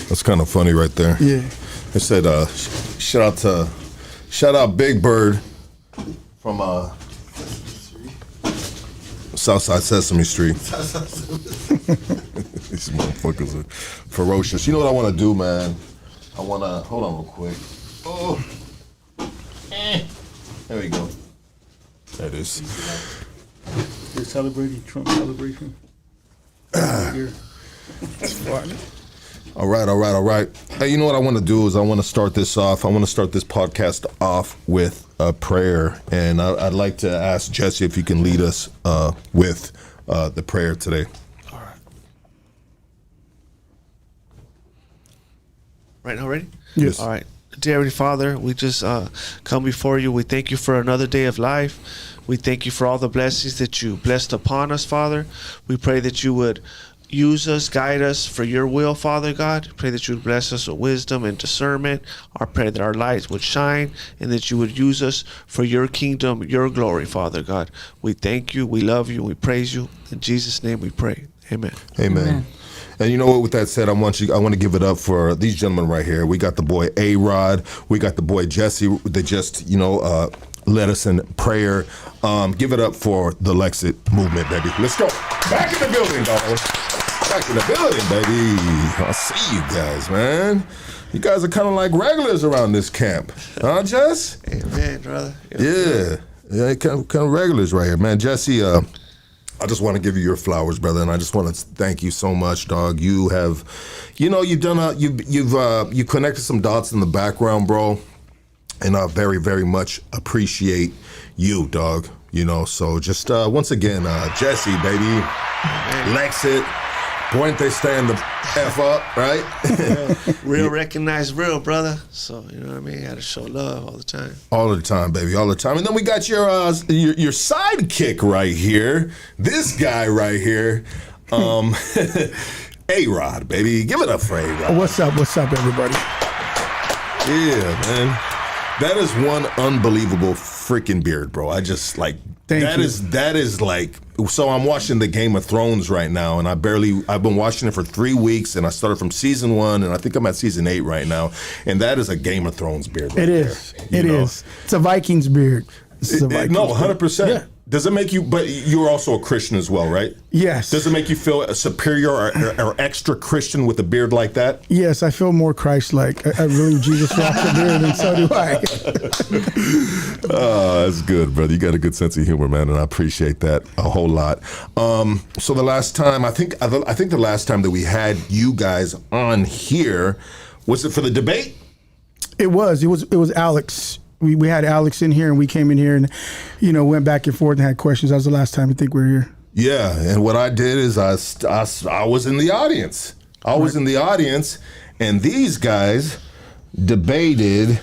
That's kind of funny right there. Yeah. It said, shout out Big Bird from Southside Sesame Street. These motherfuckers are ferocious. You know what I want to do, man? I want to, hold on real quick. Oh. There we go. There it is. You're celebrating Trump celebration. Here. It's fun. All right. Hey, you know what I want to do is I want to start this off. I want to start this podcast off with a prayer. And I'd like to ask Jesse if you can lead us with the prayer today. All right. Right now, ready? Yes. All right. Dear Heavenly Father, we just come before you. We thank you for another day of life. We thank you for all the blessings that you blessed upon us, Father. We pray that you would use us, guide us for your will, Father God. Pray that you would bless us with wisdom and discernment. I pray that our lights would shine and that you would use us for your kingdom, your glory, Father God. We thank you, we love you, we praise you. In Jesus' name we pray. Amen. Amen. And you know what, with that said, I want to give it up for these gentlemen right here. We got the boy A-Rod, we got the boy Jesse that just, led us in prayer. Give it up for the LEXIT movement, baby. Let's go. Back in the building, dog. Back in the building, baby. I see you guys, man. You guys are kind of like regulars around this camp. Huh, Jess? Amen, brother. Yeah, kind of regulars right here, man. Jesse, I just want to give you your flowers, brother, and I just want to thank you so much, dog. You have, you've done you connected some dots in the background, bro, and I very, very much appreciate you, dog. So just once again, Jesse, baby, LEXIT, Puente, stand the F up, right? Real recognize real, brother. So, you know what I mean? Gotta show love all the time. All the time, baby, all the time. And then we got your sidekick right here. This guy right here, A-Rod, baby. Give it up for A-Rod. What's up, everybody? Yeah, man. That is one unbelievable freaking beard, bro. I just like that is like, so I'm watching the Game of Thrones right now, and I've been watching it for 3 weeks, and I started from season 1, and I think I'm at season 8 right now, and that is a Game of Thrones beard right there. It is. It's a Vikings beard. No, 100%. Yeah. Does it make you, but you're also a Christian as well, right? Yes. Does it make you feel superior or extra Christian with a beard like that? Yes, I feel more Christ-like. I believe Jesus rocked the beard, and so do I. Oh, that's good, brother. You got a good sense of humor, man, and I appreciate that a whole lot. So the last time, I think the last time that we had you guys on here, was it for the debate? It was Alex. We had Alex in here, and we came in here and, went back and forth and had questions. That was the last time I think we were here. Yeah, and what I did is I was in the audience. I was in the audience, and these guys debated.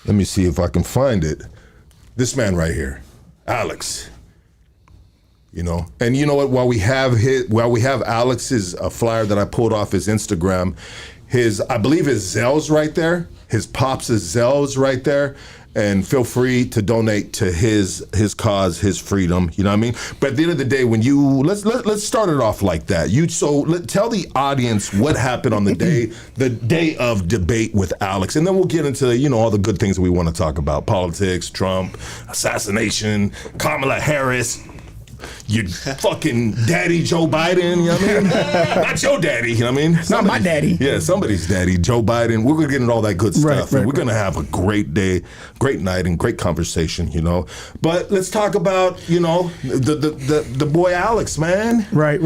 Let me see if I can find it. This man right here, Alex. And you know what? While we have Alex's flyer that I pulled off his Instagram, I believe his Zell's right there. His Pops' Zell's right there. And feel free to donate to his cause, his freedom. You know what I mean? But at the end of the day, when let's start it off like that. Tell the audience what happened on the day of debate with Alex, and then we'll get into all the good things that we want to talk about: politics, Trump, assassination, Kamala Harris. Your fucking daddy, Joe Biden, you know what I mean? Not your daddy, you know what I mean? Not my daddy. Yeah, somebody's daddy, Joe Biden. We're going to get into all that good stuff. We're going to have a great day, great night, and great conversation, But let's talk about, the boy Alex, man. Right.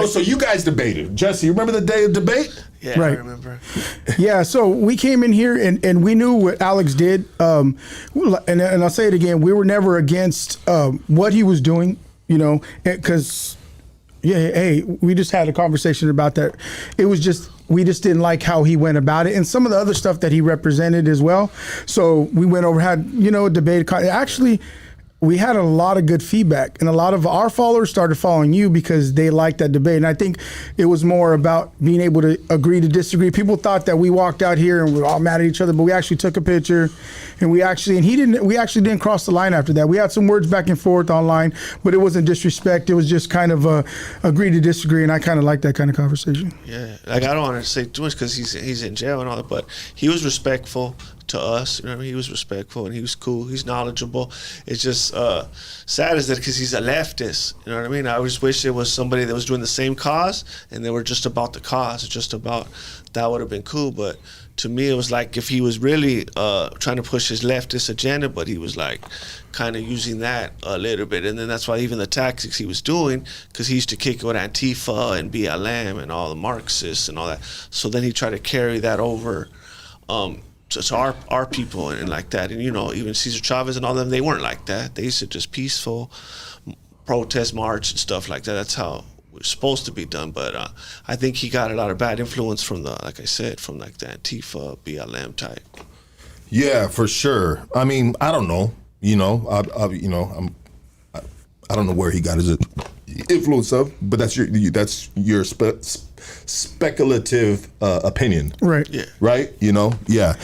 So you guys debated. Jesse, you remember the day of debate? Yeah, right. I remember. Yeah, so we came in here and we knew what Alex did. And I'll say it again, we were never against what he was doing. Because, we just had a conversation about that. It was just, we just didn't like how he went about it and some of the other stuff that he represented as well. So we went over, had, a debate. Actually, we had a lot of good feedback, and a lot of our followers started following you because they liked that debate. And I think it was more about being able to agree to disagree. People thought that we walked out here and we were all mad at each other, but we actually took a picture, and we actually didn't cross the line after that. We had some words back and forth online, but it wasn't disrespect. It was just kind of agree to disagree, and I kind of like that kind of conversation. Yeah, like I don't want to say too much because he's in jail and all that, but he was respectful to us. You know what I mean? He was respectful and he was cool. He's knowledgeable. It's just sad is that because he's a leftist. You know what I mean? I just wish it was somebody that was doing the same cause and they were just about the cause, just about that would have been cool. But to me, it was like if he was really trying to push his leftist agenda, but he was like kind of using that a little bit. And then that's why even the tactics he was doing, because he used to kick it with Antifa and BLM and all the Marxists and all that. So then he tried to carry that over to our people and like that. And, you know, even Cesar Chavez and all them, they weren't like that. They used to just peaceful protest march and stuff like that. That's how it was supposed to be done. But I think he got a lot of bad influence from like I said, from like the Antifa, BLM type. Yeah, for sure. I mean, I don't know. You know, I don't know where he got his influence of, but that's your speculative opinion, right? Yeah, right. You know, yeah.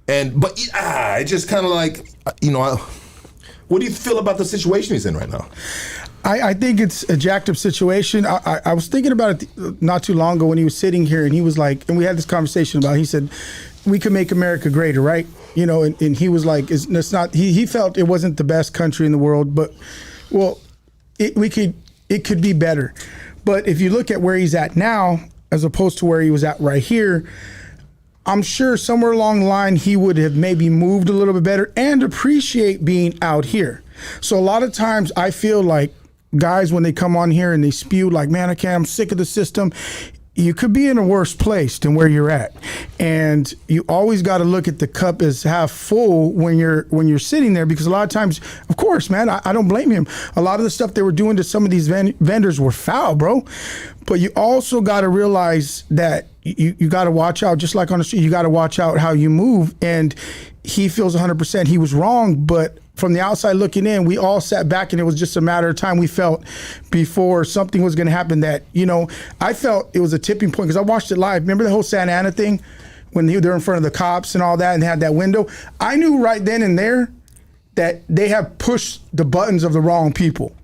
It just kind of like, you know, what do you feel about the situation he's in right now? I think it's a jacked up situation. I was thinking about it not too long ago when he was sitting here and he was like, and we had this conversation about, he said, we could make America greater, right? You know, and he was like, it's not, he felt it wasn't the best country in the world, but well, it could be better. But if you look at where he's at now, as opposed to where he was at right here, I'm sure somewhere along the line, he would have maybe moved a little bit better and appreciate being out here. So a lot of times I feel like guys, when they come on here and they spew like, man, I'm sick of the system. You could be in a worse place than where you're at. And you always got to look at the cup as half full when you're sitting there, because a lot of times, of course, man, I don't blame him. A lot of the stuff they were doing to some of these vendors were foul, bro. But you also got to realize that you got to watch out, just like on the street, you got to watch out how you move. And he feels 100% he was wrong, but from the outside looking in, we all sat back and it was just a matter of time, we felt, before something was going to happen that, you know, I felt it was a tipping point because I watched it live. Remember the whole Santa Ana thing when they're in front of the cops and all that and they had that window? I knew right then and there that they have pushed the buttons of the wrong people.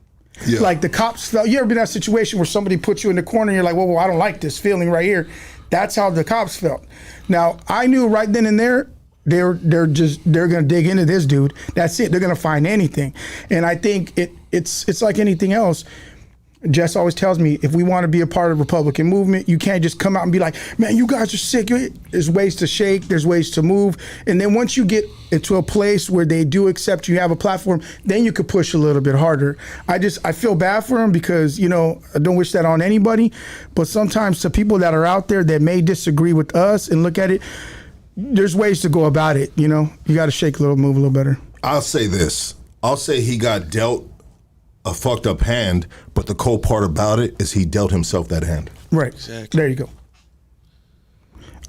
Yeah. Like the cops felt, you ever been in that situation where somebody puts you in the corner and you're like, well, I don't like this feeling right here. That's how the cops felt. Now, I knew right then and there, they're gonna dig into this dude. That's it. They're gonna find anything. And I think it's like anything else. Jess always tells me, if we want to be a part of the Republican movement, you can't just come out and be like, man, you guys are sick. There's ways to shake, there's ways to move. And then once you get into a place where they do accept you have a platform, then you could push a little bit harder. I feel bad for him because, you know, I don't wish that on anybody. But sometimes to people that are out there that may disagree with us and look at it, there's ways to go about it, you know. You got to shake a little, move a little better. I'll say this. I'll say he got dealt a fucked up hand, but the cold part about it is he dealt himself that hand. Right. Exactly. There you go.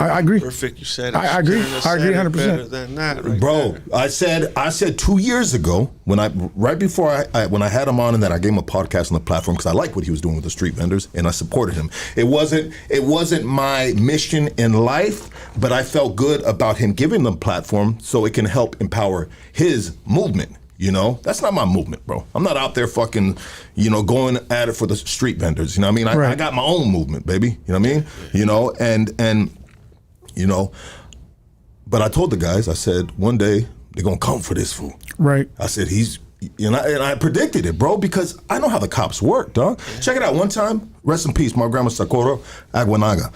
I agree. Perfect. You said it. I agree. I agree 100%. Better than that, right, bro. There. I said 2 years ago when I had him on and then I gave him a podcast on the platform because I liked what he was doing with the street vendors and I supported him. It wasn't my mission in life, but I felt good about him giving them platform so it can help empower his movement. You know, that's not my movement, bro. I'm not out there fucking, you know, going at it for the street vendors. You know what I mean? I got my own movement, baby. You know what I mean? You know, and you know, but I told the guys, I said, one day they're gonna come for this fool. Right. I said and I predicted it, bro, because I know how the cops work, dog. Yeah. Check it out. One time, rest in peace, my grandma Socorro Aguanaga.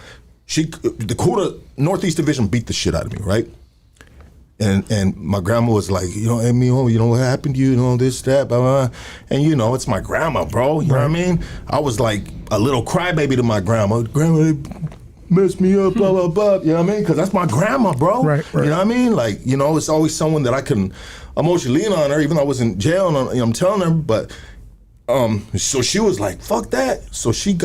The Cura Northeast Division beat the shit out of me, right? And my grandma was like, you know, hey, mijo, you know what happened to you, you know, this, that, blah, blah. And, you know, it's my grandma, bro. You know what I mean? I was like a little crybaby to my grandma. Grandma messed me up, blah, blah, blah. You know what I mean? Because that's my grandma, bro. Right. You know what I mean? Like, you know, it's always someone that I can emotionally lean on her, even though I was in jail, and I'm telling her. But so she was like, fuck that. So she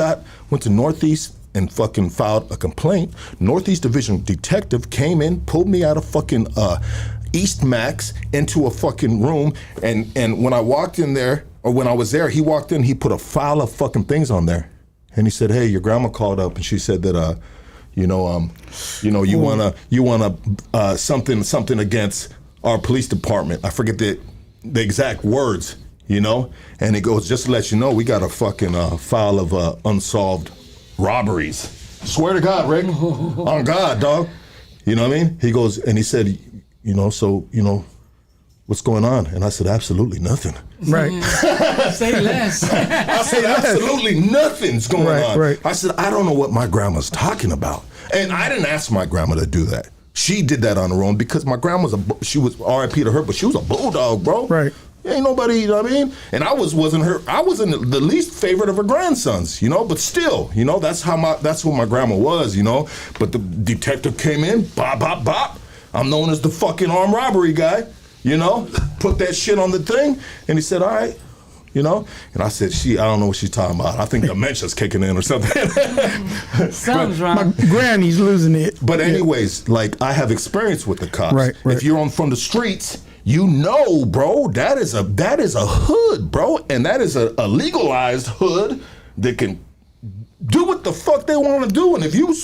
went to Northeast and fucking filed a complaint. Northeast Division detective came in, pulled me out of fucking East Max into a fucking room, and when I walked in there, or when I was there, he walked in, he put a file of fucking things on there, and he said, "Hey, your grandma called up, and she said that, you wanna something against our police department." I forget the exact words, and he goes, "Just to let you know, we got a fucking file of unsolved robberies." Swear to God, Rick, on God, dog. You know what I mean? He goes, and he said, what's going on? And I said, absolutely nothing. Right. Say less. I said, absolutely nothing's going on. Right. I said, I don't know what my grandma's talking about. And I didn't ask my grandma to do that. She did that on her own because my grandma she was R.I.P. to her, but she was a bulldog, bro. Right. Ain't nobody, you know what I mean? And I wasn't the least favorite of her grandsons, but still, that's who my grandma was, But the detective came in, bop, bop, bop. I'm known as the fucking armed robbery guy, put that shit on the thing, and he said, all right, and I said, I don't know what she's talking about. I think dementia's kicking in or something. Something's wrong. My granny's losing it. But anyways, like, I have experience with the cops. Right. If you're from the streets, bro, that is a hood, bro, and that is a legalized hood that can do what the fuck they want to do. And if you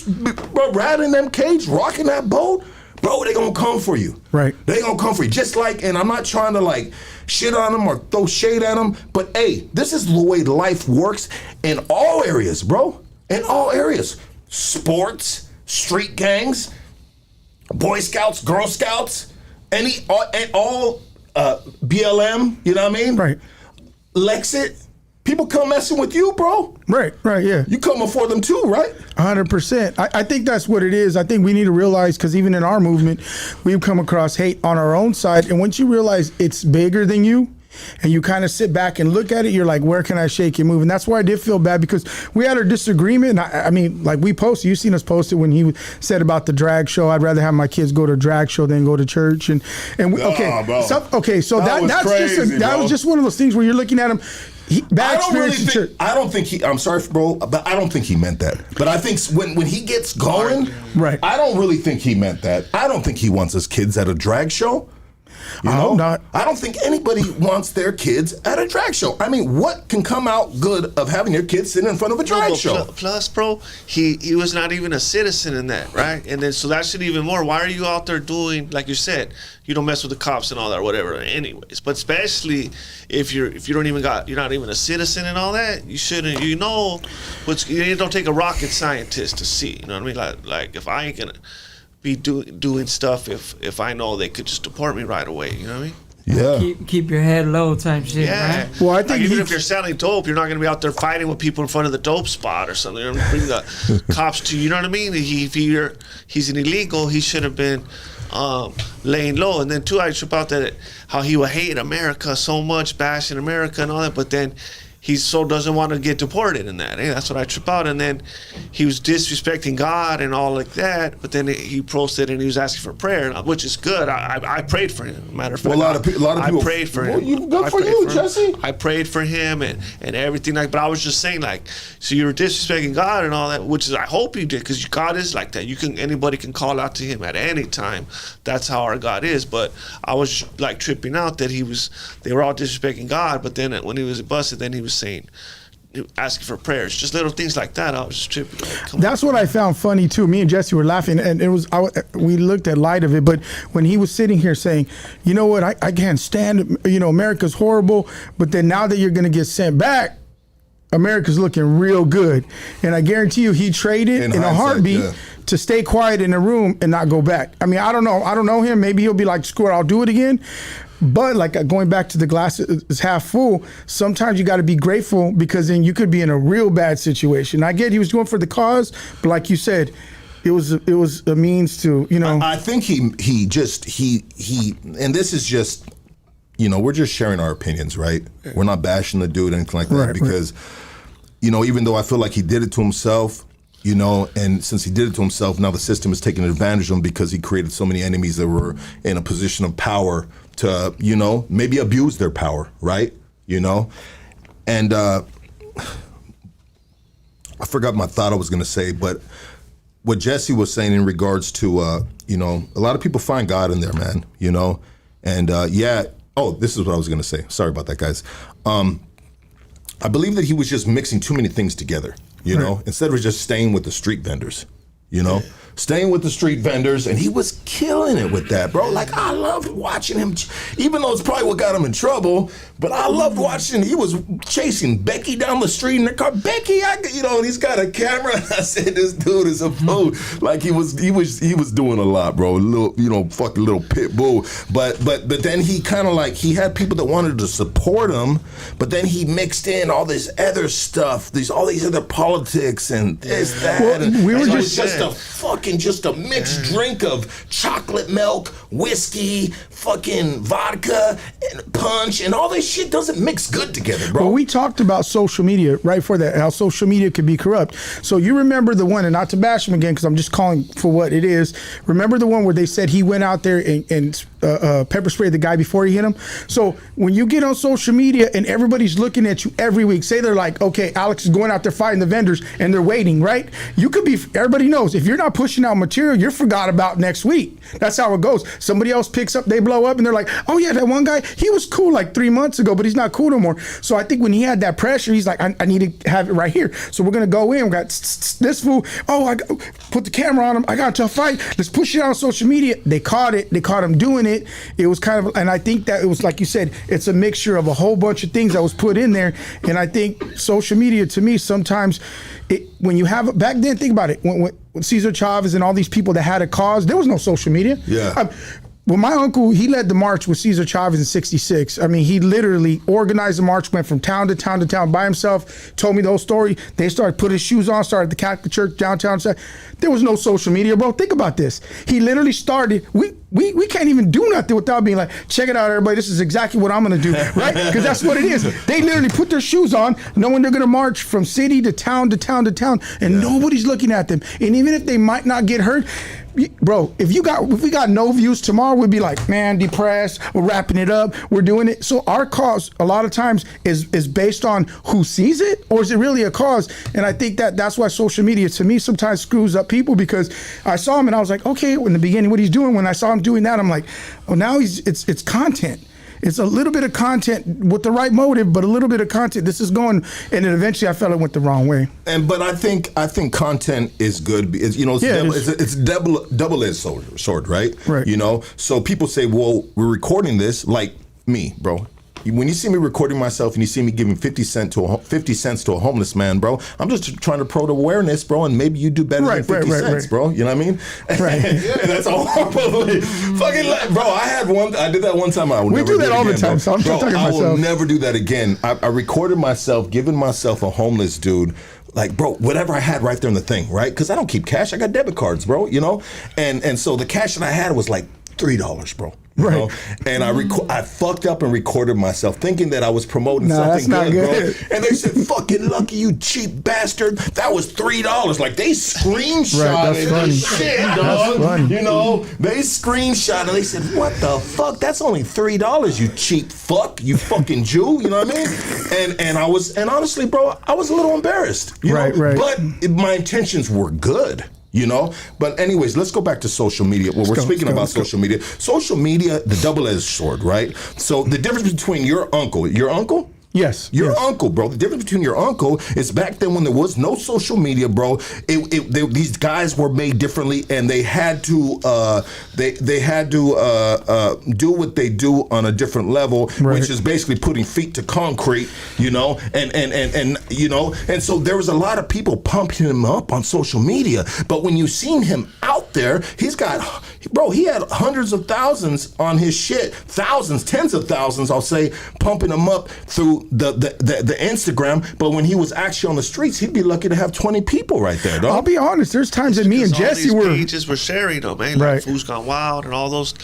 riding them cage, rocking that boat, bro, they gonna come for you. Right. They gonna come for you. Just like, and I'm not trying to like shit on them or throw shade at them, but hey, this is the way life works in all areas, bro. In all areas. Sports, street gangs, Boy Scouts, Girl Scouts, all BLM, you know what I mean? Right. LEXIT. People come messing with you, bro. Right, yeah. You coming for them too, right? 100%. I think that's what it is. I think we need to realize, because even in our movement, we've come across hate on our own side. And once you realize it's bigger than you, and you kind of sit back and look at it, you're like, where can I shake and move? And that's why I did feel bad, because we had our disagreement. I mean, like, we posted, you've seen us post it when he said about the drag show. I'd rather have my kids go to a drag show than go to church. And we, okay, so that was just one of those things where you're looking at him. I'm sorry, bro, but I don't think he meant that. But I think when he gets going, right, I don't really think he meant that. I don't think he wants his kids at a drag show. I don't think anybody wants their kids at a drag show. I mean, what can come out good of having your kids sitting in front of a drag show? Plus, bro, he was not even a citizen in that, right? And then so that should even more. Why are you out there doing, like you said, you don't mess with the cops and all that, or whatever. Anyways, but especially if you're not even a citizen and all that, you shouldn't. You don't take a rocket scientist to see. You know what I mean? Like if I ain't gonna be doing stuff if I know they could just deport me right away. You know what I mean? Yeah. Keep your head low type shit, right? Well, I think like even if you're selling dope, you're not going to be out there fighting with people in front of the dope spot or something. You're going to bring the cops to you. You know what I mean? If he's an illegal, he should have been laying low. And then too, I trip out that how he would hate America so much, bashing America and all that, but then he so doesn't want to get deported in that. Hey, that's what I trip out. And then he was disrespecting God and all like that. But then he posted and he was asking for prayer, which is good. I prayed for him. Matter of fact, a lot of people. I prayed for him. Good for you, Jesse. I prayed for him and everything like. But I was just saying, like, so you were disrespecting God and all that, which is I hope you did, because God is like that. Anybody can call out to Him at any time. That's how our God is. But I was like tripping out that they were all disrespecting God. But then when he was busted, then he was saying, asking for prayers, just little things like that. I was just tripping. Like, that's what I found funny too. Me and Jesse were laughing, and it was we looked at light of it. But when he was sitting here saying, you know what, I can't stand, America's horrible, but then now that you're going to get sent back, America's looking real good. And I guarantee you, he traded in a heartbeat to stay quiet in the room and not go back. I mean, I don't know him. Maybe he'll be like, screw it, I'll do it again. But like going back to the glass is half full, sometimes you got to be grateful, because then you could be in a real bad situation. I get he was doing for the cause, but like you said, it was a means to, I think he and this is just, we're just sharing our opinions, right? We're not bashing the dude, anything like that, right, because, even though I feel like he did it to himself, and since he did it to himself, now the system is taking advantage of him because he created so many enemies that were in a position of power to, maybe abuse their power, right? And I forgot my thought I was going to say, but what Jesse was saying in regards to, you know, a lot of people find God in there, man, you know, and this is what I was going to say. Sorry about that, guys. I believe that he was just mixing too many things together, you know, instead of just staying with the street vendors, you know, staying with the street vendors, and he was killing it with that, bro. Like, I loved watching him, even though it's probably what got him in trouble, but I loved watching, he was chasing Becky down the street in the car. Becky, you know, and he's got a camera, and I said, this dude is a fool. Like, he was doing a lot, bro. A little, you know, fucking little pit bull. But then he kind of like, he had people that wanted to support him, but then he mixed in all this other stuff, all these other politics and this, that. Well, and we were so just it's just a mixed drink of chocolate milk, whiskey, fucking vodka, and punch, and all this shit doesn't mix good together, bro. Well, we talked about social media right before that, how social media could be corrupt. So you remember the one, and not to bash him again, because I'm just calling for what it is. Remember the one where they said he went out there and pepper sprayed the guy before he hit him? So when you get on social media and everybody's looking at you every week, say they're like, okay, Alex is going out there fighting the vendors, and they're waiting, right? You could be, everybody knows, if you're not pushing out material, you're forgot about next week. That's how it goes. Somebody else picks up, they blow up, and they're like, oh yeah, that one guy, he was cool like 3 months ago, but he's not cool no more. So I think when he had that pressure, he's like, I need to have it right here. So we're gonna go in, we got this fool, put the camera on him, I got into a fight, let's push it out on social media. They caught him doing it. It was kind of, and I think that it was, like you said, it's a mixture of a whole bunch of things that was put in there. And I think social media, to me, sometimes when you have, back then, think about it, when Cesar Chavez and all these people that had a cause, there was no social media. Yeah. Well, my uncle, he led the march with Cesar Chavez in '66. I mean, he literally organized the march, went from town to town to town by himself, told me the whole story. They started, put his shoes on, started the Catholic Church downtown. There was no social media, bro. Think about this. He literally started, we can't even do nothing without being like, check it out, everybody, this is exactly what I'm gonna do, right? Because that's what it is. They literally put their shoes on, knowing they're gonna march from city to town to town to town, and nobody's looking at them. And even if they might not get hurt, bro, if we got no views tomorrow, we'd be like, man, depressed, we're wrapping it up, we're doing it. So our cause a lot of times is based on who sees it, or is it really a cause? And I think that's why social media to me sometimes screws up people, because I saw him and I was like, okay, in the beginning what he's doing, when I saw him doing that, I'm like, oh, now it's content. It's a little bit of content with the right motive, but a little bit of content. This is going, and then eventually I felt it went the wrong way. But I think content is good. It's double-edged sword, right? Right. You know, so people say, well, we're recording this, like me, bro. When you see me recording myself and you see me giving 50 cents to a homeless man, bro, I'm just trying to promote awareness, bro, and maybe you do better than 50 cents, bro. You know what I mean? Right. That's a horrible fucking, bro. I did that one time. We do that all the time, so I'm just talking I myself. will never do that again. I recorded myself giving myself a homeless dude, like, bro, whatever I had right there in the thing, right? Because I don't keep cash. I got debit cards, bro, you know? And so the cash that I had was like $3, bro. You know? And I fucked up and recorded myself thinking that I was promoting something good, bro. And they said, fucking lucky, you cheap bastard. That was $3. Like, they screenshotted this shit, dog. You know, they screenshotted and they said, what the fuck? That's only $3, you cheap fuck, you fucking Jew. You know what I mean? And honestly, bro, I was a little embarrassed. You know? But my intentions were good. You know, but anyways, let's go back to social media. Well, we're speaking about social media. Social media, the double-edged sword, right? So the difference between your uncle. Yes. Your uncle, bro. The difference between your uncle is back then when there was no social media, bro. These guys were made differently, and they had to do what they do on a different level, which is basically putting feet to concrete, you know, and you know, and so there was a lot of people pumping him up on social media. But when you seen him out there, he had hundreds of thousands on his shit, thousands, tens of thousands, I'll say, pumping him up through the Instagram, but when he was actually on the streets, he'd be lucky to have 20 people right there, dog. I'll be honest, there's times that me and Jesse were pages were sharing them, man. Right. Like Food's Gone Wild and all those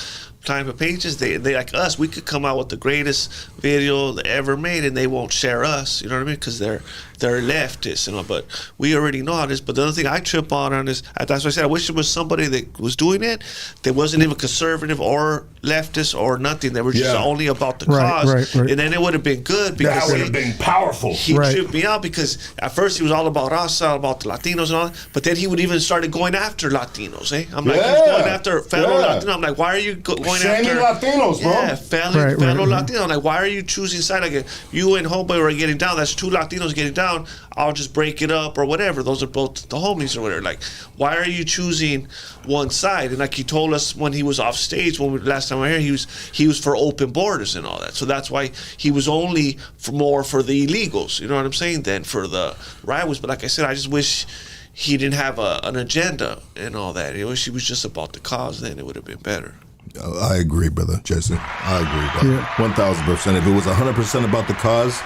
type of pages. They like us. We could come out with the greatest video ever made, and they won't share us. You know what I mean? Because they're they're leftists, but we already know how this. But the other thing I trip on is, that's why I said I wish it was somebody that was doing it that wasn't even conservative or leftist or nothing. They were just only about the cause, and then it would have been good because that would have been powerful. He tripped me out because at first he was all about us, all about the Latinos and all that, but then he would even started going after Latinos. I'm like, he's going after fellow Latinos. I'm like, why are you going after Latinos, bro? Yeah, fellow Latinos. I'm like, why are you choosing side? Like, you and Homeboy were getting down. That's two Latinos getting down. I'll just break it up or whatever. Those are both the homies or whatever. Like, why are you choosing one side? And like he told us when he was off stage, last time I heard, he was for open borders and all that. So that's why he was only more for the illegals. You know what I'm saying? Than for the rivals. But like I said, I just wish he didn't have an agenda and all that. I wish he was just about the cause. Then it would have been better. I agree, brother, Jason. I agree, brother. 1,000%. If it was 100% about the cause,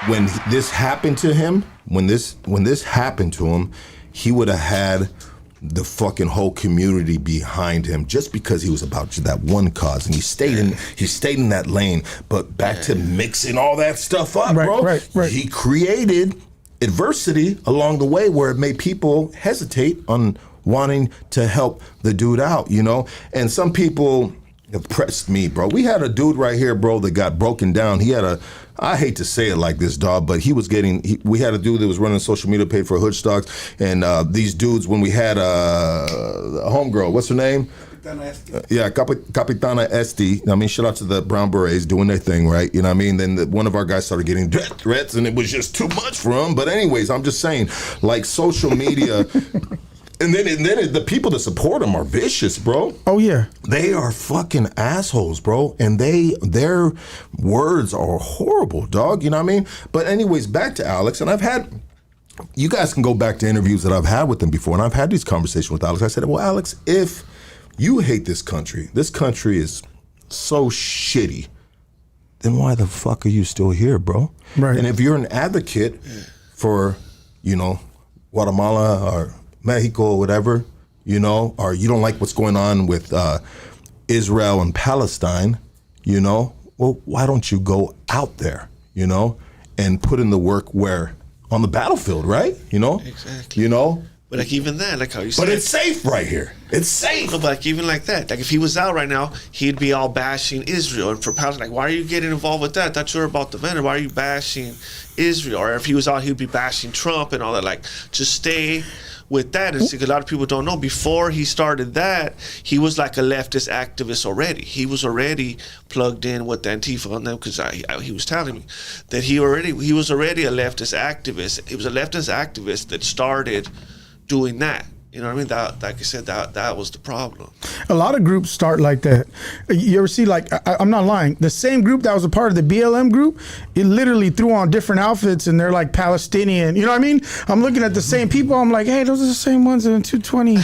when this happened to him, when this happened to him, he would have had the fucking whole community behind him just because he was about that one cause, and he stayed in that lane. But back to mixing all that stuff up, bro. Right. He created adversity along the way where it made people hesitate on wanting to help the dude out, And some people impressed me, bro. We had a dude right here, bro, that got broken down. He had I hate to say it like this, dog, but we had a dude that was running a social media page for Hood Stocks, and these dudes, when we had a homegirl, what's her name? Capitana Esti. I mean, shout out to the Brown Berets doing their thing, right? You know what I mean? Then one of our guys started getting death threats, and it was just too much for him. But anyways, I'm just saying, like, social media... And then the people that support him are vicious, bro. Oh yeah, they are fucking assholes, bro. And their words are horrible, dog. You know what I mean? But anyways, back to Alex. And you guys can go back to interviews that I've had with him before, and I've had these conversations with Alex. I said, well, Alex, if you hate this country is so shitty, then why the fuck are you still here, bro? Right. And if you're an advocate for, Guatemala or Mexico or whatever, or you don't like what's going on with Israel and Palestine, well, why don't you go out there, and put in the work where on the battlefield, right? Exactly. But like even that, like how you said, but it's safe right here. It's safe. No, but like even like that, like if he was out right now, he'd be all bashing Israel and for Palestine. Like, why are you getting involved with that? That's about the vendor. Why are you bashing Israel? Or if he was out, he'd be bashing Trump and all that. Like, just stay with that. And see, a lot of people don't know, before he started that, he was like a leftist activist already. He was already plugged in with the Antifa on them, because he was telling me that he was already a leftist activist. He was a leftist activist that started doing that. You know what I mean? That, like I said, that was the problem. A lot of groups start like that. You ever see, like, I'm not lying, the same group that was a part of the BLM group, it literally threw on different outfits and they're like Palestinian. You know what I mean? I'm looking at the same people. I'm like, hey, those are the same ones in 220 with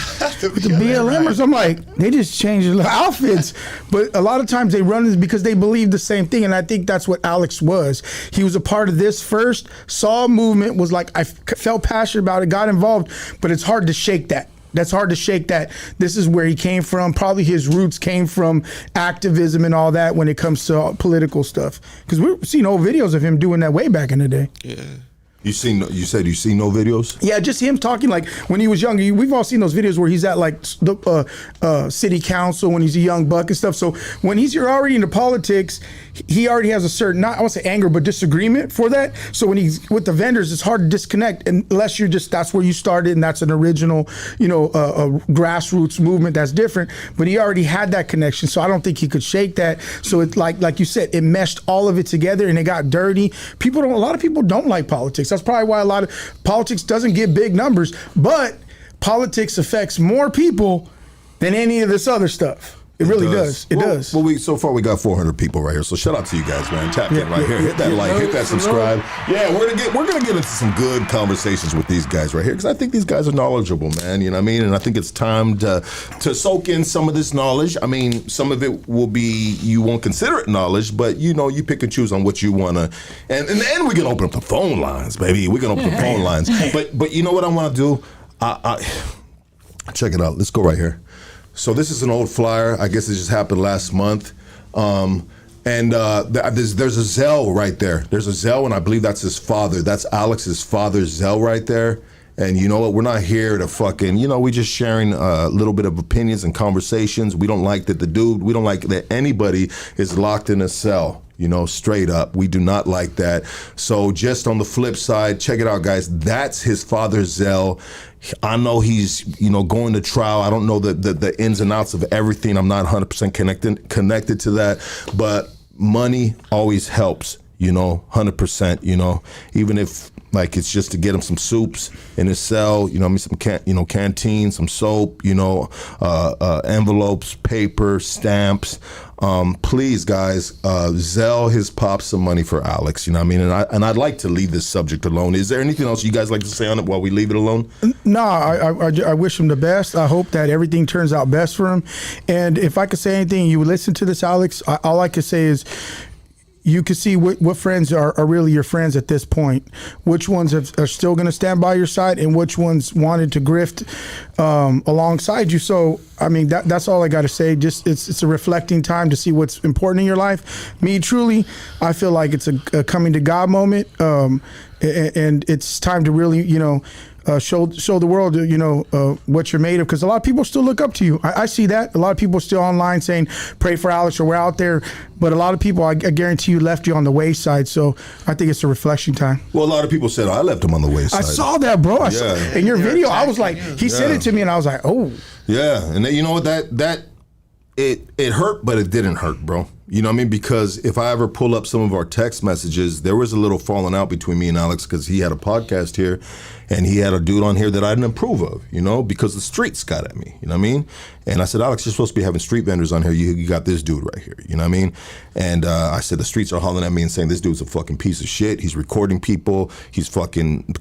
the BLMers. I'm like, they just changed their outfits. But a lot of times they run this because they believe the same thing. And I think that's what Alex was. He was a part of this first, saw a movement, was like, I felt passionate about it, got involved, but it's hard to shake that. That's hard to shake that. This is where he came from. Probably his roots came from activism and all that when it comes to political stuff. Because we've seen old videos of him doing that way back in the day. Yeah. You said you see no videos? Yeah, just him talking like when he was younger. We've all seen those videos where he's at like the city council when he's a young buck and stuff. So when you're already into politics, he already has a certain, not I won't say anger, but disagreement for that. So when he's with the vendors, it's hard to disconnect unless that's where you started and that's an original, a grassroots movement that's different. But he already had that connection, so I don't think he could shake that. So it's like you said, it meshed all of it together and it got dirty. A lot of people don't like politics. That's probably why a lot of politics doesn't get big numbers, but politics affects more people than any of this other stuff. It really does. It does. Well, so far we got 400 people right here. So shout out to you guys, man. Tap in right here. Hit that like, hit that subscribe. Yeah, we're gonna get into some good conversations with these guys right here, because I think these guys are knowledgeable, man. You know what I mean? And I think it's time to soak in some of this knowledge. I mean, some of it will be, you won't consider it knowledge, but you pick and choose on what you wanna. And then we can open up the phone lines, baby. We can open the phone lines. But you know what I want to do? Check it out. Let's go right here. So this is an old flyer. I guess it just happened last month. And there's a Zell right there. There's a Zell, and I believe that's his father. That's Alex's father's Zell right there. And you know what? We're not here to fucking, we just sharing a little bit of opinions and conversations. We don't like that we don't like that anybody is locked in a cell. Straight up. We do not like that. So just on the flip side, check it out, guys. That's his father, Zell. I know he's, going to trial. I don't know the ins and outs of everything. I'm not 100% connected to that. But money always helps, 100%, even if it's just to get him some soups in his cell, some canteen, some soap, envelopes, paper, stamps. Please, guys, Zell his pop some money for Alex. And I'd like to leave this subject alone. Is there anything else you guys like to say on it while we leave it alone? No, I wish him the best. I hope that everything turns out best for him. And if I could say anything, you would listen to this, Alex. All I could say is, you can see what friends are really your friends at this point. Which ones are still going to stand by your side, and which ones wanted to grift alongside you. So, that's all I got to say. Just it's a reflecting time to see what's important in your life. Me, truly, I feel like it's a coming to God moment, and it's time to really, show the world, what you're made of. Because a lot of people still look up to you. I see that. A lot of people still online saying, pray for Alex, or we're out there. But a lot of people, I guarantee you, left you on the wayside. So I think it's a reflection time. Well, a lot of people said, I left him on the wayside. I saw that, bro. I saw, in your video, I was like, he sent it to me, and I was like, oh. Yeah. And then, you know what, it hurt, but it didn't hurt, bro. You know what I mean? Because if I ever pull up some of our text messages, there was a little falling out between me and Alex because he had a podcast here and he had a dude on here that I didn't approve of, because the streets got at me, you know what I mean? And I said, Alex, you're supposed to be having street vendors on here. You got this dude right here, you know what I mean? And I said, the streets are hollering at me and saying, this dude's a fucking piece of shit. He's recording people. He's fucking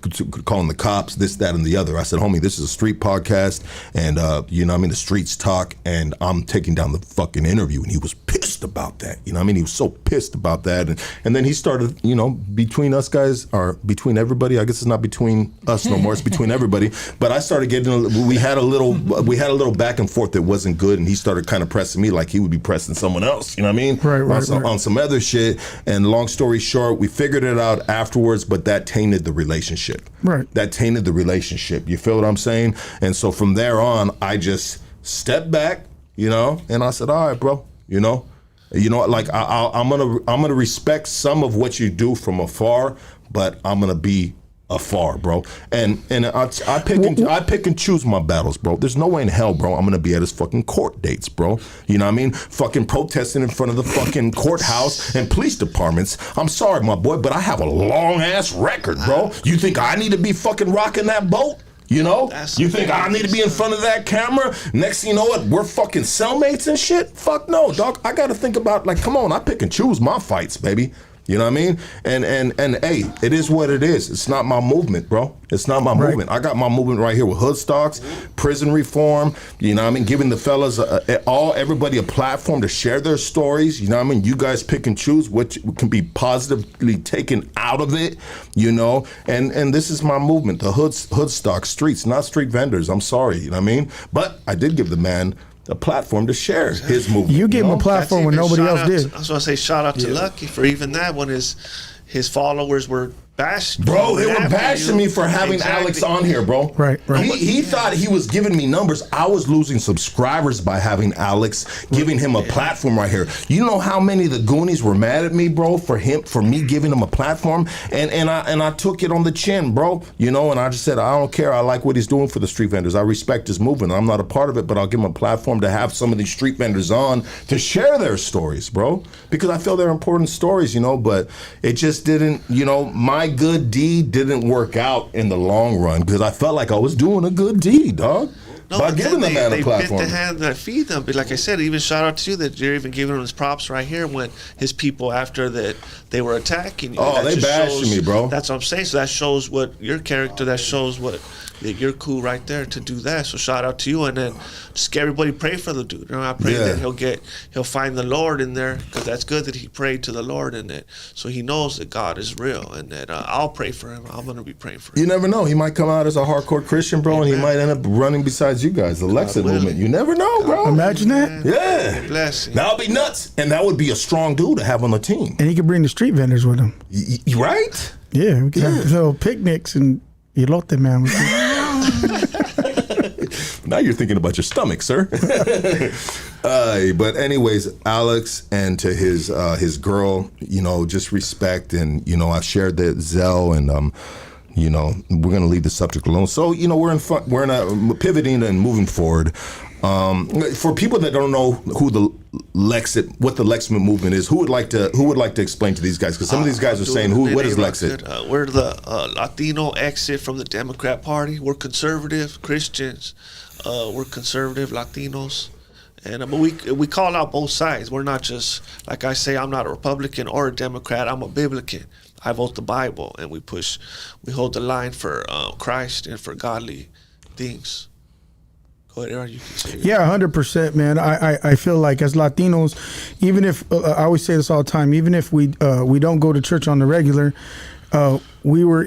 calling the cops, this, that, and the other. I said, homie, this is a street podcast. And, the streets talk. And I'm taking down the fucking interview. And he was pissed about that. He was so pissed about that. And then he started, between us guys, or between everybody, I guess it's not between us no more, it's between everybody. But I started we had a little back and forth that wasn't good, and he started kind of pressing me like he would be pressing someone else, you know what I mean? Right. On some other shit. And long story short, we figured it out afterwards, but that tainted the relationship. Right. That tainted the relationship. You feel what I'm saying? And so from there on, I just stepped back, and I said, all right, bro, I'm gonna respect some of what you do from afar, but I'm gonna be afar, bro. And I pick and choose my battles, bro. There's no way in hell, bro, I'm gonna be at his fucking court dates, bro. You know what I mean? Fucking protesting in front of the fucking courthouse and police departments. I'm sorry, my boy, but I have a long ass record, bro. You think I need to be fucking rocking that boat? You think I need to be in front of that camera? Next thing you know what, we're fucking cellmates and shit? Fuck no, dog. I gotta think about, come on, I pick and choose my fights, baby. You know what I mean? And hey, it is what it is. It's not my movement, bro. It's not my movement. I got my movement right here with hood stocks, prison reform, you know what I mean? Giving the fellas, everybody a platform to share their stories, you know what I mean? You guys pick and choose what can be positively taken out of it, And this is my movement, the hood stock streets, not street vendors. I'm sorry, you know what I mean? But I did give the man a platform to share his movement. You gave him a platform when nobody else did. I was going to say shout out to Lucky for even that when his followers were bashed. Bro, they were bashing me for having Alex on here, bro. Right. He thought he was giving me numbers. I was losing subscribers by having Alex, giving him a platform right here. You know how many of the Goonies were mad at me, bro, for me giving him a platform? And I took it on the chin, bro. And I just said, I don't care. I like what he's doing for the street vendors. I respect his movement. I'm not a part of it, but I'll give him a platform to have some of these street vendors on to share their stories, bro. Because I feel they're important stories, but it just didn't, my good deed didn't work out in the long run because I felt like I was doing a good deed, dog. No, by giving the man a platform. They bit the hand that feed them. But like I said, even shout out to you that you're even giving him his props right here when his people after that they were attacking you. Oh, they bashing me, bro. That's what I'm saying. So that shows what your character. That shows what you're cool right there to do that. So shout out to you, and then just everybody pray for the dude. I pray that he'll find the Lord in there, because that's good that he prayed to the Lord in it, so he knows that God is real, and that I'll pray for him. I'm gonna be praying for him. You never know. He might come out as a hardcore Christian, bro, and he might end up running besides you guys, the LEXIT movement. You never know, bro. Imagine that. Yeah. Bless him. That would be nuts, and that would be a strong dude to have on the team. And he could bring the street vendors with him. Right? Yeah, we could have little picnics and elote, man. Now you're thinking about your stomach, sir. But anyways, Alex, and to his girl, just respect, and I shared the Zell, and we're gonna leave the subject alone. So we're pivoting and moving forward. For people that don't know what the LEXIT movement is, who would like to explain to these guys? Because some of these guys are saying, what is LEXIT? We're the Latino exit from the Democrat Party. We're conservative Christians. We're conservative Latinos. And we call out both sides. We're not just, like I say, I'm not a Republican or a Democrat. I'm a Biblican. I vote the Bible, and we hold the line for Christ and for godly things. Go ahead, Aaron, you can say it. Yeah, 100%, man. I feel like as Latinos, even if I always say this all the time, even if we don't go to church on the regular, we were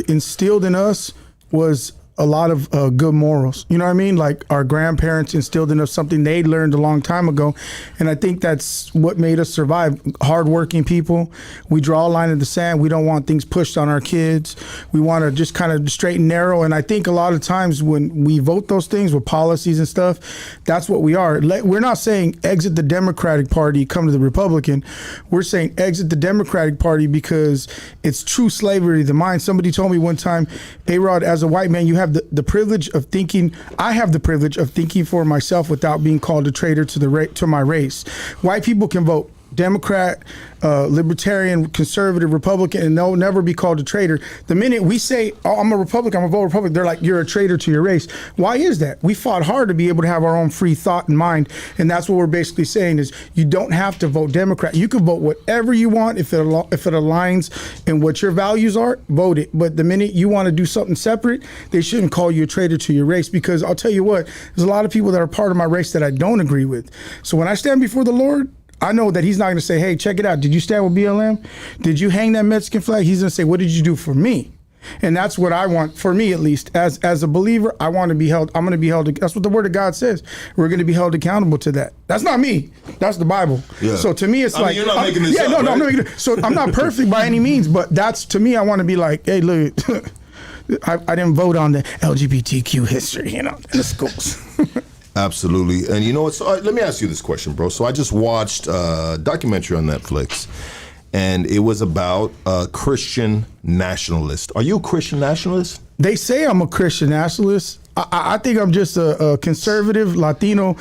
instilled in us was a lot of good morals. You know what I mean? Like our grandparents instilled in us something they learned a long time ago. And I think that's what made us survive. Hardworking people. We draw a line in the sand. We don't want things pushed on our kids. We want to just kind of straight and narrow. And I think a lot of times when we vote those things with policies and stuff, that's what we are. We're not saying exit the Democratic Party, come to the Republican. We're saying exit the Democratic Party because it's true slavery of the mind. Somebody told me one time, A-Rod, as a white man, you have the privilege of thinking. I have the privilege of thinking for myself without being called a traitor to my race. White people can vote Democrat, Libertarian, Conservative, Republican, and they'll never be called a traitor. The minute we say, oh, I'm a Republican, I'm a vote Republican, they're like, you're a traitor to your race. Why is that? We fought hard to be able to have our own free thought and mind, and that's what we're basically saying is you don't have to vote Democrat. You can vote whatever you want. If it aligns in what your values are, vote it. But the minute you want to do something separate, they shouldn't call you a traitor to your race, because I'll tell you what, there's a lot of people that are part of my race that I don't agree with. So when I stand before the Lord, I know that he's not going to say, hey, check it out. Did you stand with BLM? Did you hang that Mexican flag? He's going to say, what did you do for me? And that's what I want, for me at least. As a believer, I want to be held. I'm going to be held. That's what the word of God says. We're going to be held accountable to that. That's not me. That's the Bible. Yeah. So to me, it's like, you're not making this up, no, right? I'm not making it. So I'm not perfect by any means, but that's, to me, I want to be like, hey, look, I didn't vote on the LGBTQ history, in the schools. Absolutely. And let me ask you this question, bro. So I just watched a documentary on Netflix, and it was about a Christian nationalist. Are you a Christian nationalist? They say I'm a Christian nationalist. I think I'm just a conservative Latino.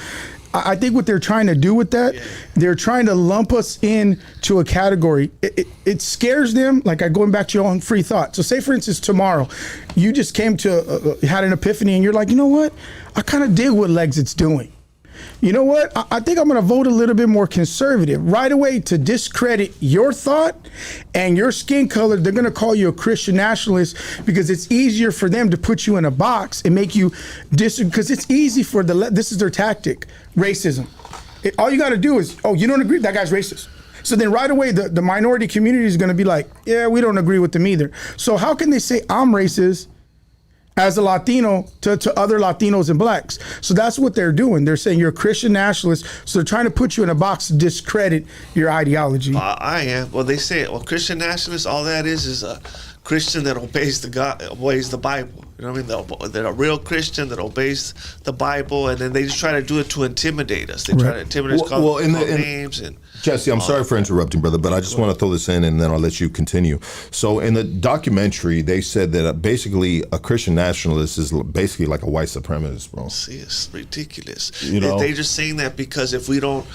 I think what they're trying to do with that, they're trying to lump us in to a category. It scares them, like going back to your own free thought. So say, for instance, tomorrow, you just came to, had an epiphany, and you're like, you know what? I kind of dig what LEXIT's doing. You know what? I think I'm going to vote a little bit more conservative. Right away, to discredit your thought and your skin color, they're going to call you a Christian nationalist, because it's easier for them to put you in a box and make you because it's easy for this is their tactic, racism. All you got to do is, oh, you don't agree? That guy's racist. So then right away, the minority community is going to be like, yeah, we don't agree with them either. So how can they say I'm racist as a Latino to other Latinos and blacks? So that's what they're doing. They're saying you're a Christian nationalist, so they're trying to put you in a box to discredit your ideology. I am. Well, they say, Christian nationalist, all that is a Christian that obeys the Bible. You know what I mean? They're a real Christian that obeys the Bible, and then they just try to do it to intimidate us. They try to intimidate us, call names. And Jesse, I'm sorry for interrupting, brother, but I just want to throw this in, and then I'll let you continue. So in the documentary, they said that basically a Christian nationalist is basically like a white supremacist, bro. See, it's ridiculous. They're just saying that because if we don't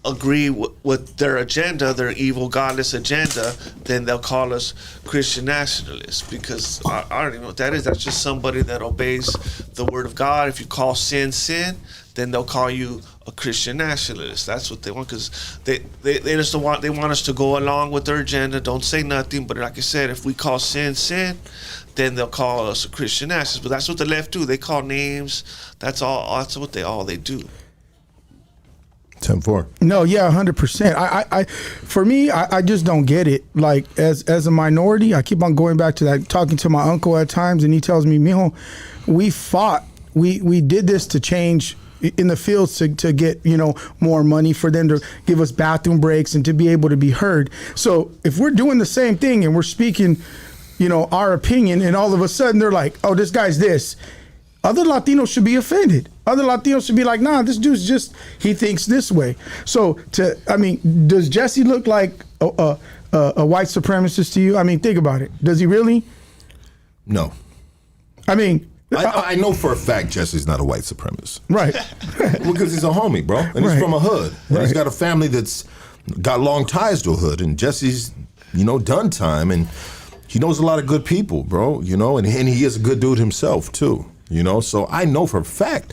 agree with their agenda, their evil, godless agenda, then they'll call us Christian nationalists, because I don't even know what that is. That's just somebody that obeys the word of God. If you call sin, then they'll call you a Christian nationalist. That's what they want, because they just don't want, they want us to go along with their agenda, don't say nothing. But like I said, if we call sin, then they'll call us a Christian nationalist. But that's what the left do. They call names. That's all. That's what they do. 10-4. No, yeah, 100%. For me, I just don't get it. Like as a minority, I keep on going back to that. Talking to my uncle at times, and he tells me, "Mijo, we fought. We did this to change." In the fields to get, more money for them to give us bathroom breaks and to be able to be heard. So if we're doing the same thing and we're speaking, our opinion, and all of a sudden they're like, oh, this guy's this, other Latinos should be offended. Other Latinos should be like, nah, this dude's he thinks this way. So does Jesse look like a white supremacist to you? I mean, think about it. Does he really? No. I know for a fact Jesse's not a white supremacist. Right. Because he's a homie, bro. And he's from a hood. And he's got a family that's got long ties to a hood. And Jesse's, done time. And he knows a lot of good people, bro, and he is a good dude himself, too, So I know for a fact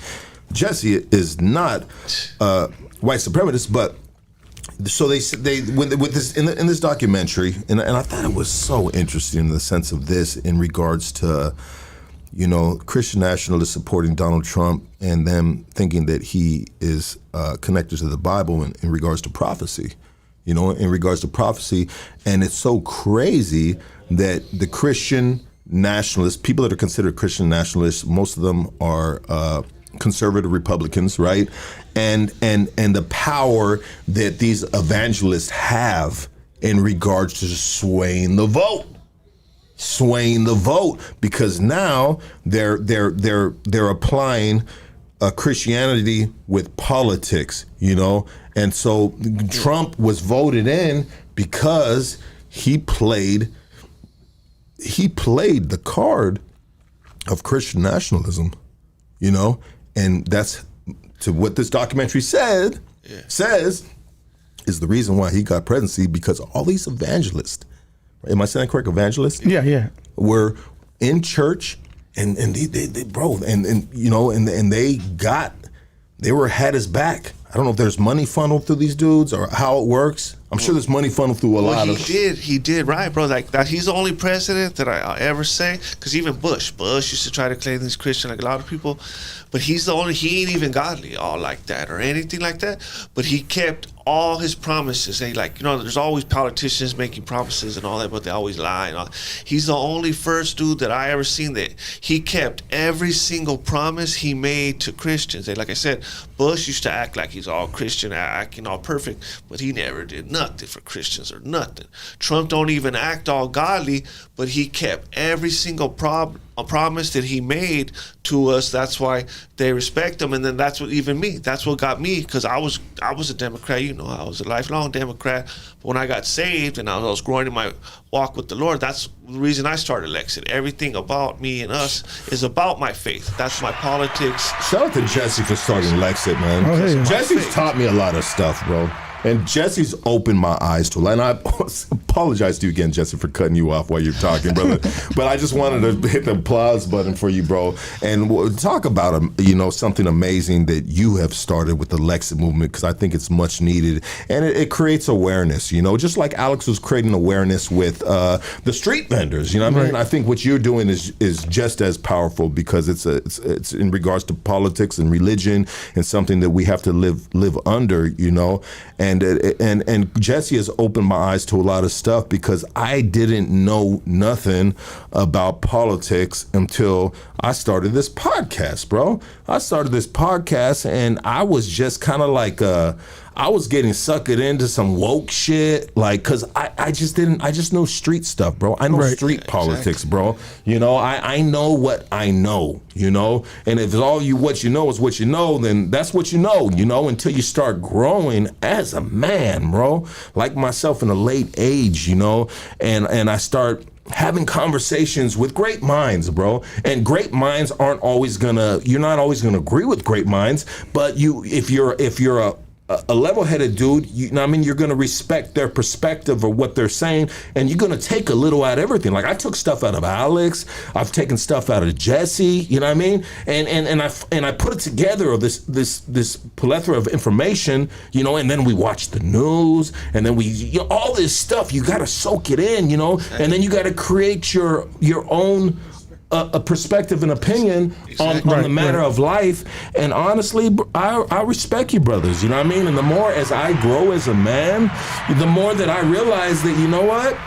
Jesse is not white supremacist, but so they with this in this documentary, and I thought it was so interesting in the sense of this in regards to Christian nationalists supporting Donald Trump and them thinking that he is connected to the Bible in regards to prophecy, in regards to prophecy. And it's so crazy that the Christian nationalists, people that are considered Christian nationalists, most of them are conservative Republicans, right? And the power that these evangelists have in regards to swaying the vote. Because now they're applying Christianity with politics, and so Trump was voted in because he played the card of Christian nationalism, and that's to what this documentary says is the reason why he got presidency, because all these evangelists. Am I saying that correct? Evangelists? Yeah. Were in church and they bro, and they had his back. I don't know if there's money funneled through these dudes or how it works. I'm sure there's money funneled through a lot of. He did, right, bro. Like that, he's the only president that I ever say, because even Bush used to try to claim he's Christian, like a lot of people, but he ain't even godly, all like that or anything like that. But he kept all his promises. And there's always politicians making promises and all that, but they always lie. And all. He's the only first dude that I ever seen that he kept every single promise he made to Christians. And like I said, Bush used to act like he's all Christian, acting all perfect, but he never did nothing for Christians or nothing. Trump don't even act all godly, but he kept every single promise that he made to us. That's why they respect him. And then that's what got me, because I was a Democrat. I was a lifelong Democrat. But when I got saved and I was growing in my walk with the Lord, that's the reason I started LEXIT. Everything about me and us is about my faith. That's my politics. Shout out to Jesse for starting LEXIT, man. Oh, hey. Jesse's taught me a lot of stuff, bro. And Jesse's opened my eyes to a lot. And I apologize to you again, Jesse, for cutting you off while you're talking, brother. But I just wanted to hit the applause button for you, bro. And we'll talk about, something amazing that you have started with the LEXIT movement, because I think it's much needed. And it creates awareness, just like Alex was creating awareness with the street vendors. What I mean? I think what you're doing is just as powerful, because it's in regards to politics and religion and something that we have to live under, And Jesse has opened my eyes to a lot of stuff, because I didn't know nothing about politics until I started this podcast, bro. I started this podcast and I was just kind of like I was getting suckered into some woke shit, cause I just know street stuff, bro. I know street politics, bro. I know what I know, and if what you know is what you know, then that's what you know, until you start growing as a man, bro, like myself in a late age, and I start having conversations with great minds, bro. And great minds you're not always gonna agree with great minds, but if you're a level-headed dude, you're going to respect their perspective or what they're saying, and you're going to take a little out of everything. Like, I took stuff out of Alex, I've taken stuff out of Jesse, and I put it together of this plethora of information, and then we watch the news, and then all this stuff, you got to soak it in, and then you got to create your own a perspective and opinion on the matter of life. And honestly, I respect you, brothers. You know what I mean? And the more as I grow as a man, the more that I realize that, you know what?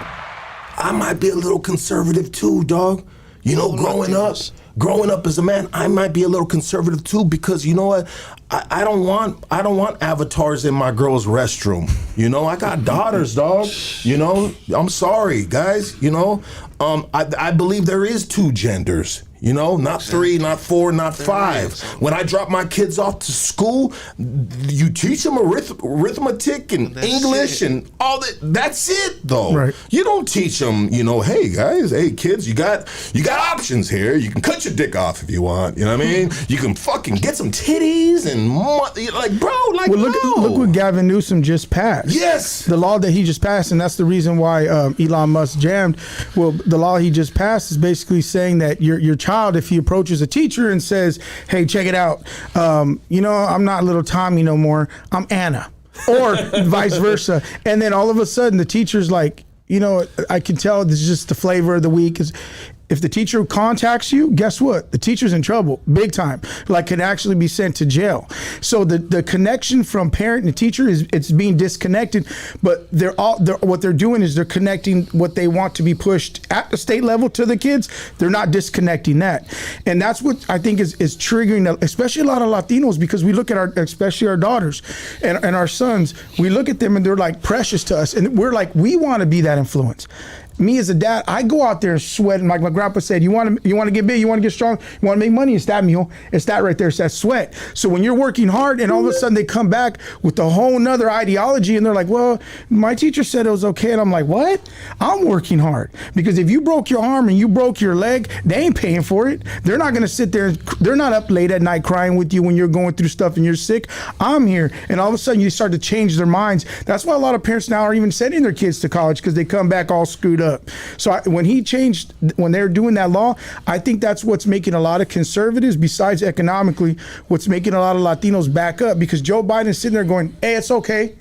I might be a little conservative too, dog. You know, growing up as a man, I might be a little conservative too, because you know what? I don't want avatars in my girl's restroom. You know, I got daughters, dog. You know, I'm sorry, guys. You know, I believe there is 2 genders. You know, not 3, not 4, not 5. When I drop my kids off to school, you teach them arithmetic and English and all that. That's it, though. Right. You don't teach them, you know, hey guys, hey kids, you got options here. You can cut your dick off if you want. You know what I mean? You can fucking get some titties and like, bro, like, well, look what Gavin Newsom just passed. Yes, the law that he just passed, and that's the reason why Elon Musk jammed. Well, the law he just passed is basically saying that your child, if he approaches a teacher and says, hey, check it out, you know, I'm not little Tommy no more, I'm Anna, or vice versa. And then all of a sudden the teacher's like, you know, I can tell this is just the flavor of the week. If the teacher contacts you, guess what? The teacher's in trouble, big time. Like, can actually be sent to jail. So the connection from parent and teacher it's being disconnected. But what they're doing is they're connecting what they want to be pushed at the state level to the kids. They're not disconnecting that, and that's what I think is triggering, especially a lot of Latinos, because we look at especially our daughters and our sons. We look at them and they're like precious to us, and we're like, we want to be that influence. Me as a dad, I go out there and sweat, and like my grandpa said, you want to get big, you want to get strong, you want to make money, it's that, mijo. It's that right there, it's that sweat. So when you're working hard and all of a sudden they come back with a whole nother ideology and they're like, well, my teacher said it was okay, and I'm like, what? I'm working hard. Because if you broke your arm and you broke your leg, they ain't paying for it. They're not gonna sit there, they're not up late at night crying with you when you're going through stuff and you're sick. I'm here. And all of a sudden you start to change their minds. That's why a lot of parents now are even sending their kids to college, because they come back all screwed up. So when they're doing that law, I think that's what's making a lot of conservatives, besides economically, what's making a lot of Latinos back up, because Joe Biden's sitting there going, hey, it's okay.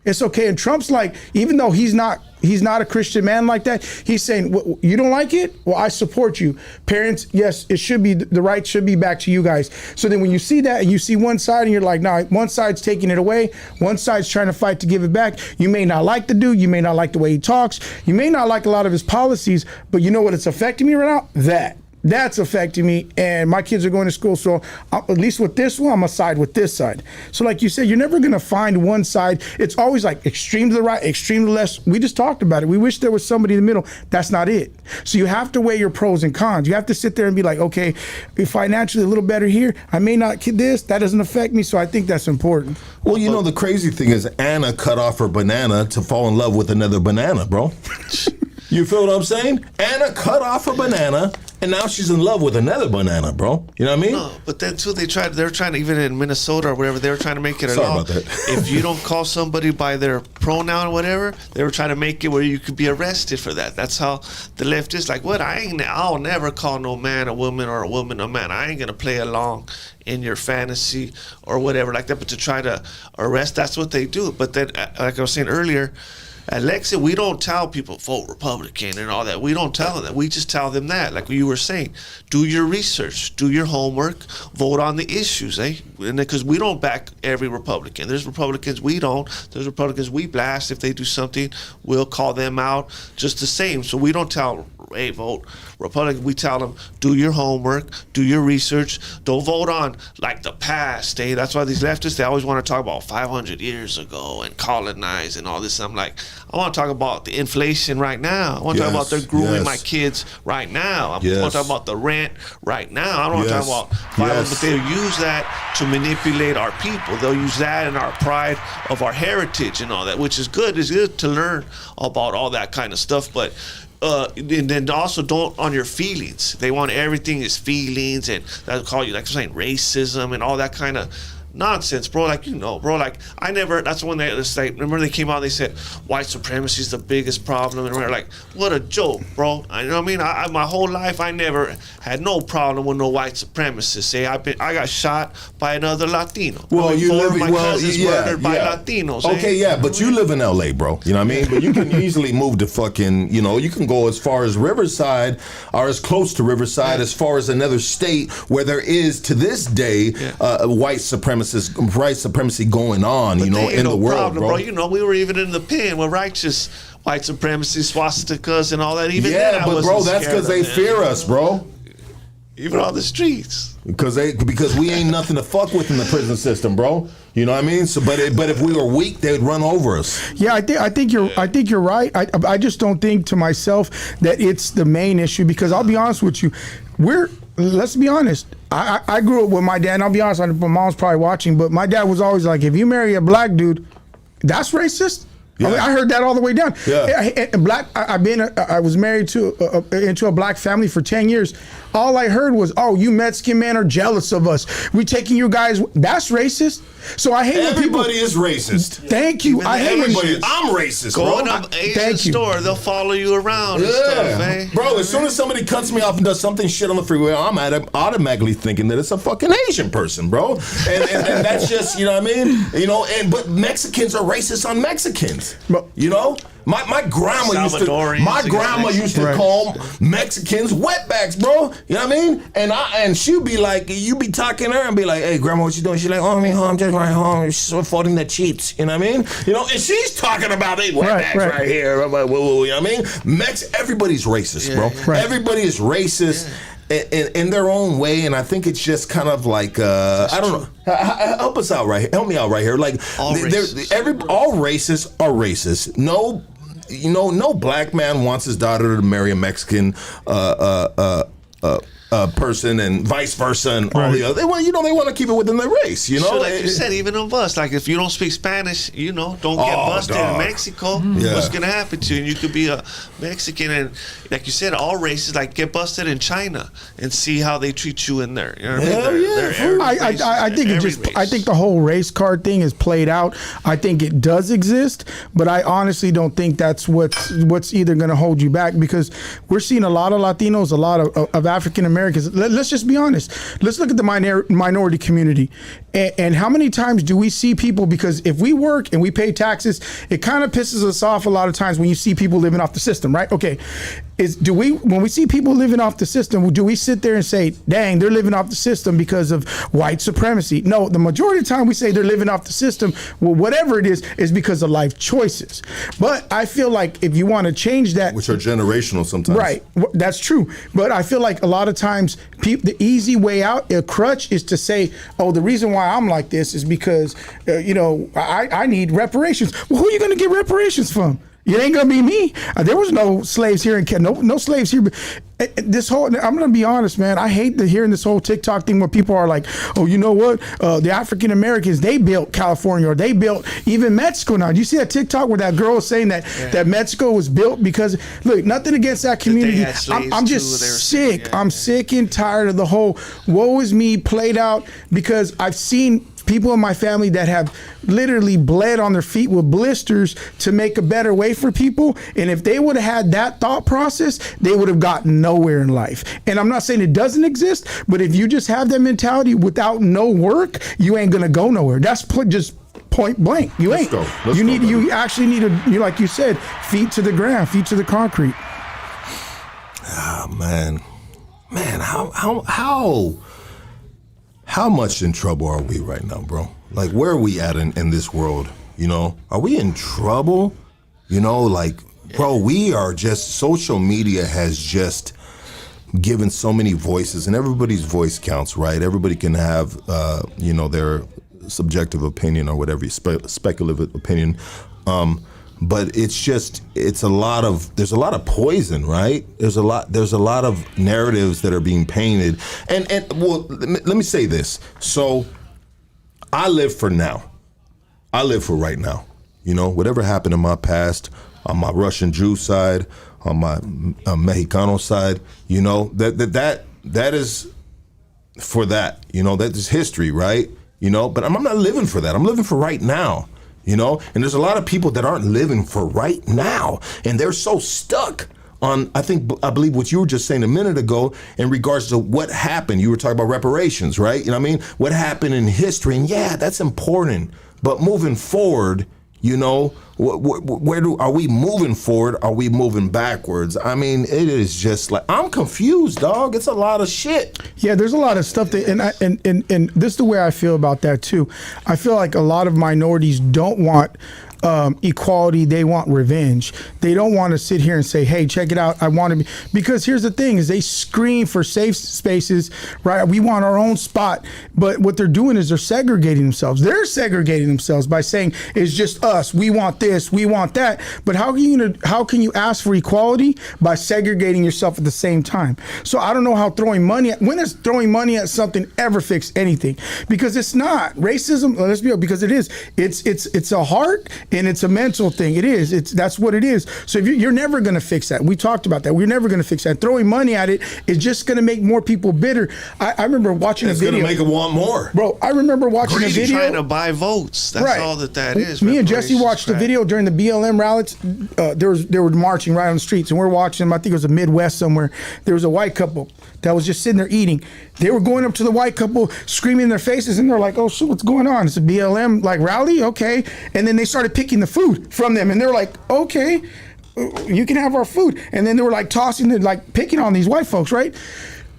It's okay. And Trump's like, even though he's not a Christian man like that, he's saying, well, you don't like it? Well, I support you. Parents, yes, it should be, the right should be back to you guys. So then when you see that and you see one side and you're like, nah, one side's taking it away, one side's trying to fight to give it back. You may not like the dude, you may not like the way he talks, you may not like a lot of his policies, but you know what it's affecting me right now? That's affecting me, and my kids are going to school, so at least with this one, I'm going to side with this side. So like you said, you're never going to find one side. It's always like extreme to the right, extreme to the left. We just talked about it. We wish there was somebody in the middle. That's not it. So you have to weigh your pros and cons. You have to sit there and be like, okay, if financially a little better here, I may not get this. That doesn't affect me, so I think that's important. Well, you know, the crazy thing is Anna cut off her banana to fall in love with another banana, bro. You feel what I'm saying? Anna cut off her banana, and now she's in love with another banana, bro. You know what I mean? No, but then too, they're trying to, even in Minnesota or wherever, they were trying to make it a law. Sorry about that. If you don't call somebody by their pronoun or whatever, they were trying to make it where you could be arrested for that. That's how the left is like, what? I'll never call no man a woman or a woman a man. I ain't gonna play along in your fantasy or whatever like that. But to try to arrest, that's what they do. But then, like I was saying earlier, at LEXIT, we don't tell people vote Republican and all that. We don't tell them that. We just tell them that, like you were saying, do your research, do your homework, vote on the issues, eh? Because we don't back every Republican. There's Republicans we don't. There's Republicans we blast. If they do something, we'll call them out just the same. So we don't tell, hey, vote Republican. We tell them, do your homework, do your research. Don't vote on like the past, eh? That's why these leftists, they always want to talk about 500 years ago and colonize and all this. I'm like, I want to talk about the inflation right now. I want to talk about they're grooming my kids right now. I want to talk about the rent right now. I don't want to talk about violence, but they'll use that to manipulate our people. They'll use that in our pride of our heritage and all that, which is good. It's good to learn about all that kind of stuff, but and then also don't on your feelings. They want everything is feelings, and they'll call you, like I'm saying, racism and all that kind of nonsense, bro. Like, bro, like, I never, that's when remember they came out, they said, white supremacy is the biggest problem. And we're like, what a joke, bro. You know what I mean? I my whole life, I never had no problem with no white supremacists. I got shot by another Latino. Well, you live, my cousins murdered by Latinos. Okay, yeah, but you live in LA, bro. You know what I mean? But you can easily move to fucking, you can go as far as Riverside or as close to Riverside as far as another state where there is to this day white supremacy going on, in the world, problem, bro. We were even in the pen with righteous white supremacy, swastikas, and all that. Even then, but bro, that's because they fear us, bro. Even on the streets. Because we ain't nothing to fuck with in the prison system, bro. You know what I mean? So, but if we were weak, they'd run over us. Yeah, I think you're right. I just don't think to myself that it's the main issue, because I'll be honest with you, let's be honest. I grew up with my dad, and I'll be honest, my mom's probably watching, but my dad was always like, if you marry a black dude, that's racist. Yeah. I heard that all the way down. Yeah. I was married into a black family for 10 years. All I heard was, "Oh, you Mexican men are jealous of us. We taking you guys." That's racist. So I hate when people. Everybody is racist. Thank you. I hate when I'm racist, bro. Go in an Asian store, they'll follow you around. And stuff, man. Bro. As soon as somebody cuts me off and does something shit on the freeway, I'm automatically thinking that it's a fucking Asian person, bro. And that's just, you know what I mean? But Mexicans are racist on Mexicans. My grandma used to call Mexicans wetbacks, bro. You know what I mean? And she'd be like, you be talking to her and be like, "Hey, grandma, what you doing?" She's like, "Oh, I'm just right home. She's folding the sheets." You know what I mean? And she's talking about these wetbacks right here. I'm like, whoa, you know what I mean? Everybody's racist, bro. Right. Everybody is racist. In their own way, and I think it's just kind of like I don't know. Help us out right here. Help me out right here. Like all racists are racist. No black man wants his daughter to marry a Mexican person, and vice versa, and all the other. They want to keep it within their race. So like you said, even of us, like if you don't speak Spanish, don't get busted in Mexico. What's gonna happen to you? And you could be a Mexican, and like you said, all races like get busted in China and see how they treat you in there. You know what I mean? I think the whole race card thing is played out. I think it does exist, but I honestly don't think that's what's either going to hold you back, because we're seeing a lot of Latinos, a lot of African Americans. Let's just be honest. Let's look at the minority community, and how many times do we see people, because if we work and we pay taxes, it kind of pisses us off a lot of times when you see people living off the system, right? Okay. When we see people living off the system, do we sit there and say, "Dang, they're living off the system because of white supremacy"? No, the majority of the time we say they're living off the system, well, whatever it is because of life choices. But I feel like if you want to change that, which are generational sometimes, right? That's true. But I feel like a lot of times the easy way out, a crutch, is to say, "Oh, the reason why I'm like this is because I need reparations." Well, who are you going to get reparations from? It ain't gonna be me. There was no slaves here in Canada. No slaves here. This whole, I'm gonna be honest, man. I hate hearing this whole TikTok thing where people are like, "Oh, you know what? The African Americans, they built California, or they built even Mexico." Now, do you see that TikTok where that girl was saying that Mexico was built because? Look, nothing against that community. I'm just sick. I'm sick and tired of the whole "woe is me" played out, because I've seen people in my family that have literally bled on their feet with blisters to make a better way for people. And if they would have had that thought process, they would have gotten nowhere in life. And I'm not saying it doesn't exist, but if you just have that mentality without no work, you ain't gonna go nowhere. That's just point blank. You ain't. You actually need to, like you said, feet to the ground, feet to the concrete. Ah, man, how much in trouble are we right now, bro? Like, where are we at in this world? Are we in trouble? Bro, we are just, social media has just given so many voices, and everybody's voice counts, right? Everybody can have, their subjective opinion or whatever, speculative opinion. But there's a lot of poison, right? There's a lot of narratives that are being painted. And well, let me say this. So I live for now. I live for right now. Whatever happened in my past, on my Russian Jew side, on my Mexicano side, that is for that. That is history, right? you know, but I'm not living for that. I'm living for right now, you know, and there's a lot of people that aren't living for right now, and they're so stuck on, I believe what you were just saying a minute ago in regards to what happened. You were talking about reparations, right? You know what I mean? What happened in history, and yeah, that's important, but moving forward, you know, are we moving forward? Are we moving backwards? I mean, it is just like, I'm confused, dog. It's a lot of shit. Yeah, there's a lot of stuff that, and this is the way I feel about that too. I feel like a lot of minorities don't want equality. They want revenge. They don't want to sit here and say, hey, check it out, I want to be, because here's the thing is they scream for safe spaces, right? We want our own spot, but what they're doing is they're segregating themselves. They're segregating themselves by saying it's just us, we want this, we want that. But how can you ask for equality by segregating yourself at the same time? So I don't know how when has throwing money at something ever fixed anything? Because it's not racism. Let's be honest, because it is. It's a heart and it's a mental thing. It is. That's what it is. So if you're never going to fix that. We talked about that. We're never going to fix that. Throwing money at it is just going to make more people bitter. I remember watching a video. It's going to make them want more. Bro, I remember watching a video. Trying to buy votes. That's all that is. Me and Jesse watched a video during the BLM rallies. They were marching right on the streets, and we're watching them. I think it was a Midwest somewhere. There was a white couple that was just sitting there eating. They were going up to the white couple, screaming in their faces, and they're like, "Oh shit, what's going on? It's a BLM rally, okay?" And then they started picking the food from them, and they're like, "Okay, you can have our food." And then they were tossing it, picking on these white folks, right?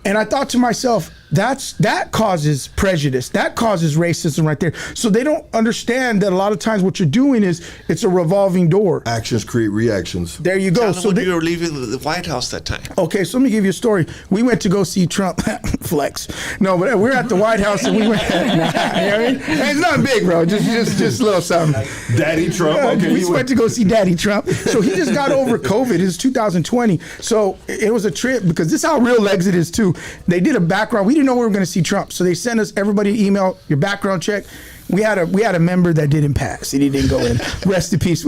And I thought to myself, that causes prejudice. That causes racism right there. So they don't understand that a lot of times what you're doing is it's a revolving door. Actions create reactions. There you go. So you were leaving the White House that time. Okay, so let me give you a story. We went to go see Trump. Flex. No, but we're at the White House and we went. You know what I mean? It's not big, bro. Just a little something. Daddy Trump. Okay, we went to go see Daddy Trump. So he just got over COVID. It's 2020. So it was a trip because this is how real LEXIT is too. They did a background. We didn't know we were going to see Trump, so they sent us everybody an email, your background check. We had a member that didn't pass and he didn't go in. Rest in peace.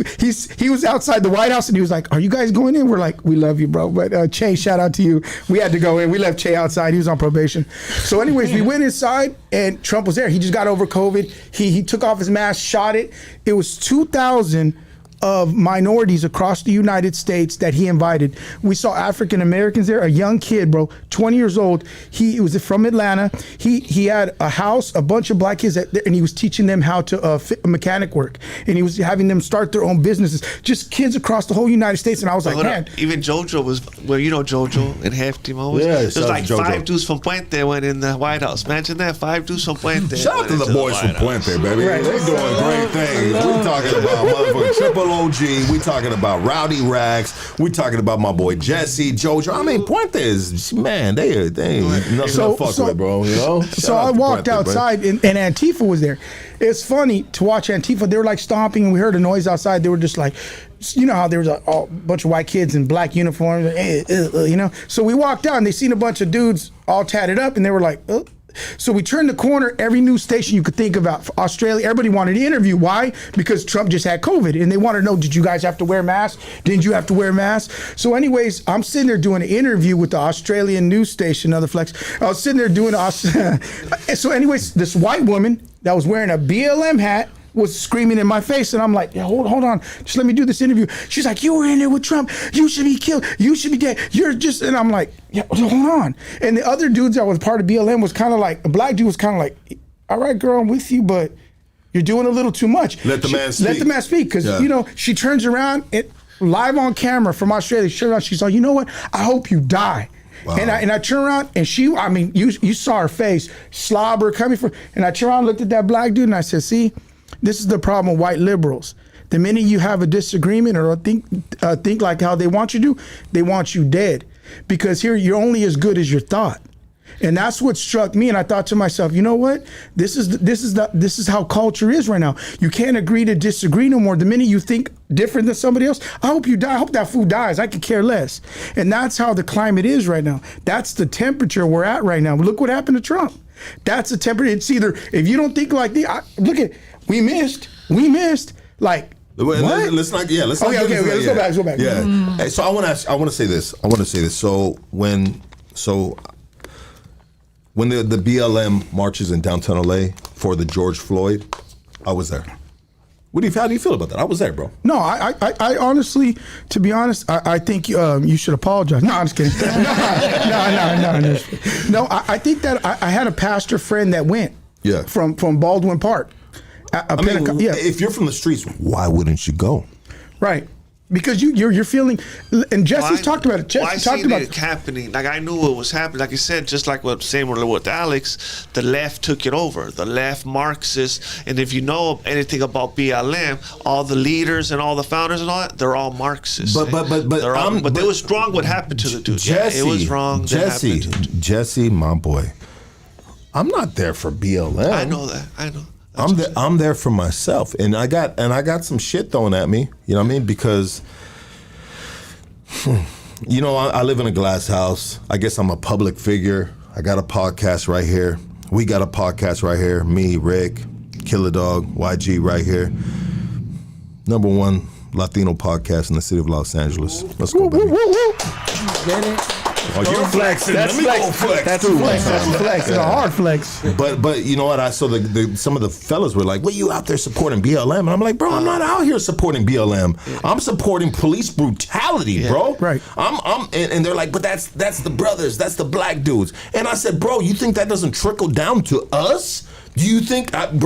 He was outside the White House and he was like, "Are you guys going in?" We're like, "We love you, bro." But Che, shout out to you. We had to go in. We left Che outside. He was on probation. So anyways, we went inside and Trump was there. He just got over COVID. He took off his mask, shot it. It was 2,000 of minorities across the United States that he invited. We saw African Americans there, a young kid, bro, 20 years old. He was from Atlanta. He had a house, a bunch of black kids, and he was teaching them how to mechanic work. And he was having them start their own businesses. Just kids across the whole United States. And I was like, man. Even JoJo was, JoJo and Half Team always. Yeah, it was like JoJo. 5 dudes from Puente went in the White House. Imagine that, 5 dudes from Puente. Shout out to the boys from Puente, baby. Right. They're doing great things. We're talking about motherfucking Triple OG. We talking about Rowdy Rags. We talking about my boy Jesse, JoJo. I mean, Puente is, man, they ain't nothing to fuck with, bro. You know. So I walked outside and Antifa was there. It's funny to watch Antifa. They were stomping, and we heard a noise outside. They were just you know how there was a bunch of white kids in black uniforms, you know. So we walked out, and they seen a bunch of dudes all tatted up, and they were like, "Oh." So we turned the corner. Every news station you could think about, for Australia, everybody wanted to interview. Why? Because Trump just had COVID, and they wanted to know, did you guys have to wear masks? Didn't you have to wear masks? So anyways, I'm sitting there doing an interview with the Australian news station, Another Flex. I was sitting there doing so anyways, this white woman that was wearing a BLM hat was screaming in my face, and I'm like, yeah, hold on, just let me do this interview. She's like, "You were in there with Trump. You should be killed. You should be dead. You're just," and I'm like, yeah, hold on. And the other dudes that was part of BLM was kind of like, a black dude was kind of like, "All right, girl, I'm with you, but you're doing a little too much. Let the man speak." Let the man speak, because you know, she turns around and live on camera from Australia. She's like, "You know what? I hope you die." Wow. And I turn around and you saw her face, slobber coming from, and I turned around, looked at that black dude, and I said, "See, this is the problem with white liberals. The minute you have a disagreement or think like how they want you to, they want you dead. Because here you're only as good as your thought." And that's what struck me. And I thought to myself, you know what? This is how culture is right now. You can't agree to disagree no more. The minute you think different than somebody else, I hope you die. I hope that fool dies. I could care less. And that's how the climate is right now. That's the temperature we're at right now. Look what happened to Trump. That's the temperature. It's either, if you don't think like look at, we missed. Like, what? Let's not. Yeah, let's not. Okay. Let's go back. Yeah. Hey, so I want to say this. So when the BLM marches in downtown LA, for the George Floyd, I was there. How do you feel about that? I was there, bro. No, I honestly, to be honest, I think you should apologize. No, I'm just kidding. No, I think that I had a pastor friend that went. Yeah. From Baldwin Park. If you're from the streets, why wouldn't you go? Right. Because you're feeling, and Jesse's talked about it. Jesse talked about it happening. Like I knew what was happening. Like you said, just like what same with Alex, the left took it over. The left Marxists, and if you know anything about BLM, all the leaders and all the founders and all that, they're all Marxists. But it was wrong what happened to the dude. Jesse, it was wrong. Jesse, my boy, I'm not there for BLM. I know that. I know. I'm there for myself, and I got some shit thrown at me. You know what I mean? Because, you know, I live in a glass house. I guess I'm a public figure. I got a podcast right here. We got a podcast right here. Me, Rick, Killer Dog, YG right here. #1 Latino podcast in the city of Los Angeles. Let's go, baby. Get it? Oh, you're flexing. That's Let me flex. go flex. That's too. flex. That's a flex. It's a hard flex. But you know what? I saw some of the fellas were like, "Well, you out there supporting BLM?" And I'm like, "Bro, I'm not out here supporting BLM. I'm supporting police brutality, bro." Right. And they're like, "But that's the brothers. That's the black dudes." And I said, "Bro, you think that doesn't trickle down to us?" Do you think, I've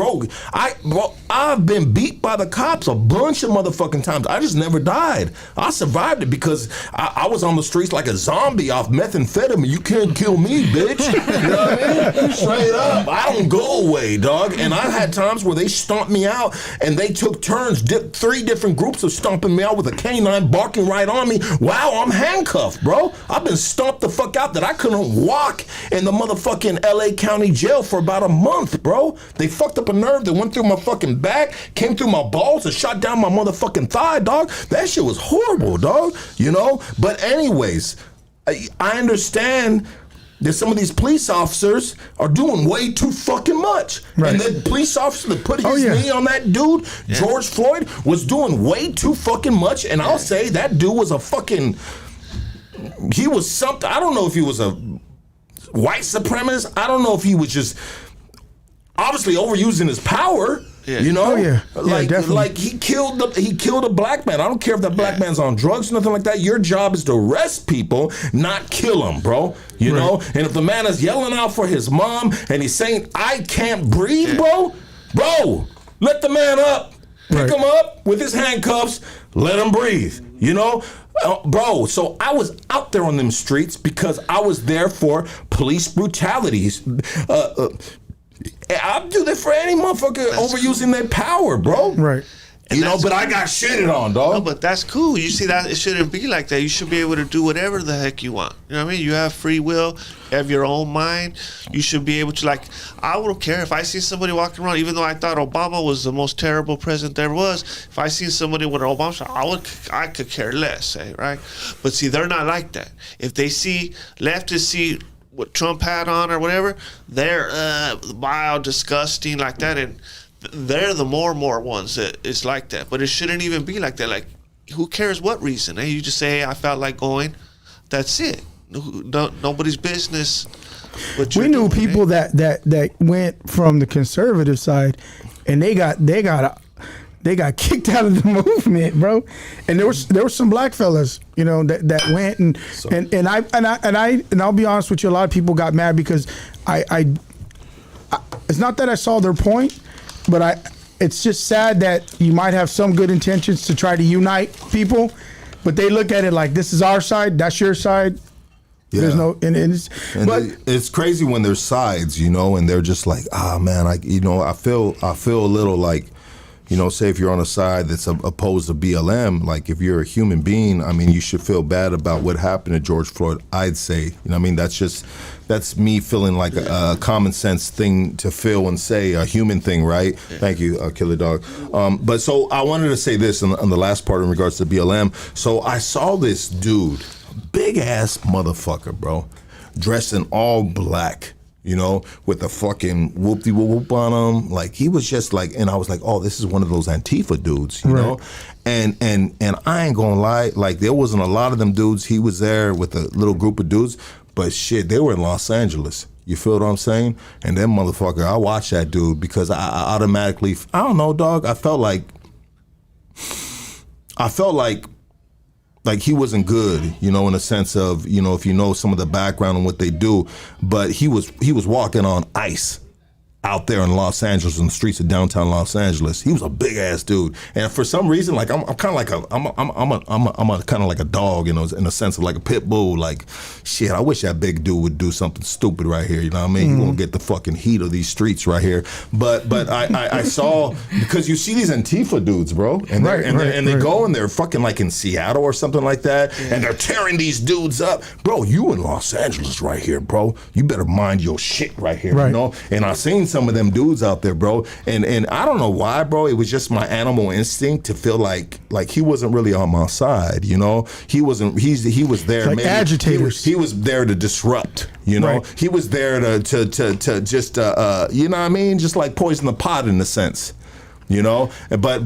been beat by the cops a bunch of motherfucking times. I just never died. I survived it because I was on the streets like a zombie off methamphetamine. You can't kill me, bitch. You know what I mean? Straight up. I don't go away, dog. And I had times where they stomped me out and they took turns, 3 different groups of stomping me out with a canine barking right on me. Wow, I'm handcuffed, bro. I've been stomped the fuck out that I couldn't walk in the motherfucking LA County jail for about a month, bro. They fucked up a nerve that went through my fucking back, came through my balls, and shot down my motherfucking thigh, dog. That shit was horrible, dog. You know? But anyways, I understand that some of these police officers are doing way too fucking much. Right. And the police officer that put his knee on that dude, George Floyd, was doing way too fucking much. And I'll say that dude was he was something. I don't know if he was a white supremacist. I don't know if he was just obviously overusing his power, you know, like he killed a black man. I don't care if that black man's on drugs or nothing like that. Your job is to arrest people, not kill them, bro. You know, and if the man is yelling out for his mom and he's saying, "I can't breathe," bro, let the man up, pick him up with his handcuffs, let him breathe. You know. Bro, so I was out there on them streets because I was there for police brutalities. I'll do that for any motherfucker overusing their power, bro. Right. You know, but I got shitted on, dog. No, but that's cool. You see that it shouldn't be like that. You should be able to do whatever the heck you want. You know what I mean? You have free will, you have your own mind. You should be able to, like, I wouldn't care if I see somebody walking around, even though I thought Obama was the most terrible president there was. If I see somebody with an Obama shot, I could care less, right? But see, they're not like that. If they see leftists see what Trump had on or whatever, they're vile, disgusting, like that, and they're the more ones that it's like that. But it shouldn't even be like that. Like, who cares what reason? You just say, "Hey, I felt like going." That's it. Nobody's business. We knew people that went from the conservative side, and they got kicked out of the movement, bro. And there were some black fellas, you know, that went and I'll be honest with you, a lot of people got mad because I it's not that I saw their point, but it's just sad that you might have some good intentions to try to unite people, but they look at it like, this is our side, that's your side. Yeah. There's no, it's crazy when there's sides, you know, and they're just like, man, I feel a little like, you know, say if you're on a side that's opposed to BLM, like if you're a human being, I mean, you should feel bad about what happened to George Floyd, I'd say. You know what I mean? That's me feeling like a common sense thing to feel and say, a human thing, right? Yeah. Thank you, Killer Dog. But so I wanted to say this on the last part in regards to BLM. So I saw this dude, big ass motherfucker, bro, dressed in all black, you know, with the fucking whoop-de-whoop on him. Like, he was just like, and I was like, oh, this is one of those Antifa dudes, you know? And I ain't gonna lie, like, there wasn't a lot of them dudes. He was there with a little group of dudes, but shit, they were in Los Angeles. You feel what I'm saying? And then motherfucker, I watched that dude because I automatically, I don't know, dog. I felt like he wasn't good, you know, in a sense of, you know, if you know some of the background and what they do, but he was walking on ice out there in Los Angeles, in the streets of downtown Los Angeles. He was a big ass dude, and for some reason, like I'm kind of like kind of like a dog, you know, in a sense of like a pit bull. Like, shit, I wish that big dude would do something stupid right here. You know what I mean? He won't get the fucking heat of these streets right here. But I saw, because you see these Antifa dudes, bro, and they go and they're fucking like in Seattle or something like that, and they're tearing these dudes up, bro. You in Los Angeles right here, bro. You better mind your shit right here, you know. And I seen some of them dudes out there, bro, and I don't know why, bro. It was just my animal instinct to feel like he wasn't really on my side, you know. He was there, like maybe agitators. He was there to disrupt, you know. He was there to just you know what I mean, just like poison the pot in a sense, you know. But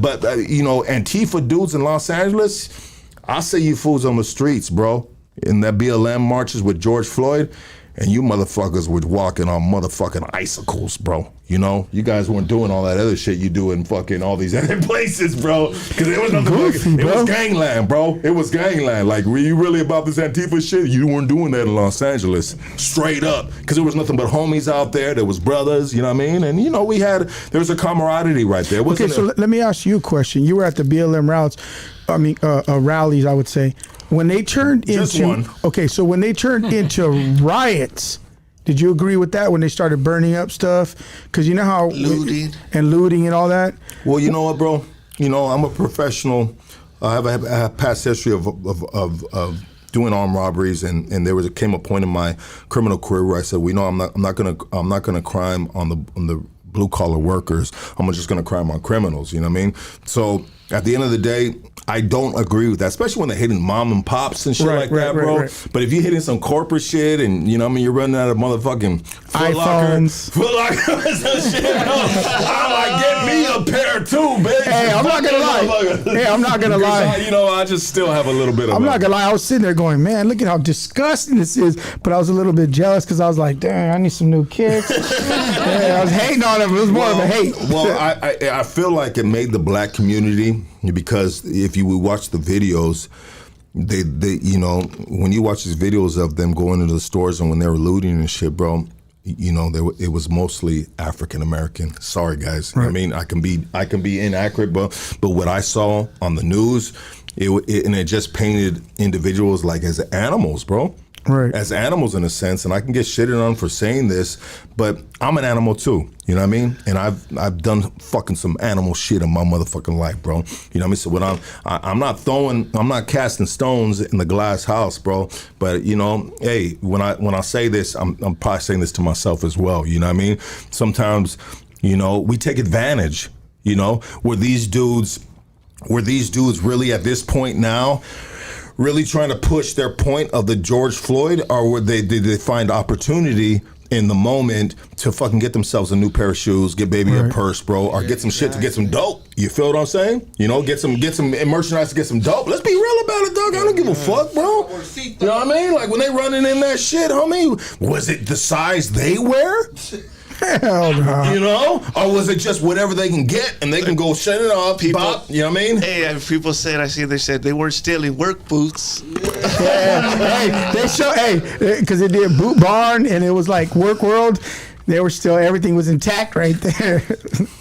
you know, Antifa dudes in Los Angeles, I say you fools on the streets, bro, in that BLM marches with George Floyd. And you motherfuckers were walking on motherfucking icicles, bro. You know, you guys weren't doing all that other shit you do in fucking all these other places, bro. Because it was nothing it was gangland, bro. It was gangland. Like, were you really about this Antifa shit? You weren't doing that in Los Angeles, straight up. Because there was nothing but homies out there. There was brothers, you know what I mean? And, you know, there was a camaraderie right there. Okay, so let me ask you a question. You were at the BLM rallies, I would say. When they turned so when they turned into riots, did you agree with that when they started burning up stuff? Because you know how looting and all that. Well, you know what, bro? You know, I'm a professional. I have a past history of doing armed robberies, and came a point in my criminal career where I said, "We know I'm not gonna crime on the blue collar workers. I'm just gonna crime on criminals." You know what I mean? So at the end of the day, I don't agree with that, especially when they're hitting mom and pops and shit like that, bro. But if you're hitting some corporate shit and, you know what I mean, you're running out of motherfucking iPhones, Foot Locker and shit, bro, I'm like, get me a pair too, bitch. Hey, I'm not gonna lie. You know, I just still have a little bit of I'm not gonna lie. I was sitting there going, man, look at how disgusting this is. But I was a little bit jealous because I was like, damn, I need some new kicks. I was hating on them. It was more of a hate. Well, I feel like it made the black community, because if you would watch the videos, they you know, when you watch these videos of them going into the stores and when they were looting and shit, bro, you know, it was mostly African American. Sorry, guys. I mean, I can be inaccurate, but what I saw on the news, it just painted individuals like as animals, bro. Right. As animals in a sense, and I can get shitted on for saying this, but I'm an animal too. You know what I mean? And I've done fucking some animal shit in my motherfucking life, bro. You know what I mean? So when I'm not casting stones in the glass house, bro. But you know, hey, when I say this, I'm probably saying this to myself as well. You know what I mean? Sometimes, you know, we take advantage. You know, were these dudes really at this point now really trying to push their point of the George Floyd, or did they find opportunity in the moment to fucking get themselves a new pair of shoes, get baby a purse, bro, or get some shit to get some dope? You feel what I'm saying? You know, get some merchandise to get some dope. Let's be real about it, dog. I don't give a fuck, bro. You know what I mean? Like when they running in that shit, homie, was it the size they wear? Hell no. You know? Or was it just whatever they can get and they can go shut it off, pop, you know what I mean? Hey, people said, they said they weren't stealing work boots. Because it did Boot Barn and it was like Work World. They were still, everything was intact right there.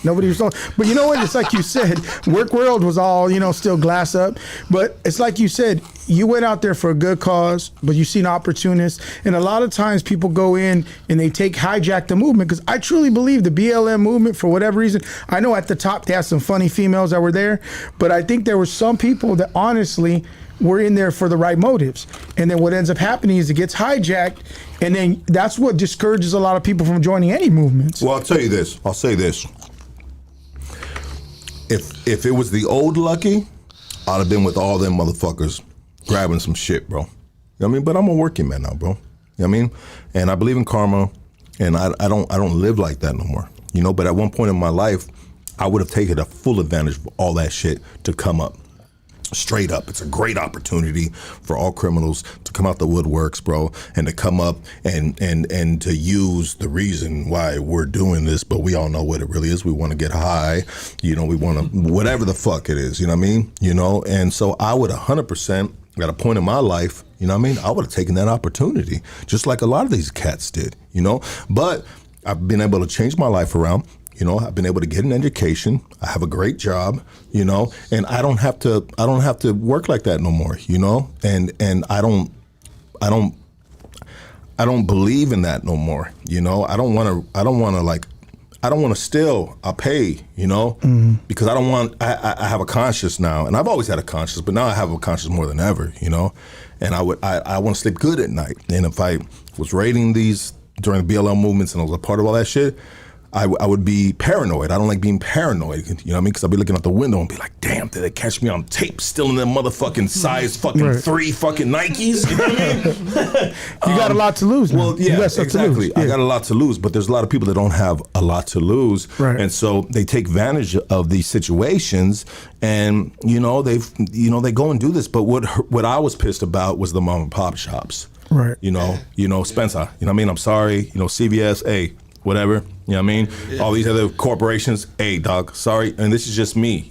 Nobody was stolen. But you know what? It's like you said, Work World was all, you know, still glass up. But it's like you said, you went out there for a good cause, but you seen opportunists. And a lot of times people go in and they hijack the movement. Because I truly believe the BLM movement, for whatever reason, I know at the top they had some funny females that were there, but I think there were some people that honestly were in there for the right motives. And then what ends up happening is it gets hijacked, and then that's what discourages a lot of people from joining any movements. Well, I'll tell you this. I'll say this. If it was the old Lucky, I'd have been with all them motherfuckers grabbing some shit, bro. You know what I mean? But I'm a working man now, bro. You know what I mean? And I believe in karma, and I don't live like that no more. You know, but at one point in my life, I would have taken a full advantage of all that shit to come up. Straight up, it's a great opportunity for all criminals to come out the woodworks, bro, and to come up and to use the reason why we're doing this. But we all know what it really is. We want to get high, we want to whatever the fuck it is. You know what I mean? And so I would 100% at a point in my life, I would have taken that opportunity, just like a lot of these cats did. But I've been able to change my life around. I've been able to get an education. I have a great job, and I don't have to work like that no more, and I don't believe in that no more. I don't want to steal. I'll pay, because I have a conscience now, and I've always had a conscience, but now I have a conscience more than ever, and I want to sleep good at night. And if I was raiding these during the BLM movements and I was a part of all that shit, I would be paranoid. I don't like being paranoid, because I'll be looking out the window and be like, damn, did they catch me on tape still in them motherfucking size fucking 3 fucking Nikes? You know what I mean? You got a lot to lose now. Well, yeah, you got stuff exactly. to lose. Yeah. I got a lot to lose, but there's a lot of people that don't have a lot to lose. Right. And so they take advantage of these situations and, they go and do this. But what I was pissed about was the mom and pop shops. Right. Spencer, I'm sorry, CVS, hey, whatever, Yeah. All these other corporations, hey, dog, sorry, and this is just me,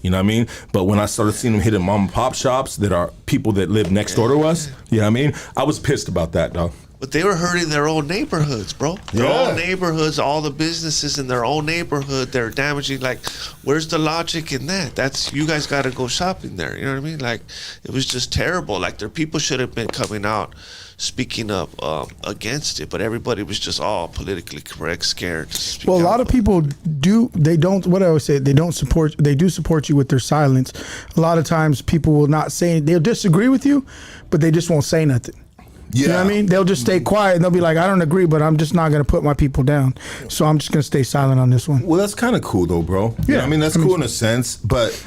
But when I started seeing them hitting mom and pop shops that are people that live next door to us, I was pissed about that, dog. But they were hurting their own neighborhoods, bro. Their own neighborhoods, all the businesses in their own neighborhood, they're damaging. Like, where's the logic in that? You guys got to go shopping there. You know what I mean? Like, it was just terrible. Like, their people should have been coming out speaking up against it, but everybody was just all politically correct, scared to speak Well, a out. lot of people what I always say, they do support you with their silence. A lot of times people will not say, they'll disagree with you, but they just won't say nothing. Yeah. You know what I mean? They'll just stay quiet and they'll be like, I don't agree, but I'm just not going to put my people down. So I'm just going to stay silent on this one. Well, that's kind of cool though, bro. Yeah. That's cool in a sense, but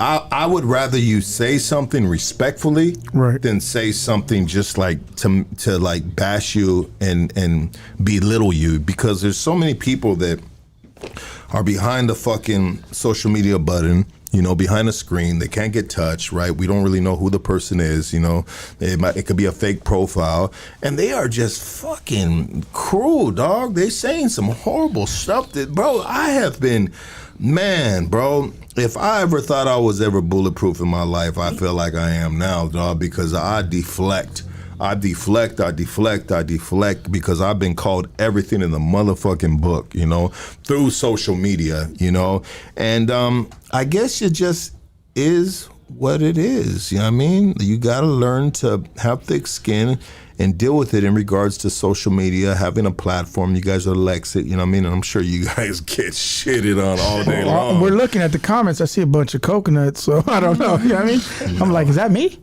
I would rather you say something respectfully than say something just like to like bash you and belittle you, because there's so many people that are behind the fucking social media button, behind the screen. They can't get touched, right? We don't really know who the person is, It could be a fake profile, and they are just fucking cruel, dog. They saying some horrible stuff that, bro, I have been, man, bro. If I ever thought I was ever bulletproof in my life, I feel like I am now, dog, because I deflect because I've been called everything in the motherfucking book, through social media, and I guess it just is what it is, you know what I mean? You gotta learn to have thick skin and deal with it in regards to social media, having a platform. You guys are LEXIT, you know what I mean? And I'm sure you guys get shitted on all day long. We're looking at the comments. I see a bunch of coconuts, so I don't know. You know what I mean? I'm like, is that me?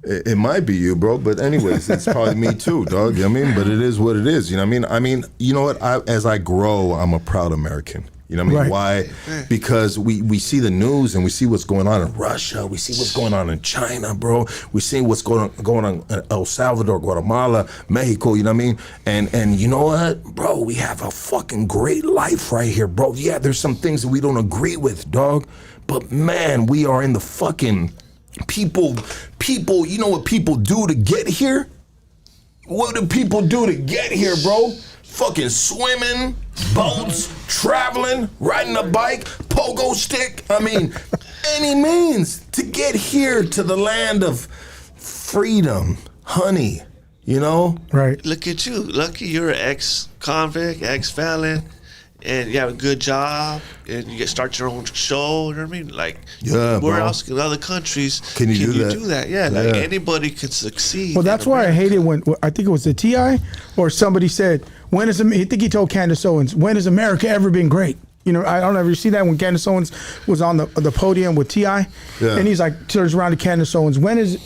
It might be you, bro, but anyways, it's probably me too, dog. You know what I mean? But it is what it is, you know what I mean? You know what? As I grow, I'm a proud American. You know what I mean? Right. Why? Because we see the news and we see what's going on in Russia. We see what's going on in China, bro. We see what's going on in El Salvador, Guatemala, Mexico, you know what I mean? And you know what, bro? We have a fucking great life right here, bro. Yeah, there's some things that we don't agree with, dog. But man, we are in the fucking people, you know what people do to get here? What do people do to get here, bro? Fucking swimming, boats, traveling, riding a bike, pogo stick. I mean, any means to get here to the land of freedom, honey, Right. Look at you. Lucky you're an ex-convict, ex-felon, and you have a good job, and you start your own show. You know what I mean? Like, yeah, where bro. else in other countries can you do that? Yeah, like anybody can succeed. Well, that's why I hate it when I think it was the TI or somebody said, I think he told Candace Owens, when has America ever been great? I don't ever see that when Candace Owens was on the podium with T.I. Yeah. And he's like, turns around to Candace Owens, when has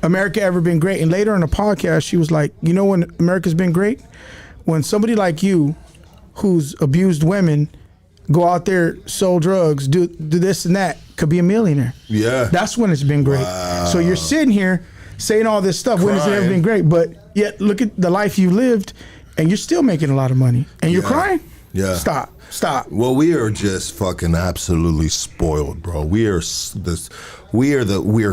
America ever been great? And later in the podcast, she was like, when America's been great? When somebody like you, who's abused women, go out there, sell drugs, do this and that, could be a millionaire. Yeah. That's when it's been great. Wow. So you're sitting here saying all this stuff, when has it ever been great? But yet look at the life you lived, and you're still making a lot of money. And you're crying? Yeah. Stop. Well, we are just fucking absolutely spoiled, bro. We are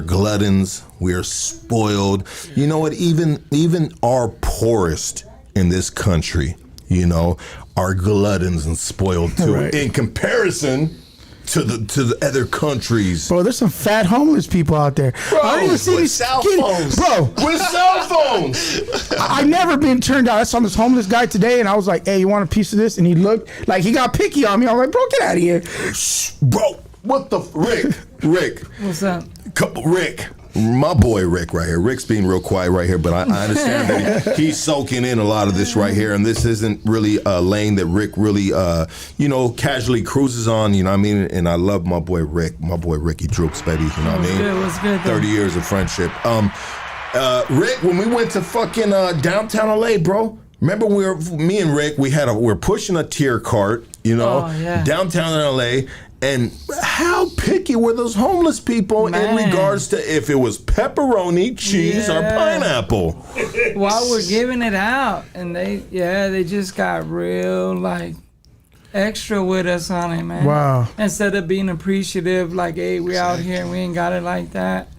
gluttons. We are spoiled. You know what? Even our poorest in this country, you know, are gluttons and spoiled too. Right. In comparison to the other countries. Bro, there's some fat homeless people out there. Bro, I don't even see with these cell skinny- phones. Bro, With cell phones. I never been turned down. I saw this homeless guy today, and I was like, "Hey, you want a piece of this?" And he looked like he got picky on me. I was like, "Bro, get out of here." Bro, what the Rick. What's up? Rick. My boy Rick right here. Rick's being real quiet right here, but I understand that he's soaking in a lot of this right here, and this isn't really a lane that Rick really, casually cruises on, you know what I mean? And I love my boy Rick. My boy Ricky Droops, baby, you know what I mean? What's good, though? 30 years of friendship. Rick, when we went to fucking downtown LA, bro, remember me and Rick, we were pushing a tier cart, you know, downtown LA. And how picky were those homeless people in regards to if it was pepperoni, cheese, or pineapple? While we're giving it out, and they just got real like extra with us on it, man. Wow. Instead of being appreciative, like, hey, we out here and we ain't got it like that.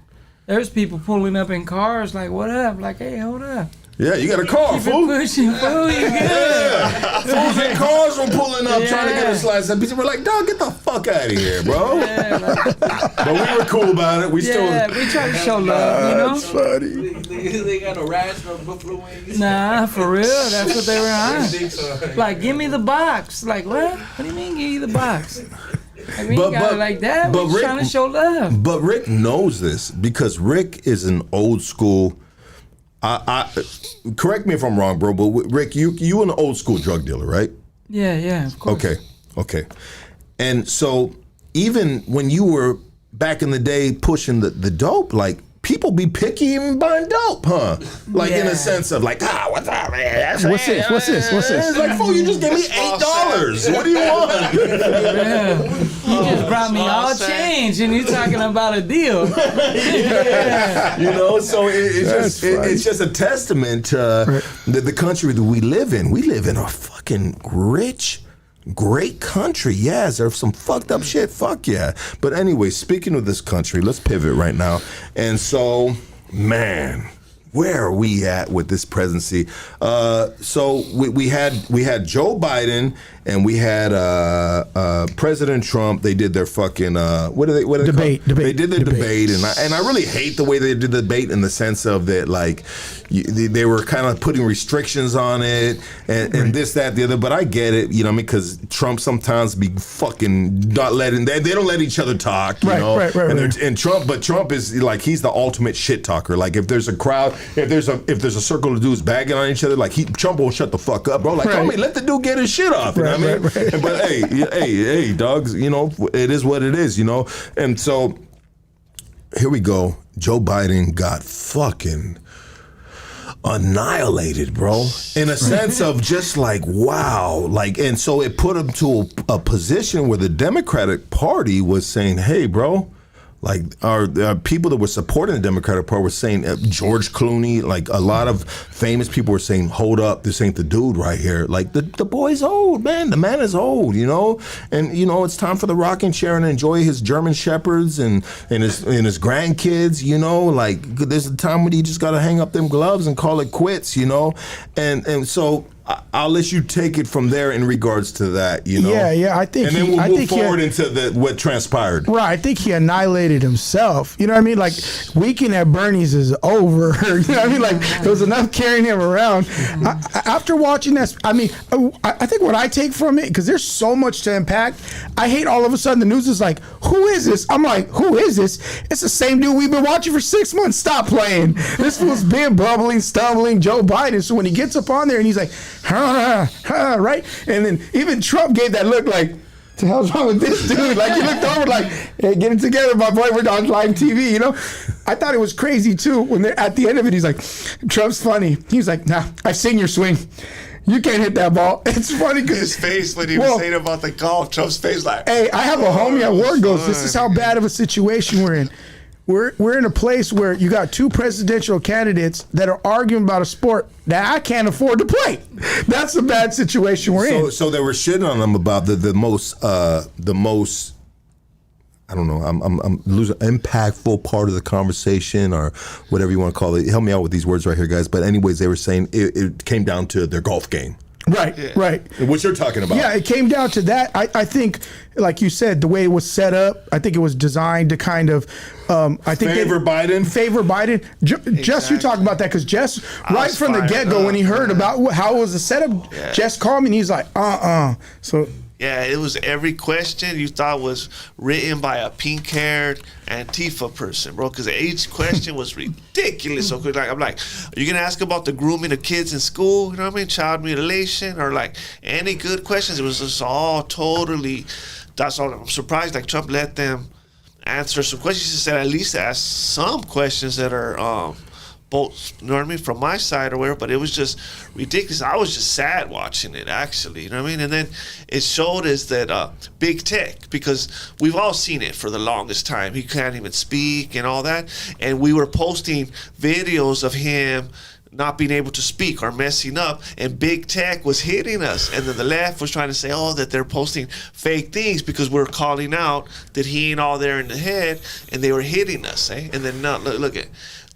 There's people pulling up in cars, like, what up? Like, hey, hold up. Yeah, you got a car, Keep it fool. pushing, fool. You good? Yeah. Fools in cars were pulling up trying to get a slice. And people were like, dog, get the fuck out of here, bro. But we were cool about it. We we try to show love, you know? That's funny. They got a rash from buffalo wings. Nah, for real. That's what they were on. Like, give me the box. Like, what? What do you mean, give you the box? Like, we ain't got it like that. We're just trying to show love. But Rick knows this because Rick is an old school. I correct me if I'm wrong, bro. But Rick, you an old school drug dealer, right? Yeah, of course. Okay. And so even when you were back in the day pushing the dope, like people be picky even buying dope, huh? Like in a sense of like, what's up, man? What's this? It's like, fool, you just gave me $8. What do you want? You just brought me all change, and you're talking about a deal. You know, so it's just a testament to the country that we live in. We live in a fucking rich, great country. Yes, there's some fucked up shit. Fuck yeah. But anyway, speaking of this country, let's pivot right now. And so, man, where are we at with this presidency? So we had Joe Biden and we had President Trump. They did their fucking Debate. They did the debate, and I really hate the way they did the debate in the sense of that, like they were kind of putting restrictions on it and this, that, the other. But I get it, you know what I mean? Because Trump sometimes be fucking not letting they don't let each other talk, you know. Right. And Trump is like he's the ultimate shit talker. Like if there's a crowd, if there's a circle of dudes bagging on each other, like Trump won't shut the fuck up, bro. Like, I mean, let the dude get his shit off. You know what I mean? But hey, dogs, you know, it is what it is, you know. And so here we go. Joe Biden got fucking annihilated, bro, in a sense of just like, wow, like, and so it put him to a position where the Democratic Party was saying, hey, bro, like our people that were supporting the Democratic Party were saying, George Clooney, like a lot of famous people were saying, hold up, this ain't the dude right here. Like the boy's old, man. The man is old, you know? And, you know, it's time for the rocking chair and enjoy his German Shepherds and his grandkids, you know? Like there's a time when you just got to hang up them gloves and call it quits, you know? And so I'll let you take it from there in regards to that, you know? Yeah, I think. And then we'll move forward into what transpired. Right, I think he annihilated himself. You know what I mean? Like, weekend at Bernie's is over. You know what I mean? Like, there was enough carrying him around. After watching that, I mean, I think what I take from it, because there's so much to unpack, I hate all of a sudden the news is like, who is this? I'm like, who is this? It's the same dude we've been watching for 6 months. Stop playing. This was being bubbling, stumbling Joe Biden. So when he gets up on there and he's like, right? And then even Trump gave that look like, what the hell's wrong with this dude? Like he looked over like, hey, get it together, my boy, we're on live TV, you know? I thought it was crazy too when they're at the end of it, he's like, Trump's funny. He's like, nah, I've seen your swing. You can't hit that ball. It's funny because his face when he was saying about the golf, Trump's face like, hey, I have a homie at work goes, this is how bad of a situation we're in. we're in a place where you got two presidential candidates that are arguing about a sport that I can't afford to play. That's a bad situation we're in. So they were shitting on them about the most I don't know, I'm losing impactful part of the conversation or whatever you want to call it. Help me out with these words right here, guys. But anyways, they were saying it came down to their golf game. Right, right. What you're talking about. Yeah, it came down to that. I think, like you said, the way it was set up, I think it was designed to kind of, I think favor Biden. Favor Biden. Jess, you talk about that because Jess, right from the get-go, when he heard about how it was set up, Jess called me and he's like, So. Yeah, it was every question you thought was written by a pink-haired Antifa person, bro, because each question was ridiculous. So I'm like, are you going to ask about the grooming of kids in school? You know what I mean? Child mutilation or like any good questions? It was just all totally, that's all. I'm surprised like Trump let them answer some questions. He said at least ask some questions that are both, you know what I mean, from my side or whatever, but it was just ridiculous. I was just sad watching it, actually, you know what I mean? And then it showed us that big tech, because we've all seen it for the longest time. He can't even speak and all that. And we were posting videos of him not being able to speak or messing up, and big tech was hitting us. And then the left was trying to say, that they're posting fake things because we're calling out that he ain't all there in the head, and they were hitting us, eh? And then look at,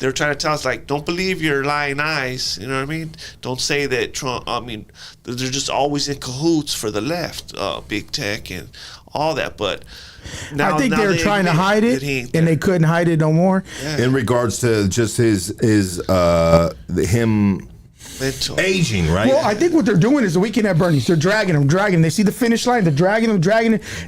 they're trying to tell us, like, don't believe your lying eyes, you know what I mean? Don't say that Trump, they're just always in cahoots for the left, big tech and all that, but now, I think they were trying to hide it, and they couldn't hide it no more. Yeah. In regards to just him mental aging, right? Well, I think what they're doing is the weekend at Bernie's. They're dragging him. They see the finish line. They're dragging him,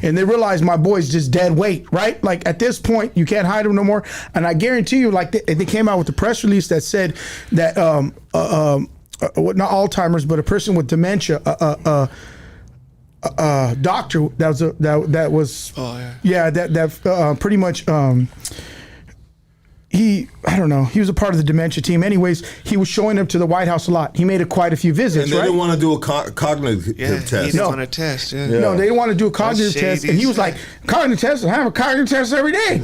and they realize my boy's just dead weight, right? Like at this point, you can't hide him no more. And I guarantee you, like they came out with a press release that said that not Alzheimer's, but a person with dementia, doctor that was pretty much I don't know. He was a part of the dementia team. Anyways, he was showing up to the White House a lot. He made quite a few visits, and they didn't want to do a cognitive test. He didn't want to test. No, they didn't want to do a cognitive test. And he was like, cognitive test? I have a cognitive test every day.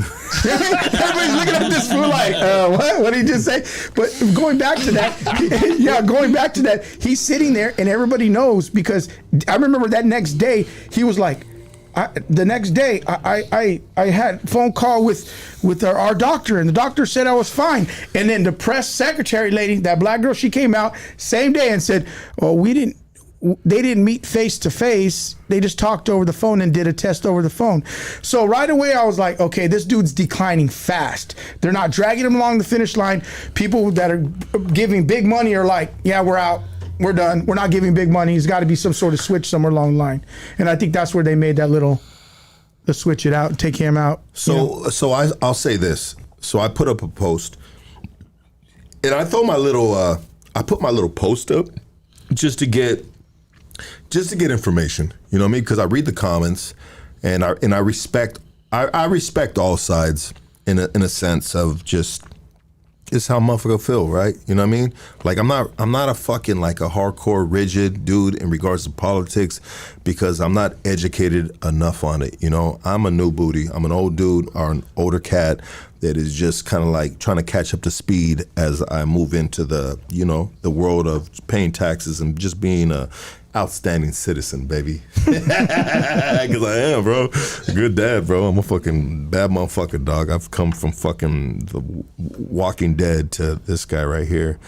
Everybody's looking at this fool like, what did he just say? But going back to that, he's sitting there and everybody knows, because I remember that next day, he was like, I had a phone call with our doctor, and the doctor said I was fine. And then the press secretary lady, that black girl, she came out same day and said, they didn't meet face to face. They just talked over the phone and did a test over the phone. So right away I was like, okay, this dude's declining fast. They're not dragging him along the finish line. People that are giving big money are like, yeah, we're out. We're done. We're not giving big money. He's got to be some sort of switch somewhere along the line. And I think that's where they made that the switch it out and take him out. So I'll say this. So I put up a post, and I throw I put my little post up just to get information. You know what I mean? Because I read the comments, and I respect all sides in a sense of just. It's how motherfucker feel, right? You know what I mean? Like I'm not a fucking like a hardcore rigid dude in regards to politics, because I'm not educated enough on it. You know, I'm a new booty. I'm an old dude or an older cat that is just kind of like trying to catch up to speed as I move into the world of paying taxes and just being a outstanding citizen, baby. Because I am, bro. A good dad, bro. I'm a fucking bad motherfucker, dog. I've come from fucking the Walking Dead to this guy right here,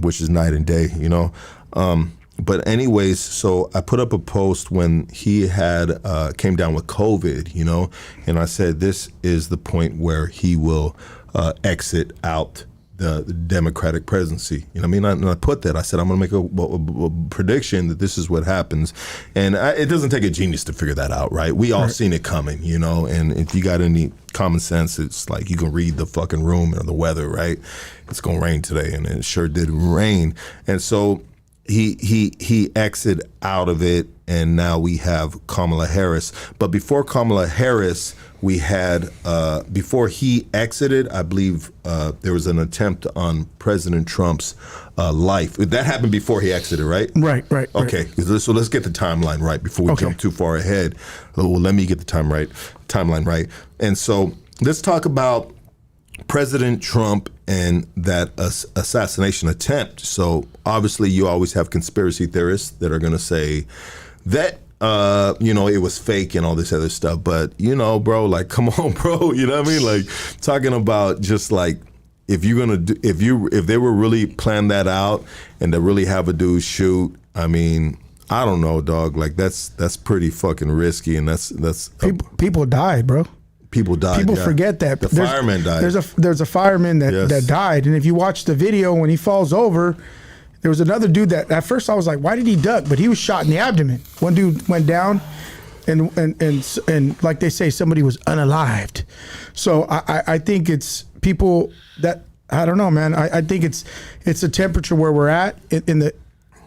which is night and day, you know. But anyways, so I put up a post when he had came down with COVID, you know, and I said this is the point where he will exit out the Democratic presidency. You know what I mean? And I put that. I said, I'm going to make a prediction that this is what happens. And it doesn't take a genius to figure that out, right? We all seen it coming, you know? And if you got any common sense, it's like you can read the fucking room or the weather, right? It's going to rain today. And it sure did rain. And so he exited out of it, and now we have Kamala Harris. But before Kamala Harris, we had, before he exited, I believe there was an attempt on President Trump's life. That happened before he exited, right? Right. Okay, so let's get the timeline right before we jump too far ahead. Well, let me get the timeline right. And so let's talk about President Trump and that assassination attempt. So obviously you always have conspiracy theorists that are going to say that, it was fake and all this other stuff. But, bro, like, come on, bro. You know what I mean? Like, talking about just like, if they were really plan that out and to really have a dude shoot, I mean, I don't know, dog. Like, that's pretty fucking risky. And that's people died, bro. People died. People forget that. The fireman died. There's a fireman that, Yes. that died. And if you watch the video, when he falls over, there was another dude that at first I was like, why did he duck? But he was shot in the abdomen. One dude went down, and like they say, somebody was unalived. So I think it's people that, I don't know, man. I think it's a temperature where we're at in the.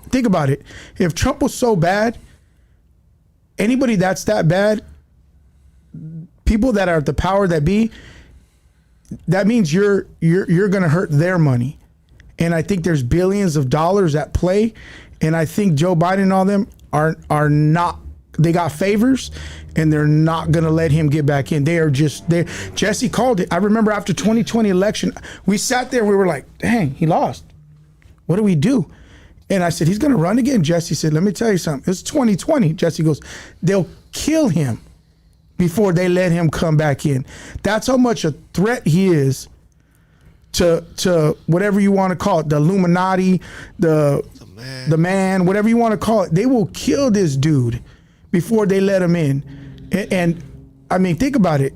Think about it. If Trump was so bad, anybody that's that bad, people that are at the power that be, that means you're going to hurt their money. And I think there's billions of dollars at play. And I think Joe Biden and all them are not, they got favors and they're not going to let him get back in. Jesse called it. I remember after 2020 election, we sat there and we were like, dang, he lost. What do we do? And I said, he's going to run again. Jesse said, let me tell you something. It's 2020. Jesse goes, they'll kill him before they let him come back in. That's how much a threat he is to whatever you want to call it, the Illuminati, the man, whatever you want to call it. They will kill this dude before they let him in. And I mean, think about it.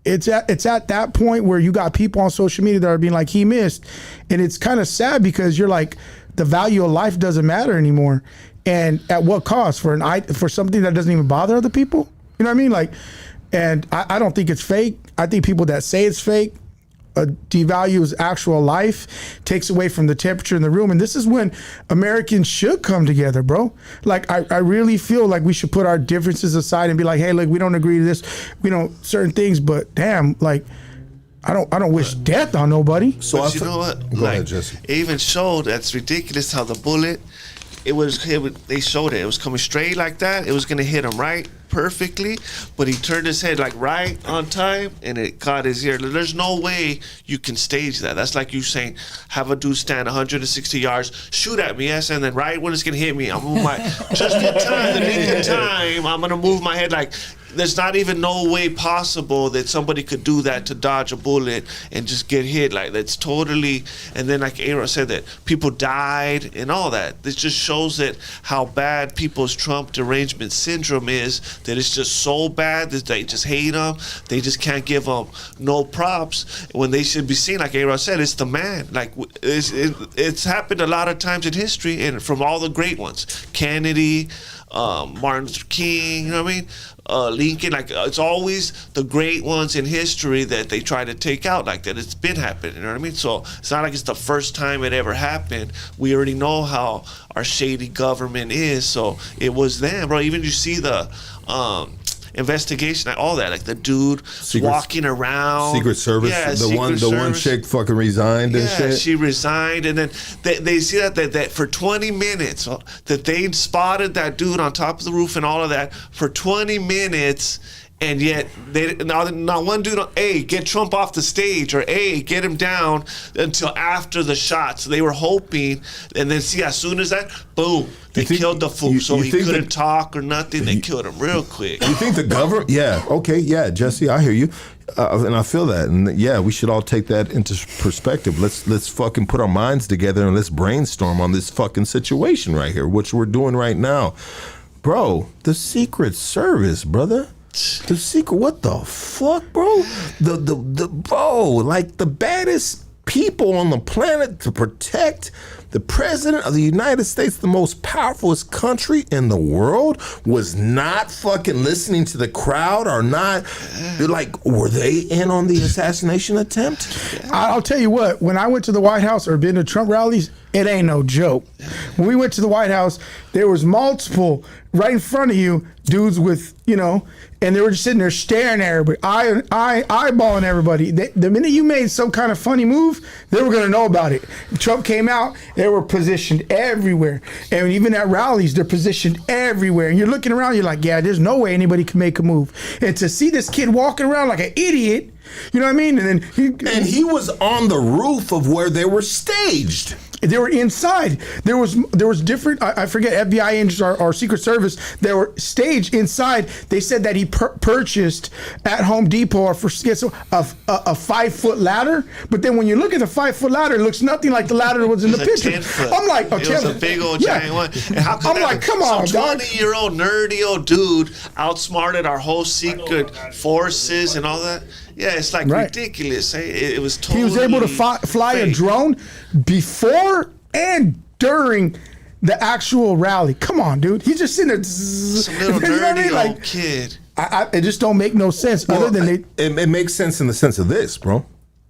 It's at that point where you got people on social media that are being like, he missed. And it's kind of sad because you're like, the value of life doesn't matter anymore. And at what cost? For something that doesn't even bother other people? You know what I mean? Like, and I don't think it's fake. I think people that say it's fake devalues actual life, takes away from the temperature in the room. And this is when Americans should come together, bro. Like, I really feel like we should put our differences aside and be like, hey, look, we don't agree to this, certain things, but damn, like, I don't wish death on nobody. So you know what? Go ahead, Jesse. It even showed, that's ridiculous how the bullet, they showed it. It was coming straight like that. It was going to hit him right perfectly, but he turned his head like right on time and it caught his ear. There's no way you can stage that. That's like you saying, have a dude stand 160 yards, shoot at me, yes, and then right when it's going to hit me, I'm move my, just in time, the nick of time, I'm going to move my head like, there's not even no way possible that somebody could do that to dodge a bullet and just get hit. Like, that's totally, and then like Aaron said, that people died and all that. This just shows that how bad people's Trump derangement syndrome is, that it's just so bad that they just hate him. They just can't give him no props when they should be seen. Like Aaron said, it's the man. Like, it's happened a lot of times in history, and from all the great ones, Kennedy, Martin Luther King, you know what I mean? Lincoln, like, it's always the great ones in history that they try to take out like that. It's been happening, you know what I mean? So it's not like it's the first time it ever happened. We already know how our shady government is, so it was them, bro. Even you see the investigation, all that, like the dude walking around, Secret Service, yeah, the one chick fucking resigned and shit. She resigned, and then they see that for 20 minutes that they spotted that dude on top of the roof and all of that for 20 minutes. And yet, not one dude, get Trump off the stage, or get him down until after the shot. So they were hoping, and then see, as soon as that, boom, they killed the fool. So he couldn't talk or nothing. They killed him real quick. You think the government? Yeah, okay, yeah, Jesse, I hear you, and I feel that, and yeah, we should all take that into perspective. Let's fucking put our minds together and let's brainstorm on this fucking situation right here, which we're doing right now, bro. The Secret Service, brother. The secret, what the fuck, bro? The bro, like the baddest people on the planet to protect the president of the United States, the most powerfulest country in the world, was not fucking listening to the crowd, or not, like, were they in on the assassination attempt? I'll tell you what, when I went to the White House or been to Trump rallies, it ain't no joke. When we went to the White House, there was multiple right in front of you dudes with, and they were just sitting there staring at everybody, eyeballing everybody. The minute you made some kind of funny move, they were going to know about it. Trump came out, they were positioned everywhere. And even at rallies, they're positioned everywhere. And you're looking around, you're like, yeah, there's no way anybody can make a move. And to see this kid walking around like an idiot, You know what I mean? And then he was on the roof of where they were staged. They were inside. There was different. I forget, FBI agents or Secret Service. They were staged inside. They said that he purchased at Home Depot or for a 5-foot ladder. But then when you look at the 5-foot ladder, it looks nothing like the ladder that was in the picture. 10-foot. I'm like, it was a big old giant one. And how could I'm like, come on, some 20-year-old nerdy old dude outsmarted our whole secret forces and all that? Yeah, it's like ridiculous. It was totally. He was able to fly a drone before and during the actual rally. Come on, dude. He's just sitting there. Some little nerdy old kid. It just don't make no sense. Other than it makes sense in the sense of this, bro.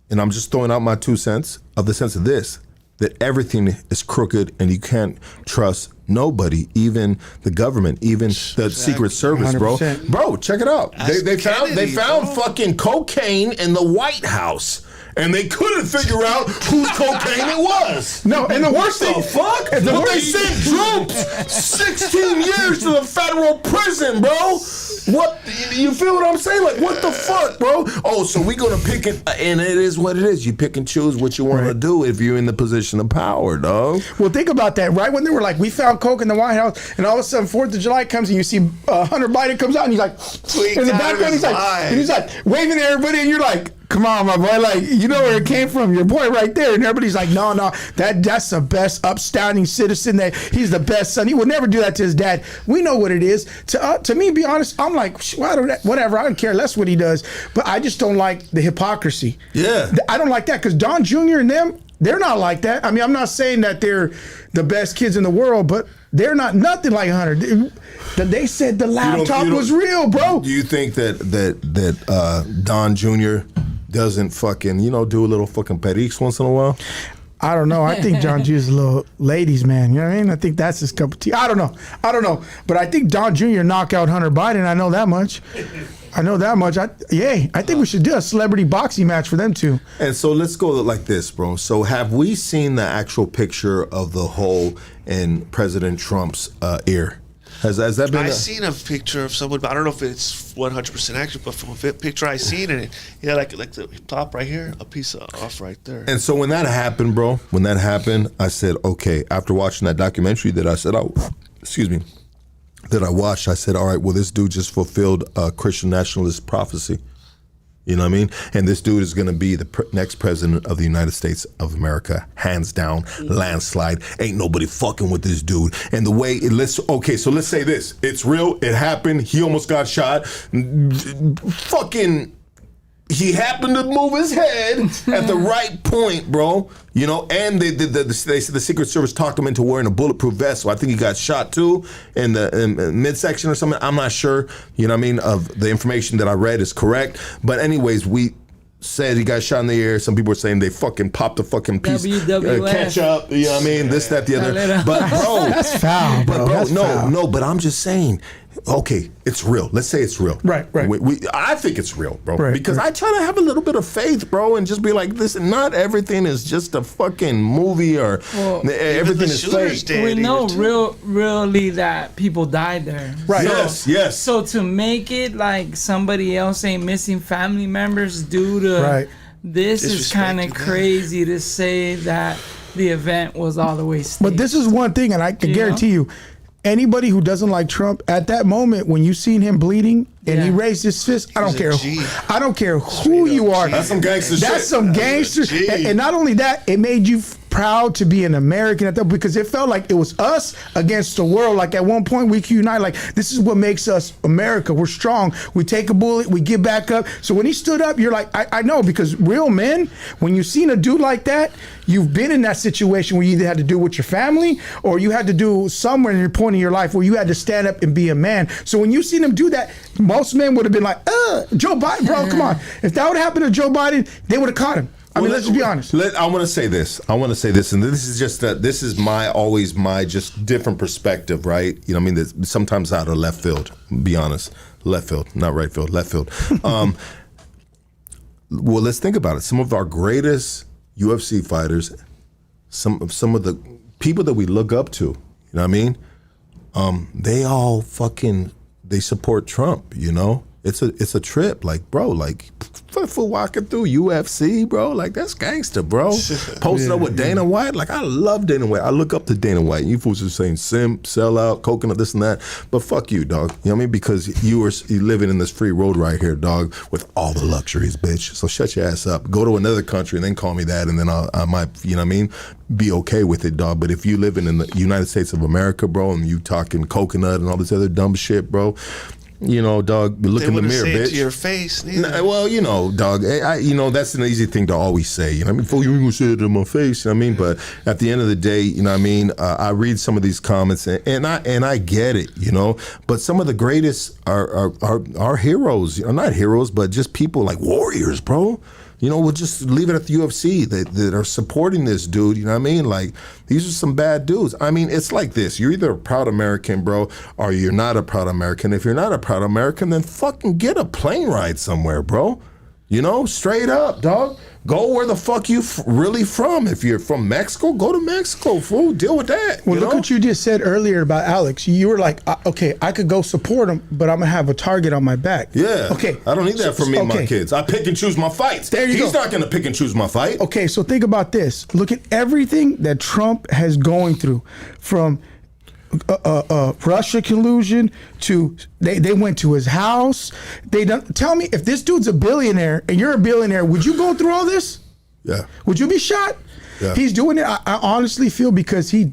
And I'm just throwing out my 2 cents of the sense of this, that everything is crooked and you can't trust nobody, even the government, even the Secret Service, 100%. bro. Check it out. They found fucking cocaine in the White House. And they couldn't figure out whose cocaine it was. No, and the worst thing, fuck? They sent troops 16 years to the federal prison, bro. What, you feel what I'm saying? Like, what the fuck, bro? Oh, so we gonna pick it, and it is what it is. You pick and choose what you want to do if you're in the position of power, dog. Well, think about that. Right when they were like, we found coke in the White House, and all of a sudden 4th of July comes, and you see Hunter Biden comes out, and he's like, in the background, he's like waving at everybody, and you're like, come on, my boy, like, you know where it came from, your boy right there. And everybody's like, no, that's the best upstanding citizen, that he's the best son. He would never do that to his dad. We know what it is. To me, be honest, I'm like, whatever, I don't care less what he does. But I just don't like the hypocrisy. Yeah. I don't like that, because Don Jr. and them, they're not like that. I mean, I'm not saying that they're the best kids in the world, but they're not nothing like Hunter. They said the laptop was real, bro. Do you think that Don Jr. doesn't fucking, do a little fucking periques once in a while? I don't know. I think John Jr. is a little ladies man. You know what I mean? I think that's his cup of tea. I don't know. But I think Don Jr. knocked out Hunter Biden. I know that much. I think we should do a celebrity boxing match for them two. And so let's go like this, bro. So have we seen the actual picture of the hole in President Trump's ear? Has that been? I seen a picture of someone, but I don't know if it's 100% accurate. But from a picture I seen, and like the top right here, a piece off right there. And so when that happened, bro, I said, okay. After watching that documentary that I watched, I said, all right, well, this dude just fulfilled a Christian nationalist prophecy. You know what I mean? And this dude is going to be the next president of the United States of America, hands down, landslide. Ain't nobody fucking with this dude. And the way so let's say this. It's real. It happened. He almost got shot. Fucking, he happened to move his head at the right point, bro. And they said the Secret Service talked him into wearing a bulletproof vest. So I think he got shot too in the midsection or something. I'm not sure. You know what I mean? Of the information that I read is correct. But anyways, we said he got shot in the ear. Some people are saying they fucking popped a fucking piece ketchup. You know what I mean? This, that, the other. But bro, that's foul. Bro. No. But I'm just saying. Okay, it's real. Let's say it's real. Right. I think it's real, bro. Because I try to have a little bit of faith, bro, and just be like, listen, not everything is just a fucking movie or everything is fake. We know really that people died there. Right. Yes. So to make it like somebody else ain't missing family members due to this is kind of crazy to say that the event was all the way staged. But this is one thing, and I can guarantee you, anybody who doesn't like Trump, at that moment when you seen him bleeding and he raised his fist, I don't care who you are. That's some gangster shit. That's some gangster. And not only that, it made you proud to be an American at that, because it felt like it was us against the world. Like at one point we could unite. Like, this is what makes us America. We're strong. We take a bullet, we get back up. So when he stood up, you're like, I know, because real men, when you've seen a dude like that, you've been in that situation where you either had to do with your family or you had to do somewhere in your point in your life where you had to stand up and be a man. So when you seen him do that, most men would have been like, Joe Biden, bro, come on. If that would happen to Joe Biden, they would have caught him. I mean, let's just be honest. I want to say this, and this is just this is my just different perspective, right? You know what I mean? Sometimes out of left field, be honest. Left field, not right field, left field. Well, let's think about it. Some of our greatest UFC fighters, some of the people that we look up to, you know what I mean? They all they support Trump, you know? It's a trip, like, bro, like, fool walking through UFC, bro. Like, that's gangster, bro. Posted up with Dana White. Like, I love Dana White. I look up to Dana White. You fools are saying simp, sellout, coconut, this and that. But fuck you, dog. You know what I mean? Because you living in this free road right here, dog, with all the luxuries, bitch. So shut your ass up. Go to another country and then call me that, and then I might, you know what I mean, be okay with it, dog. But if you living in the United States of America, bro, and you talking coconut and all this other dumb shit, bro, you know, dog, look in the mirror, say bitch. It to your face, well, you know, dog, you know, that's an easy thing to always say. You know what I mean? Before you even say it in my face, you know what I mean? But at the end of the day, you know what I mean? I read some of these comments and I get it, you know. But some of the greatest are heroes. Not heroes, but just people like warriors, bro. You know, we'll just leave it at the UFC that are supporting this dude, you know what I mean? Like, these are some bad dudes. I mean, it's like this. You're either a proud American, bro, or you're not a proud American. If you're not a proud American, then fucking get a plane ride somewhere, bro. You know, straight up, dog. Go where the fuck you really from. If you're from Mexico, go to Mexico, fool. Deal with that. Well, look what you just said earlier about Alex. You were like, okay, I could go support him, but I'm going to have a target on my back. Yeah. Okay. I don't need that for me and my kids. I pick and choose my fights. There you go. He's not going to pick and choose my fight. Okay, so think about this. Look at everything that Trump has going through, from Russia collusion to they went to his house. They don't tell me, if this dude's a billionaire and you're a billionaire, would you go through all this? Yeah. Would you be shot? Yeah. He's doing it. I honestly feel because he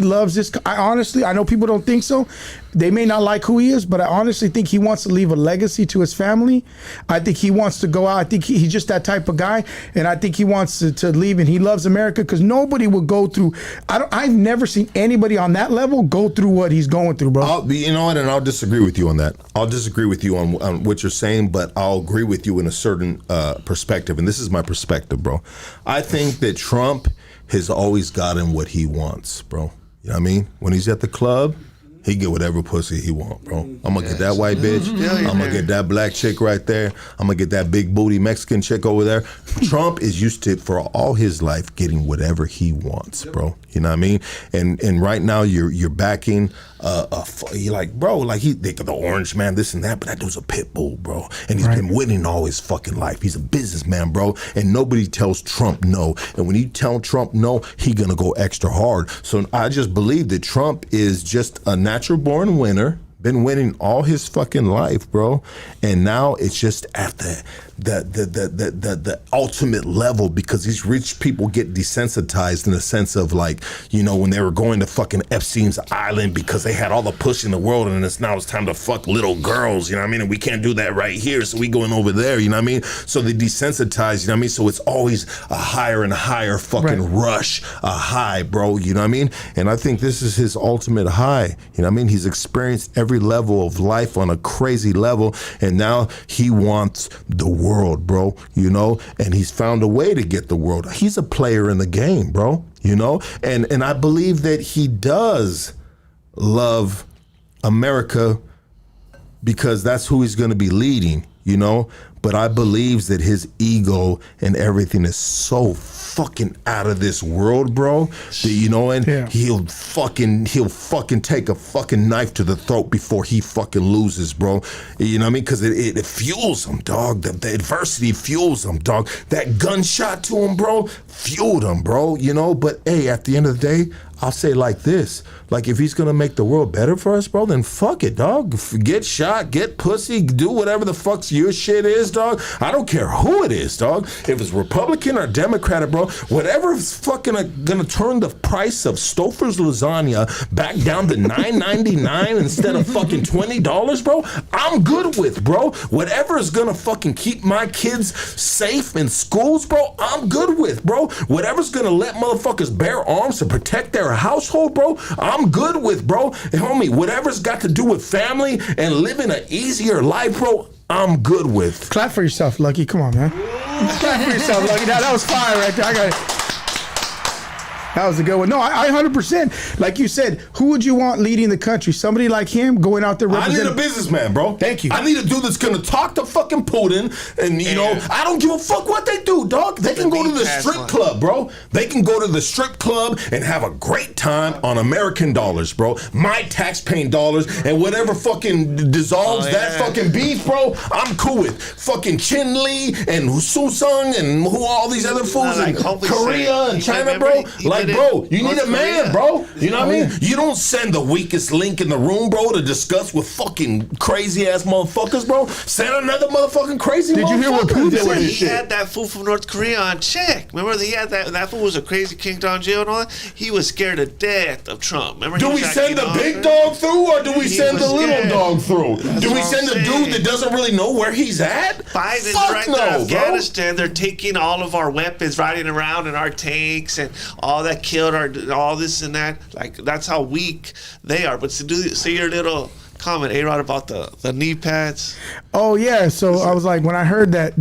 loves this. I know people don't think so. They may not like who he is, but I honestly think he wants to leave a legacy to his family. I think he wants to go out. I think he's just that type of guy, and I think he wants to leave. And he loves America because nobody will go through. I've never seen anybody on that level go through what he's going through, bro. You know what? And I'll disagree with you on that. I'll disagree with you on what you're saying, but I'll agree with you in a certain perspective. And this is my perspective, bro. I think that Trump has always gotten what he wants, bro. You know what I mean? When he's at the club, he get whatever pussy he want, bro. I'm gonna get that white bitch. I'm gonna get that black chick right there. I'm gonna get that big booty Mexican chick over there. Trump is used to, for all his life, getting whatever he wants, bro. You know what I mean? And right now you're backing you're like, bro, like the orange man, this and that, but that dude's a pit bull, bro. And he's been winning all his fucking life. He's a businessman, bro. And nobody tells Trump no. And when you tell Trump no, he gonna go extra hard. So I just believe that Trump is just a natural born winner. Been winning all his fucking life, bro, and now it's just at the ultimate level, because these rich people get desensitized in the sense of, like, you know, when they were going to fucking Epstein's Island because they had all the pussy in the world, and it's time to fuck little girls, you know what I mean? And we can't do that right here, so we going over there, you know what I mean? So they desensitize, you know what I mean? So it's always a higher and higher fucking rush, a high, bro, you know what I mean? And I think this is his ultimate high, you know what I mean? He's experienced every level of life on a crazy level, and now he wants the world, bro, you know, and he's found a way to get the world. He's a player in the game, bro, you know, and I believe that he does love America because that's who he's going to be leading, you know. But I believe that his ego and everything is so fucking out of this world, bro. That, you know, and he'll fucking take a fucking knife to the throat before he fucking loses, bro. You know what I mean? Because it fuels him, dog. The adversity fuels him, dog. That gunshot to him, bro, fueled him, bro. You know, but hey, at the end of the day, I'll say like this. Like, if he's gonna make the world better for us, bro, then fuck it, dog. Get shot, get pussy, do whatever the fuck's your shit is, dog. I don't care who it is, dog. If it's Republican or Democrat, bro, whatever is fucking gonna turn the price of Stouffer's lasagna back down to $9.99 instead of fucking $20, bro, I'm good with, bro. Whatever is gonna fucking keep my kids safe in schools, bro, I'm good with, bro. Whatever's gonna let motherfuckers bear arms to protect their household, bro, I'm good with, bro. And homie, whatever's got to do with family and living an easier life, bro, I'm good with. Clap for yourself, Lucky. Come on, man. Clap for yourself, Lucky. Now, that was fire right there. I got it. That was a good one. No, I 100%. Like you said, who would you want leading the country? Somebody like him going out there representing. I need a businessman, bro. Thank you. I need a dude that's gonna talk to fucking Putin, and you know, I don't give a fuck what they do, dog. They can go to the strip club, bro. They can go to the strip club and have a great time on American dollars, bro. My tax-paying dollars, and whatever fucking dissolves that fucking beef, bro. I'm cool with fucking Chin Lee and Susung and who all these other fools in Korea and China, bro. Like, bro, you need a man, bro. You know what I mean? You don't send the weakest link in the room, bro, to discuss with fucking crazy ass motherfuckers, bro. Send another motherfucking crazy. Did you hear what Putin Dude, said? he had that fool from North Korea on check. Remember, he had that fool was a crazy king down jail and all that. He was scared to death of Trump. Remember? Do we send the big dog through, or do we send the little dog through? Do we send the dude that doesn't really know where he's at? Biden's right there in Afghanistan. They're taking all of our weapons, riding around in our tanks, and all that killed all this and that. Like, that's how weak they are. But say your little comment, A-Rod, about the knee pads. Oh yeah, so I was like, when I heard that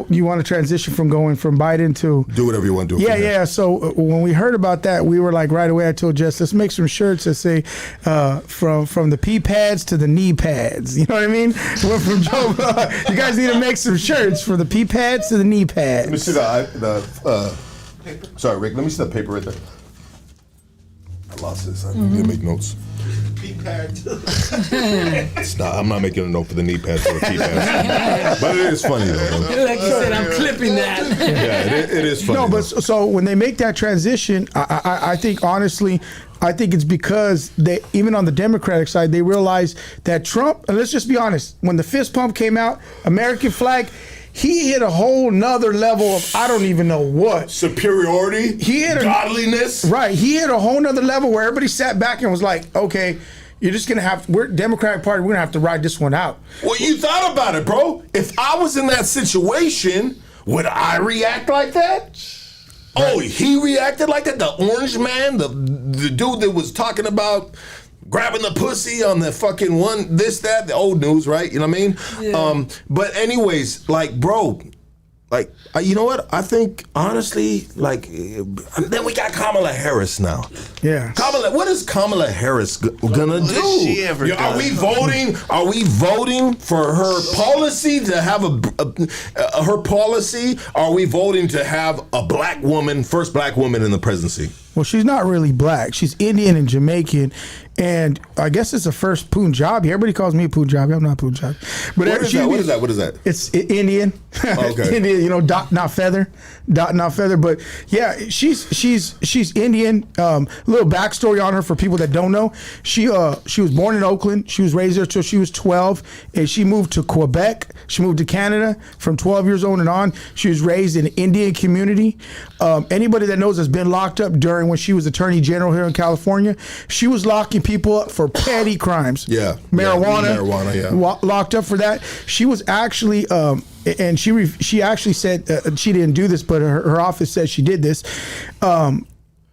you want to transition from going from Biden to do whatever you want to do. Yeah. So when we heard about that, we were like, right away, I told Jess, let's make some shirts that say from the pee pads to the knee pads. You know what I mean? Went from Joe. You guys need to make some shirts from the pee pads to the knee pads. Let me see the paper. Sorry, Rick. Let me see that paper right there. I lost this. I need to make notes. Knee pads. It's not. I'm not making a note for the knee pads or the pee pads. But it is funny though. Like you said, I'm clipping that. Yeah, it is funny. No, but so when they make that transition, I think honestly, I think it's because they, even on the Democratic side, they realize that Trump, and let's just be honest, when the fist pump came out, American flag, he hit a whole nother level of I don't even know what. Superiority? He hit godliness? Right. He hit a whole nother level where everybody sat back and was like, okay, you're just going to have, we're Democratic Party, we're going to have to ride this one out. Well, you thought about it, bro. If I was in that situation, would I react like that? Right. Oh, he reacted like that? The orange man, the dude that was talking about grabbing the pussy on the fucking one, this, that, the old news, right? You know what I mean? Yeah. But anyways, like, bro, like, you know what? I think, honestly, like, then we got Kamala Harris now. Yeah. What is Kamala Harris gonna do? What has she ever done? Are we voting for her policy to have her policy? Are we voting to have a black woman, first black woman in the presidency? Well, she's not really black. She's Indian and Jamaican, and I guess it's the first Punjabi. Everybody calls me Punjabi. I'm not Punjabi. But what is that? It's Indian. Okay. Indian, you know, dot not feather. But yeah, she's Indian. Little backstory on her for people that don't know. She was born in Oakland. She was raised there till she was 12, and she moved to Quebec. She moved to Canada from 12 years old and on. She was raised in an Indian community. Anybody that knows has been locked up during when she was Attorney General here in California. She was locking people up for petty crimes. Yeah. Marijuana. Yeah. Locked up for that. She was actually, and she actually said she didn't do this, but her office said she did this.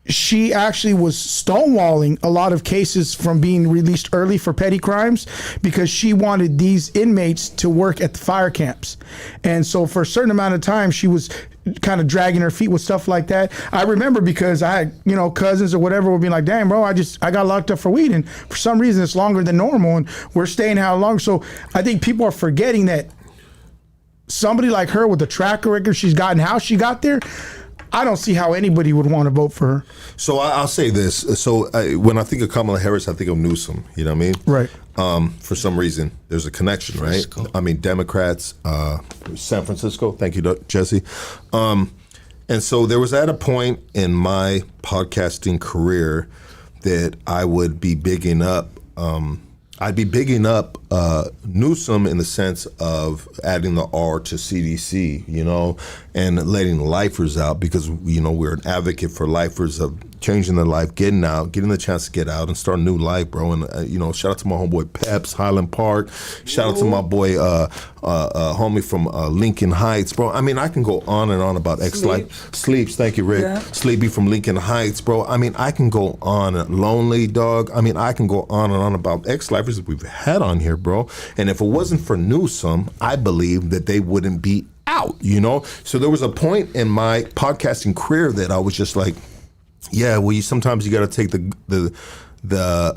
She actually was stonewalling a lot of cases from being released early for petty crimes because she wanted these inmates to work at the fire camps. And so for a certain amount of time, she was kind of dragging her feet with stuff like that. I remember because I had, cousins or whatever would be like, damn, bro, I got locked up for weed. And for some reason, it's longer than normal. And we're staying how long? So I think people are forgetting that somebody like her with the track record she's gotten, how she got there, I don't see how anybody would want to vote for her. So I'll say this. So when I think of Kamala Harris, I think of Newsom. You know what I mean? Right. For some reason, there's a connection, right? I mean, Democrats, San Francisco. Thank you, Jesse. And so there was at a point in my podcasting career that I would be bigging up. I'd be bigging up Newsom in the sense of adding the R to CDC, and letting lifers out because, we're an advocate for lifers of changing their life, getting out, getting the chance to get out and start a new life, bro. And, shout out to my homeboy Peps, Highland Park. Shout out to my boy, homie from Lincoln Heights, bro. I mean, I can go on and on about ex-life. Sleeps, thank you, Rick. Yeah. Sleepy from Lincoln Heights, bro. I mean, I can go on. Lonely, dog. I mean, I can go on and on about ex-lifers that we've had on here, bro. And if it wasn't for Newsom, I believe that they wouldn't be out, So there was a point in my podcasting career that I was just like, yeah, well, sometimes you got to take the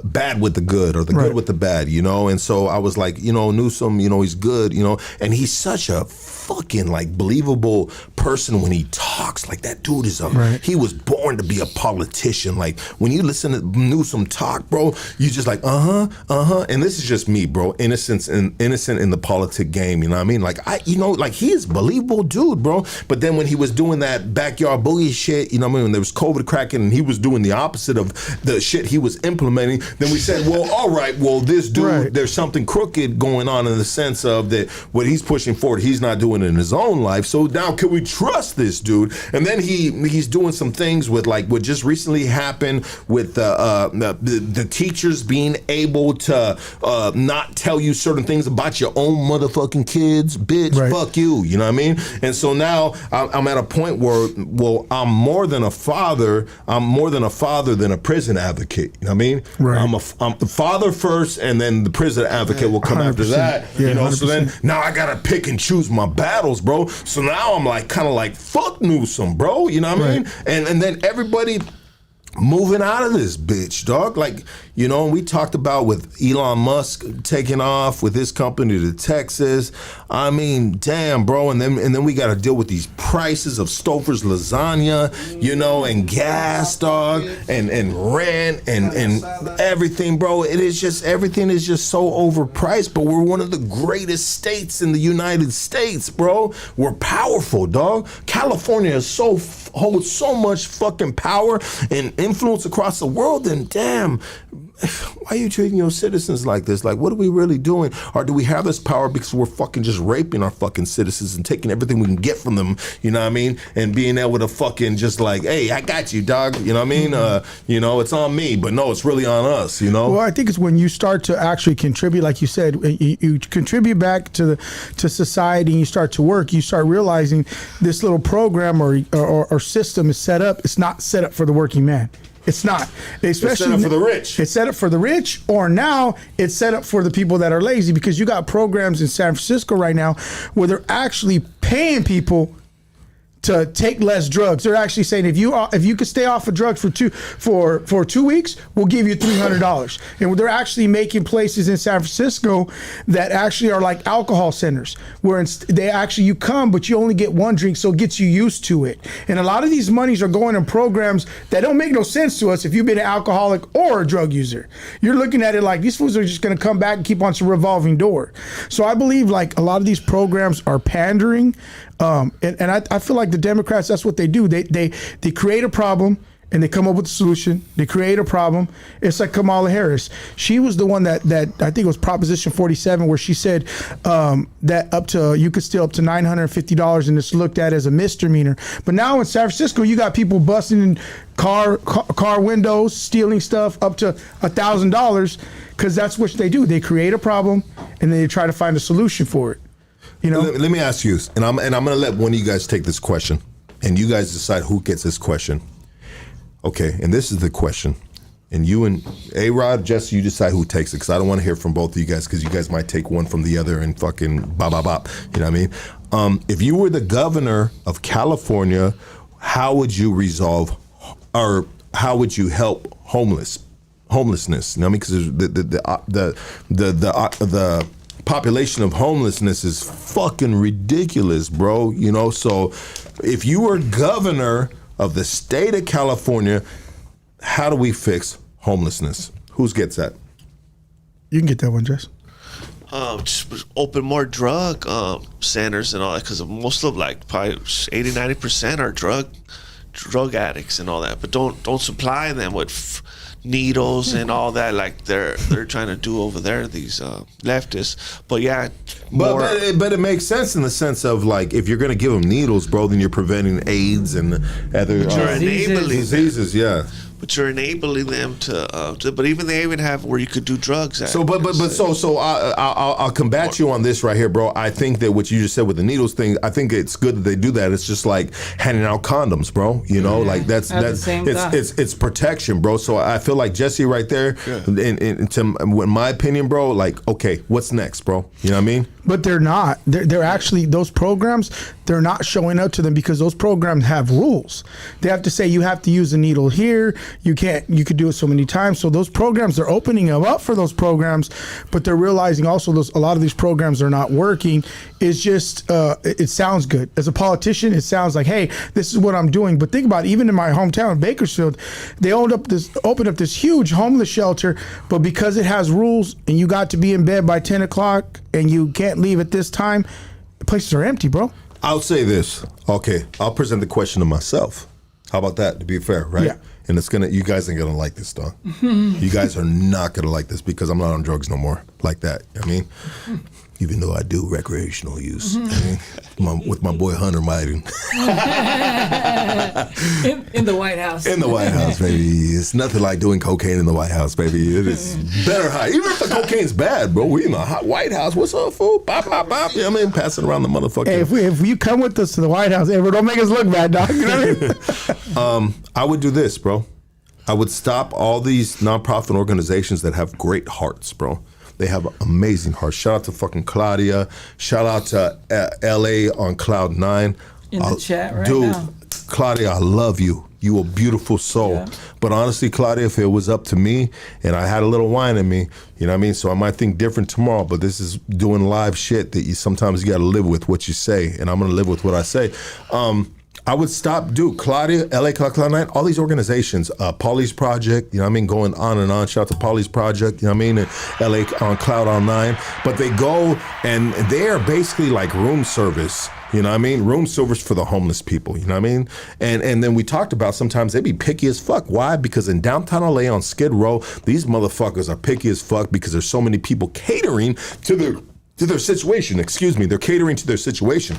bad with the good, or the good with the bad, you know? And so I was like, you know, Newsom, you know, he's good, you know? And he's such a fucking, like, believable person when he talks. Like, that dude is he was born to be a politician. Like, when you listen to Newsom talk, bro, you just like, and this is just me, bro, innocent in the politic game, you know what I mean? Like, he is a believable dude, bro. But then when he was doing that backyard boogie shit, you know what I mean, when there was COVID cracking and he was doing the opposite of the shit he was implementing, then we said, well, all right, well, this dude, there's something crooked going on in the sense of that what he's pushing forward, he's not doing it in his own life. So now can we trust this dude? And then he's doing some things with, like, what just recently happened with the teachers being able to not tell you certain things about your own motherfucking kids. Bitch, fuck you. You know what I mean? And so now I'm at a point where, well, I'm more than a father. I'm more than a father than a prison advocate. You know what I mean? Right. I'm the father first, and then the prison advocate will come after that. Yeah, you know, 100%. So then now I gotta pick and choose my battles, bro. So now I'm like kind of like fuck Newsom, bro. You know what I mean? And then everybody moving out of this bitch, dog. Like, you know, we talked about with Elon Musk taking off with his company to Texas. I mean, damn, bro. And then we got to deal with these prices of Stouffer's lasagna, you know, and gas, dog, and rent and everything, bro. It is just, everything is just so overpriced. But we're one of the greatest states in the United States, bro. We're powerful, dog. California is holds so much fucking power and influence across the world, and damn, why are you treating your citizens like this? Like, what are we really doing? Or do we have this power because we're fucking just raping our fucking citizens and taking everything we can get from them, you know what I mean? And being able to fucking just like, hey, I got you, dog, you know what I mean? You know, it's on me, but no, it's really on us, you know? Well, I think it's when you start to actually contribute, like you said, you contribute back to society and you start to work, you start realizing this little program or system is set up, it's not set up for the working man. It's not. Especially, it's set up for the rich. It's set up for the rich, or now it's set up for the people that are lazy, because you got programs in San Francisco right now where they're actually paying people to take less drugs. They're actually saying if you could stay off of drugs for 2 weeks, we'll give you $300. And they're actually making places in San Francisco that actually are like alcohol centers, where they actually, you come but you only get one drink, so it gets you used to it. And a lot of these monies are going in programs that don't make no sense to us if you've been an alcoholic or a drug user. You're looking at it like these fools are just going to come back and keep on some revolving door. So I believe like a lot of these programs are pandering. And I feel like the Democrats, that's what they do. They create a problem and they come up with a solution. They create a problem. It's like Kamala Harris. She was the one that I think it was Proposition 47, where she said that you could steal up to $950 and it's looked at as a misdemeanor. But now in San Francisco, you got people busting in car windows, stealing stuff up to $1,000, because that's what they do. They create a problem and then they try to find a solution for it. You know? Let me ask you, and I'm going to let one of you guys take this question, and you guys decide who gets this question. Okay, and this is the question. And you and A-Rod, Jesse, you decide who takes it, because I don't want to hear from both of you guys, because you guys might take one from the other and fucking bop. You know what I mean? If you were the governor of California, how would you resolve, or how would you help homelessness? You know what I mean? Because the population of homelessness is fucking ridiculous, bro. You know, so if you were governor of the state of California, how do we fix homelessness? Who gets that? You can get that one, Jess. Just open more drug centers and all that, because most of like probably 80-90% are drug addicts and all that, but don't supply them with needles and all that like they're trying to do over there, these leftists. But yeah, but it makes sense in the sense of like, if you're going to give them needles, bro, then you're preventing AIDS and other diseases. Yeah. but you're enabling them to. But even they even have where you could do drugs at. So, I'll combat you on this right here, bro. I think that what you just said with the needles thing, I think it's good that they do that. It's just like handing out condoms, bro. You know, like that's it's protection, bro. So I feel like Jesse right there, in my opinion, bro, like, okay, what's next, bro? You know what I mean? But they're not. They're actually, those programs, they're not showing up to them because those programs have rules. They have to say you have to use a needle here. You could do it so many times. So those programs, they're opening them up for those programs, but they're realizing also a lot of these programs are not working. It's just, it sounds good. As a politician, it sounds like, hey, this is what I'm doing. But think about it, even in my hometown, Bakersfield, they opened up this huge homeless shelter, but because it has rules and you got to be in bed by 10 o'clock and you can't leave at this time, the places are empty, bro. I'll say this. Okay, I'll present the question to myself. How about that, to be fair, right? Yeah. And you guys ain't gonna like this, dog. You guys are not gonna like this because I'm not on drugs no more like that. I mean, even though I do recreational use. I mean, with my boy Hunter Biden. in the White House. In the White House, baby. It's nothing like doing cocaine in the White House, baby. It is better high. Even if the cocaine's bad, bro. We in the hot White House. What's up, fool? Bop, bop, bop. You know what I mean? Passing around the motherfucker. Hey, if you come with us to the White House, ever, don't make us look bad, dog. You know what I mean? I would do this, bro. I would stop all these nonprofit organizations that have great hearts, bro. They have amazing hearts. Shout out to fucking Claudia. Shout out to LA on Cloud 9. In the chat right dude, now. Claudia, I love you. You a beautiful soul. Yeah. But honestly, Claudia, if it was up to me and I had a little wine in me, you know what I mean? So I might think different tomorrow, but this is doing live shit that sometimes you got to live with what you say, and I'm going to live with what I say. I would stop, Claudia, LA Cloud 9, all these organizations, Pauly's Project, you know what I mean, going on and on. Shout out to Pauly's Project, you know what I mean, and LA on Cloud 9. But they go and they are basically like room service. You know what I mean? Room service for the homeless people, you know what I mean? And then we talked about sometimes they be picky as fuck. Why? Because in downtown LA on Skid Row, these motherfuckers are picky as fuck because there's so many people catering to their situation. Excuse me, they're catering to their situation.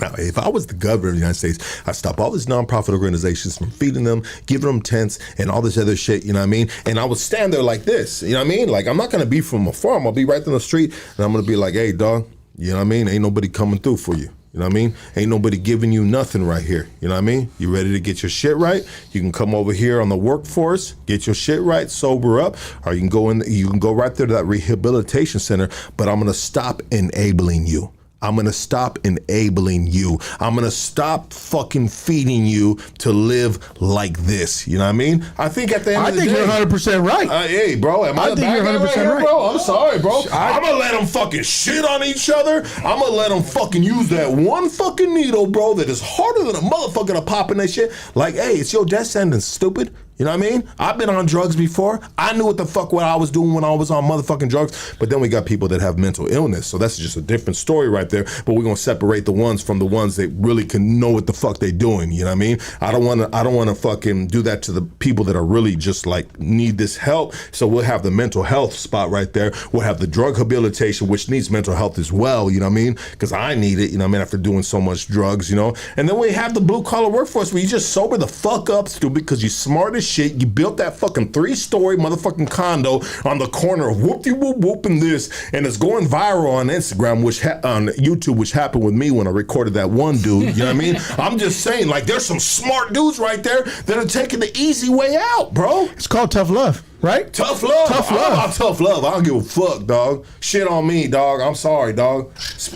Now, if I was the governor of the United States, I'd stop all these nonprofit organizations from feeding them, giving them tents, and all this other shit, you know what I mean? And I would stand there like this, you know what I mean? Like, I'm not going to be from a farm. I'll be right down the street, and I'm going to be like, hey, dog, you know what I mean? Ain't nobody coming through for you. You know what I mean? Ain't nobody giving you nothing right here. You know what I mean? You ready to get your shit right? You can come over here on the workforce, get your shit right, sober up, or you can go right there to that rehabilitation center, but I'm going to stop enabling you. I'm going to stop enabling you. I'm going to stop fucking feeding you to live like this. You know what I mean? I think at the end of the day. I think you're 100% right. Hey, bro, am I the bad guy right here, bro? I'm sorry, bro. I'm going to let them fucking shit on each other. I'm going to let them fucking use that one fucking needle, bro, that is harder than a motherfucker to pop in that shit. Like, hey, it's your death sentence, stupid. You know what I mean? I've been on drugs before. I knew what I was doing when I was on motherfucking drugs. But then we got people that have mental illness. So that's just a different story right there. But we're going to separate the ones from the ones that really can know what the fuck they doing. You know what I mean? I don't want to fucking do that to the people that are really just like need this help. So we'll have the mental health spot right there. We'll have the drug rehabilitation, which needs mental health as well. You know what I mean? Because I need it, you know what I mean, after doing so much drugs, you know? And then we have the blue collar workforce where you just sober the fuck up, stupid, because you smart as shit. You built that fucking 3-story motherfucking condo on the corner of whoop-de-whoop-whoop and this, and it's going viral on Instagram, on YouTube, which happened with me when I recorded that one dude, you know what I mean? I'm just saying, like, there's some smart dudes right there that are taking the easy way out, bro. It's called tough love. Right? Tough love. Tough love. I'm tough love. I don't give a fuck, dog. Shit on me, dog. I'm sorry, dog.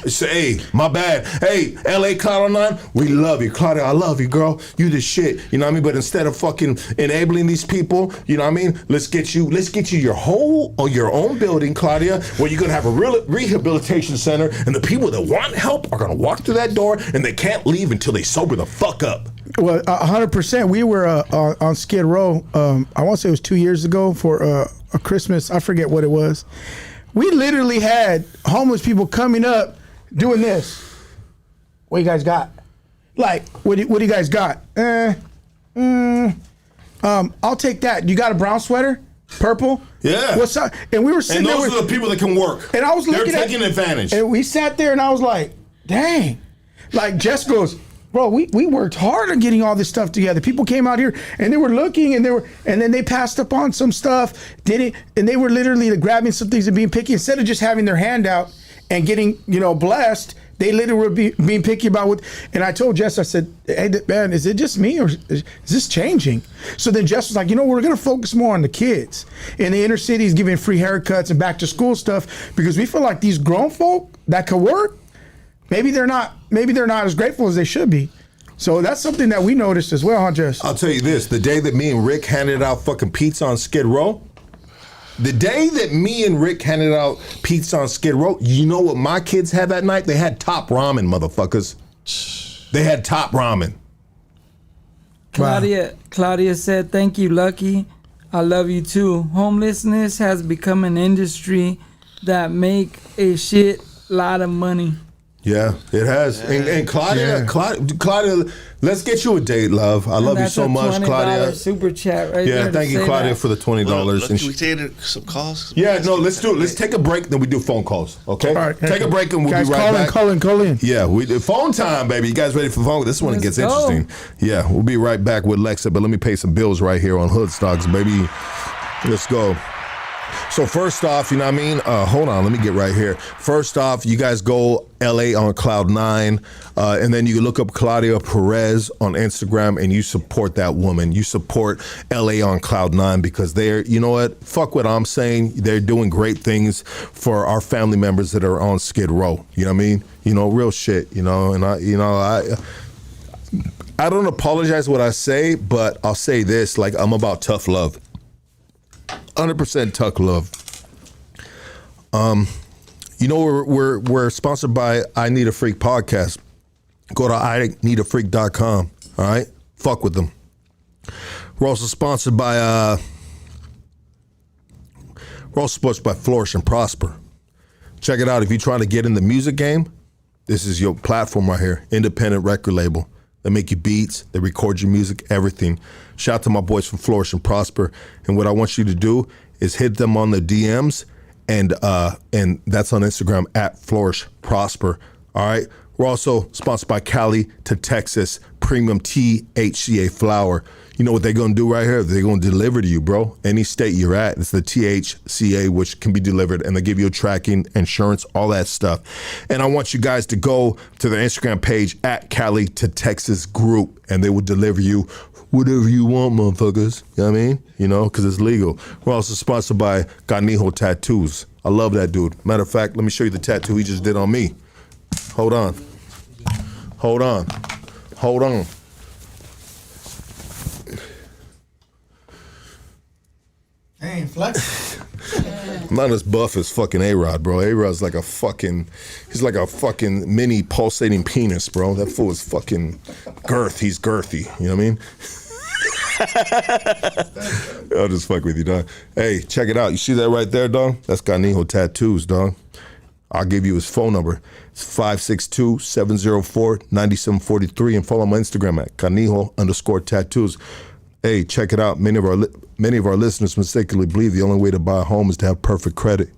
Hey, my bad. Hey, LA Cloud 9, we love you. Claudia, I love you, girl. You the shit. You know what I mean? But instead of fucking enabling these people, you know what I mean? Let's get you your own building, Claudia, where you're gonna have a real rehabilitation center, and the people that want help are gonna walk through that door and they can't leave until they sober the fuck up. Well, 100%. We were on Skid Row. I want to say it was 2 years ago for a Christmas. I forget what it was. We literally had homeless people coming up doing this. What you guys got? Like, what do you guys got? I'll take that. You got a brown sweater? Purple? Yeah. What's up? And we were sitting there. And those are the people that can work. And I was looking They're taking advantage. And we sat there and I was like, dang. Like, Jess goes, Bro, we worked hard on getting all this stuff together. People came out here and they were looking and then they passed up on some stuff, and they were literally grabbing some things and being picky instead of just having their hand out and getting, blessed. They literally were being picky about what. And I told Jess, I said, hey, man, is it just me or is this changing? So then Jess was like, we're going to focus more on the kids in the inner cities, giving free haircuts and back to school stuff, because we feel like these grown folk that could work, maybe they're not as grateful as they should be. So that's something that we noticed as well, huh, Jess? I'll tell you this, the day that me and Rick handed out fucking pizza on Skid Row, the day that me and Rick handed out pizza on Skid Row, you know what my kids had that night? They had top ramen, motherfuckers. They had top ramen. Claudia said, thank you, Lucky. I love you too. Homelessness has become an industry that make a shit lot of money. Yeah, it has. And Claudia, let's get you a date, love. I love you so much, Claudia. Super chat right there. Yeah, thank you, Claudia, for the $20. Well, can we take some calls? Yeah, no, let's do it. Let's take a break, then we do phone calls, okay? All right. Take a break and we'll guys, be right back. Call in. Yeah, we phone time, baby. You guys ready for phone? This is when it gets interesting. Yeah, we'll be right back with LEXIT, but let me pay some bills right here on Hood Stocks, baby. Let's go. So first off, you know what I mean? Hold on, let me get right here. First off, you guys go LA on Cloud 9, and then you look up Claudia Perez on Instagram and you support that woman. You support LA on Cloud 9 because they're, you know what? Fuck what I'm saying. They're doing great things for our family members that are on Skid Row. You know what I mean? Real shit, and I don't apologize what I say, but I'll say this, like I'm about tough love. 100% Tuck love. We're sponsored by I Need a Freak podcast. Go to INeedAFreak.com. All right, fuck with them. We're also sponsored by Flourish and Prosper. Check it out if you're trying to get in the music game. This is your platform right here. Independent record label. They make you beats, they record your music, everything. Shout out to my boys from Flourish and Prosper. And what I want you to do is hit them on the DMs, and that's on Instagram at Flourish Prosper. All right. We're also sponsored by Cali to Texas Premium THCA flower. You know what they're gonna do right here? They're gonna deliver to you, bro. Any state you're at, it's the THCA, which can be delivered, and they give you a tracking, insurance, all that stuff. And I want you guys to go to their Instagram page at Cali to Texas Group, and they will deliver you whatever you want, motherfuckers. You know what I mean? Because it's legal. We're also sponsored by Canijo Tattoos. I love that dude. Matter of fact, let me show you the tattoo he just did on me. Hold on. Dang, flex. I'm not as buff as fucking A-Rod, bro. A-Rod's like he's like a fucking mini pulsating penis, bro. That fool is fucking he's girthy, you know what I mean? I'll just fuck with you, dog. Hey, check it out. You see that right there, dog? That's Canijo Tattoos, dog. I'll give you his phone number. It's 562-704-9743, and follow my Instagram at Canijo_tattoos. Hey, check it out. Many of our listeners mistakenly believe the only way to buy a home is to have perfect credit,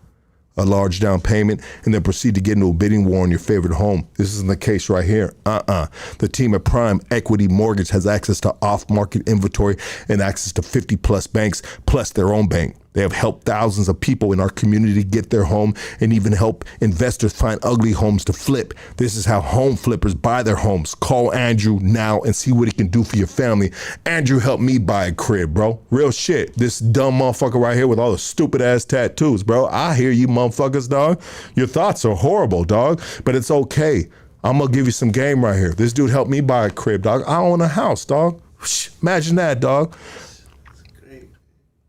a large down payment, and then proceed to get into a bidding war on your favorite home. This isn't the case right here. The team at Prime Equity Mortgage has access to off-market inventory and access to 50-plus banks, plus their own bank. They have helped thousands of people in our community get their home and even help investors find ugly homes to flip. This is how home flippers buy their homes. Call Andrew now and see what he can do for your family. Andrew helped me buy a crib, bro. Real shit. This dumb motherfucker right here with all the stupid ass tattoos, bro. I hear you motherfuckers, dog. Your thoughts are horrible, dog, but it's okay. I'm gonna give you some game right here. This dude helped me buy a crib, dog. I own a house, dog. Imagine that, dog.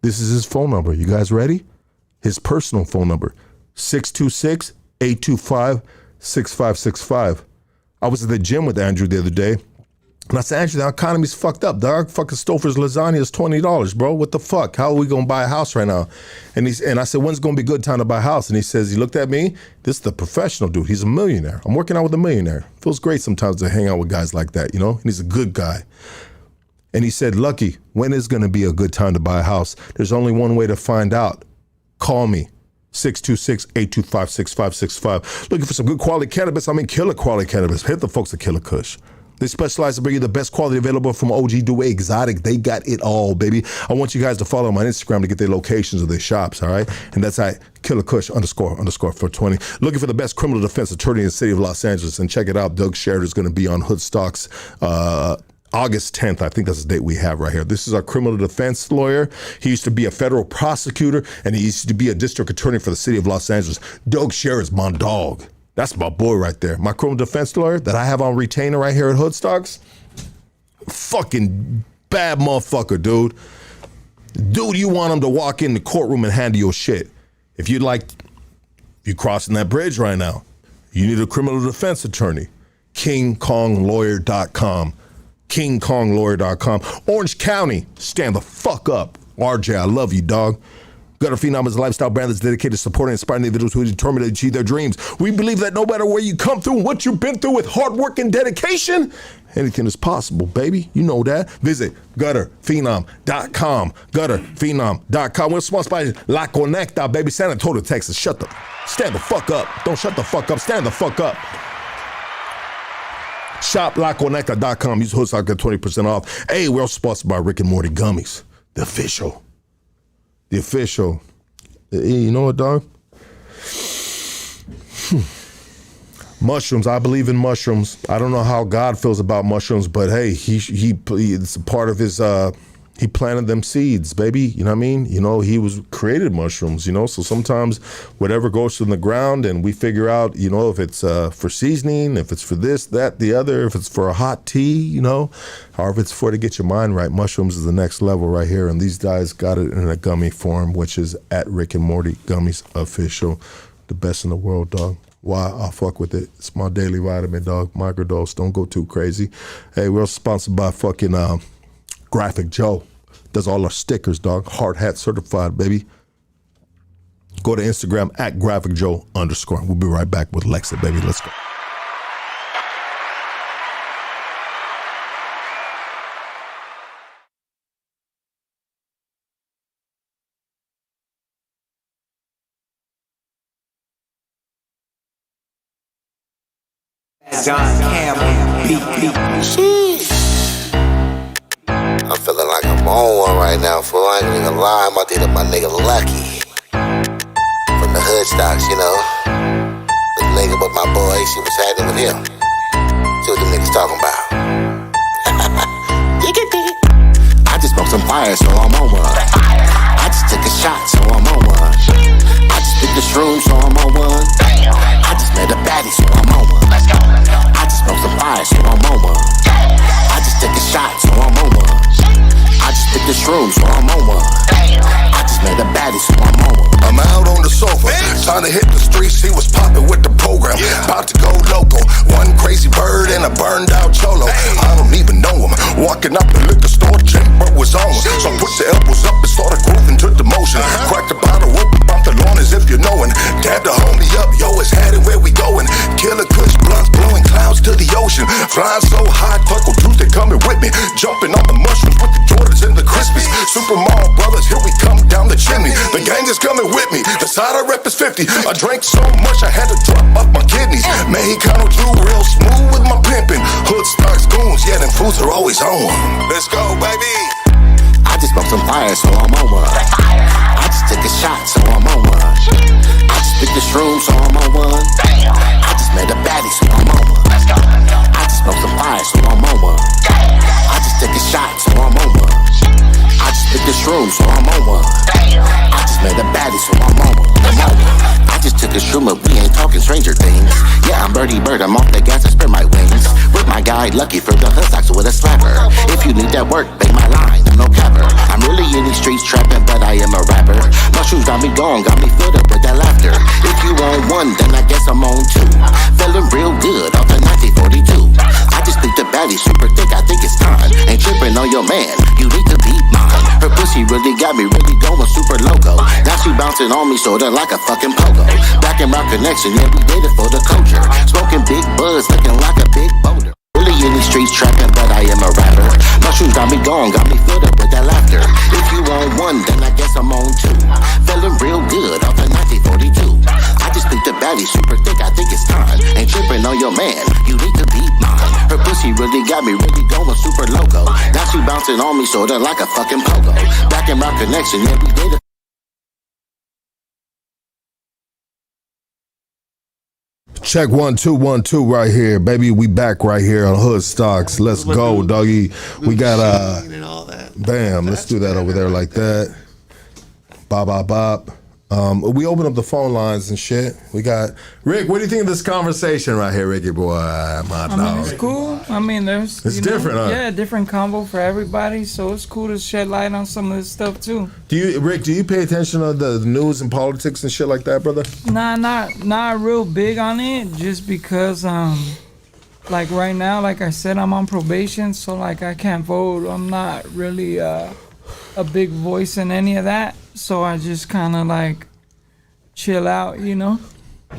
This is his phone number. You guys ready? His personal phone number, 626-825-6565. I was at the gym with Andrew the other day, and I said, Andrew, the economy's fucked up, dog. Fucking Stouffer's lasagna is $20, bro. What the fuck? How are we gonna buy a house right now? And I said, when's gonna be a good time to buy a house? And he looked at me, this is the professional dude. He's a millionaire. I'm working out with a millionaire. Feels great sometimes to hang out with guys like that, and he's a good guy. And he said, Lucky, when is going to be a good time to buy a house? There's only one way to find out. Call me, 626-825-6565. Looking for some good quality cannabis? Killer quality cannabis. Hit the folks at Killa Kush. They specialize in bringing the best quality available from OG to exotic. They got it all, baby. I want you guys to follow them on Instagram to get their locations of their shops, all right? And that's at Killa Kush __420. Looking for the best criminal defense attorney in the city of Los Angeles. And check it out. Doug Sherrod is going to be on Hoodstocks August 10th. I think that's the date we have right here. This is our criminal defense lawyer. He used to be a federal prosecutor, and he used to be a district attorney for the city of Los Angeles. Doug Sherrod's my dog. That's my boy right there. My criminal defense lawyer that I have on retainer right here at Hoodstocks. Fucking bad motherfucker, dude. Dude, you want him to walk in the courtroom and handle your shit. If you're crossing that bridge right now, you need a criminal defense attorney. KingKongLawyer.com. KingKongLawyer.com. Orange County, stand the fuck up. RJ, I love you, dog. Gutter Phenom is a lifestyle brand that's dedicated to supporting and inspiring individuals who are determined to achieve their dreams. We believe that no matter where you come through and what you've been through with hard work and dedication, anything is possible, baby. You know that. Visit gutterphenom.com. Gutterphenom.com. We're sponsored by La Conecta, baby. San Antonio, Texas. Stand the fuck up. Don't shut the fuck up. Stand the fuck up. Shop LaConecta.com. Use Hoodstock, get 20% off. Hey, we're also sponsored by Rick and Morty Gummies. The official. You know what, dog? Mushrooms. I believe in mushrooms. I don't know how God feels about mushrooms, but hey, it's a part of his. He planted them seeds, baby. You know what I mean? You know, he created mushrooms. You know, so sometimes whatever goes in the ground, and we figure out, you know, if it's for seasoning, if it's for this, that, the other, if it's for a hot tea, you know, or if it's for to get your mind right. Mushrooms is the next level right here, and these guys got it in a gummy form, which is at Rick and Morty Gummies Official, the best in the world, dog. Why? I'll fuck with it. It's my daily vitamin, dog. Microdose. Don't go too crazy. Hey, we're sponsored by fucking Graphic Joe. Does all our stickers, dog. Hard hat certified, baby. Go to Instagram at Graphic Joe _. We'll be right back with LEXIT, baby. Let's go. I'm feeling like I'm on one right now, fool. I ain't even lie. I'm about to hit up my nigga Lucky from the Hoodstocks, you know. The nigga but my boy, see what's happening with him. See what the niggas talking about. I just smoked some fire, so I'm on one. I just took a shot, so I'm on one. I just took the shroom, so I'm on one. I just met a baddie, so I'm on one. I just smoked some fire, so I'm on one. I just took a shot, so I'm on one. I just took the shroom, so I'm on one. I just made a baddie, so I'm on one. I'm out on the sofa, trying to hit the streets, see what's poppin' with the program. About to go loco, one crazy bird and a burned out cholo. I don't even know him, walking up the liquor store, chamber was on. So put your elbows up and started grooving to the motion. Crack the bottle open, bump the lawn as if you're knowing. Dab the homie up, yo, it's headed where we going. Killa Kush blunts blowing clouds to the ocean. Flying so high, Tuckle Tuesday coming with me. Jumping on the mushrooms with the Jordans and the Crispies. Super Mall brothers, here we come down the chimney. The gang is coming with me, the side I rep is 50. I drank so much I had to drop off my kidneys. Mexicano Drew, real smooth with my pimpin'. Hoodstocks goons, yeah, them fools are always on one. Let's go, baby. I just smoked some fire, so I'm on one. I just took a shot, so I'm on one. I just took the shroom, so I'm on one. I just met a baddie, so I'm on one. I just smoked some fire, so I'm on one. I just took a shot, so I'm on one. I just took the shroom, so I'm on one. I just met a baddie, so I'm on one. I just took a shroom, but we ain't talking stranger things. Yeah, I'm Birdie Bird, I'm off the gas, I spread my wings. With my guy, Lucky for the Hoodstocks with a slapper. If you need that work, bang my line, I'm no capper. I'm really in these streets trapping, but I am a rapper. Mushrooms got me gone, got me filled up with that laughter. If you on one, then I guess I'm on two. Feeling real good off the 1942. I just think the baddie super thick, I think it's time. Ain't tripping on your man, you need to be mine. Her pussy really got me really going super loco. Now she bouncing on me sorta like a fucking pogo. Back in my connection, yeah, we did it for the culture. Smoking big buzz, looking like a big boulder. Really in these streets trapping, but I am a rapper. Mushrooms got me gone, got me filled up with that laughter. If you on one, then I guess I'm on two. Feeling real good off the 1942. I just think the baddie baddie super thick, I think it's time. Ain't tripping on your man, you need to be mine. Her pussy really got me really going super loco. Now she bouncing on me sorta like a fucking pogo. Back in my connection, yeah, we did it. Check 1 2 1 2 right here, baby. We back right here on Hood Stocks. Let's go, doggy. We got bam. Let's do that over there like that. Bop bop bop. We open up the phone lines and shit. We got Rick. What do you think of this conversation right here, Ricky boy? My dog. I mean, it's cool. I mean, it's different, huh? Yeah, different combo for everybody. So it's cool to shed light on some of this stuff too. Rick? Do you pay attention to the news and politics and shit like that, brother? Nah, not real big on it. Just because, like right now, like I said, I'm on probation, so like I can't vote. I'm not really a big voice in any of that. So I just kind of like chill out, you know?